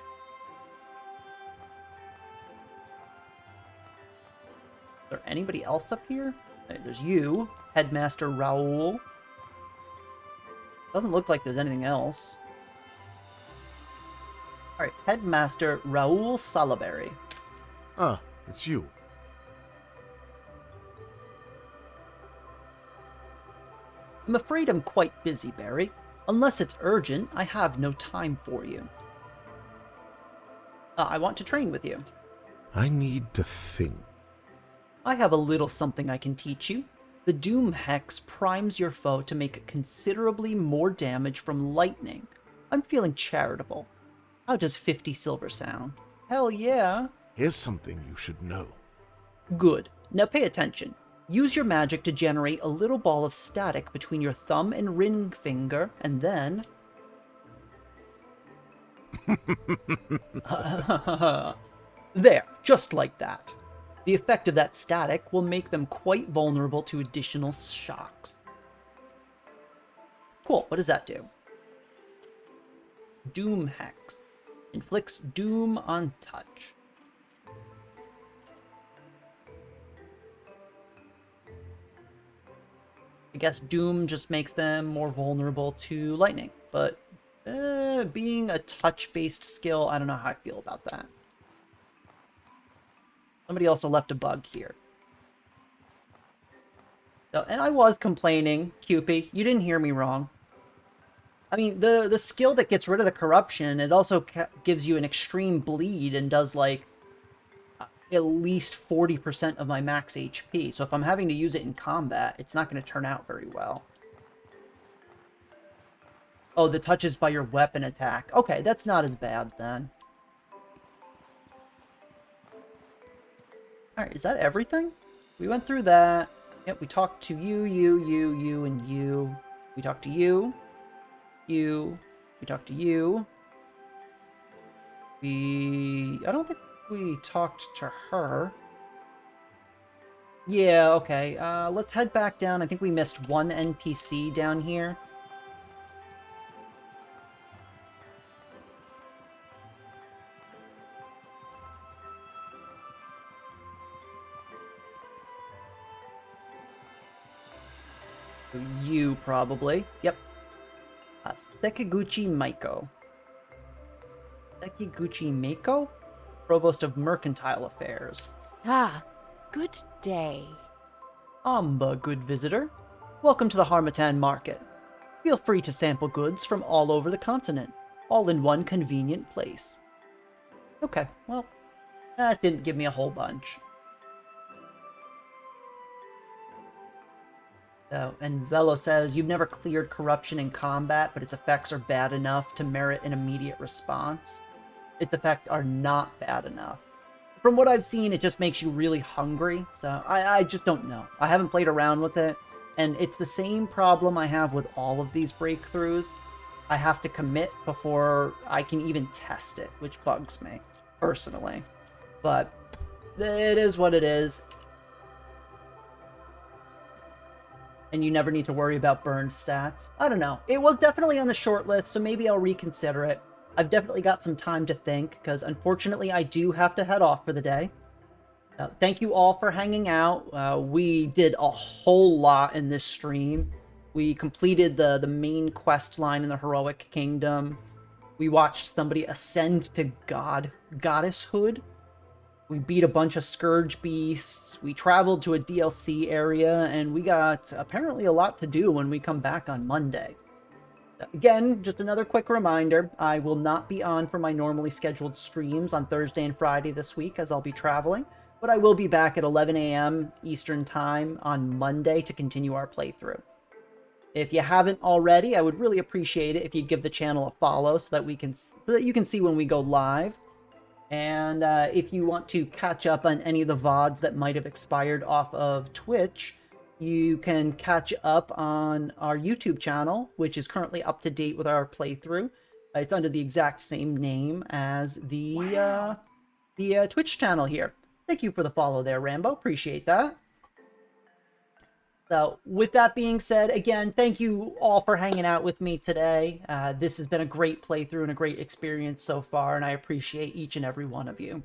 Is there anybody else up here? There's you, Headmaster Raoul. Doesn't look like there's anything else. Alright, Headmaster Raoul Salaberry. Ah, it's you. I'm afraid I'm quite busy, Bary. Unless it's urgent, I have no time for you. I want to train with you. I need to think. I have a little something I can teach you. The Doom Hex primes your foe to make considerably more damage from lightning. I'm feeling charitable. How does 50 silver sound? Hell yeah! Here's something you should know. Good. Now pay attention. Use your magic to generate a little ball of static between your thumb and ring finger, and then... There, just like that. The effect of that static will make them quite vulnerable to additional shocks. Cool, what does that do? Doom Hex. Inflicts doom on touch. I guess doom just makes them more vulnerable to lightning, but being a touch-based skill, I don't know how I feel about that. Somebody also left a bug here. So, and I was complaining, Cupid. You didn't hear me wrong. I mean, the skill that gets rid of the corruption, it also gives you an extreme bleed and does, like, at least 40% of my max HP. So if I'm having to use it in combat, it's not going to turn out very well. Oh, the touches by your weapon attack. Okay, that's not as bad then. Alright, is that everything? We went through that. Yep, we talked to you, and you. We talked to you. You. We talked to you. I don't think we talked to her. Yeah, okay. Let's head back down. I think we missed one NPC down here. You, probably. Yep. Sekiguchi Maiko. Sekiguchi Maiko? Provost of Mercantile Affairs. Ah, good day. Amba, good visitor. Welcome to the Harmattan market. Feel free to sample goods from all over the continent, all in one convenient place. Okay, well, that didn't give me a whole bunch. So, and Velo says, you've never cleared corruption in combat, but its effects are bad enough to merit an immediate response. Its effects are not bad enough. From what I've seen, it just makes you really hungry, so I just don't know. I haven't played around with it, and it's the same problem I have with all of these breakthroughs. I have to commit before I can even test it, which bugs me, personally. But it is what it is. And you never need to worry about burned stats. I don't know. It was definitely on the short list, so maybe I'll reconsider it. I've definitely got some time to think, because unfortunately I do have to head off for the day. Thank you all for hanging out. We did a whole lot in this stream. We completed the main quest line in the Heroic Kingdom. We watched somebody ascend to goddesshood. We beat a bunch of Scourge Beasts, we traveled to a DLC area, and we got apparently a lot to do when we come back on Monday. Again, just another quick reminder, I will not be on for my normally scheduled streams on Thursday and Friday this week as I'll be traveling, but I will be back at 11 a.m. Eastern Time on Monday to continue our playthrough. If you haven't already, I would really appreciate it if you'd give the channel a follow so that you can see when we go live. And if you want to catch up on any of the VODs that might have expired off of Twitch, you can catch up on our YouTube channel, which is currently up to date with our playthrough. It's under the exact same name as the Twitch channel here. Thank you for the follow there, Rambo. Appreciate that. So, with that being said, again, thank you all for hanging out with me today. This has been a great playthrough and a great experience so far, and I appreciate each and every one of you.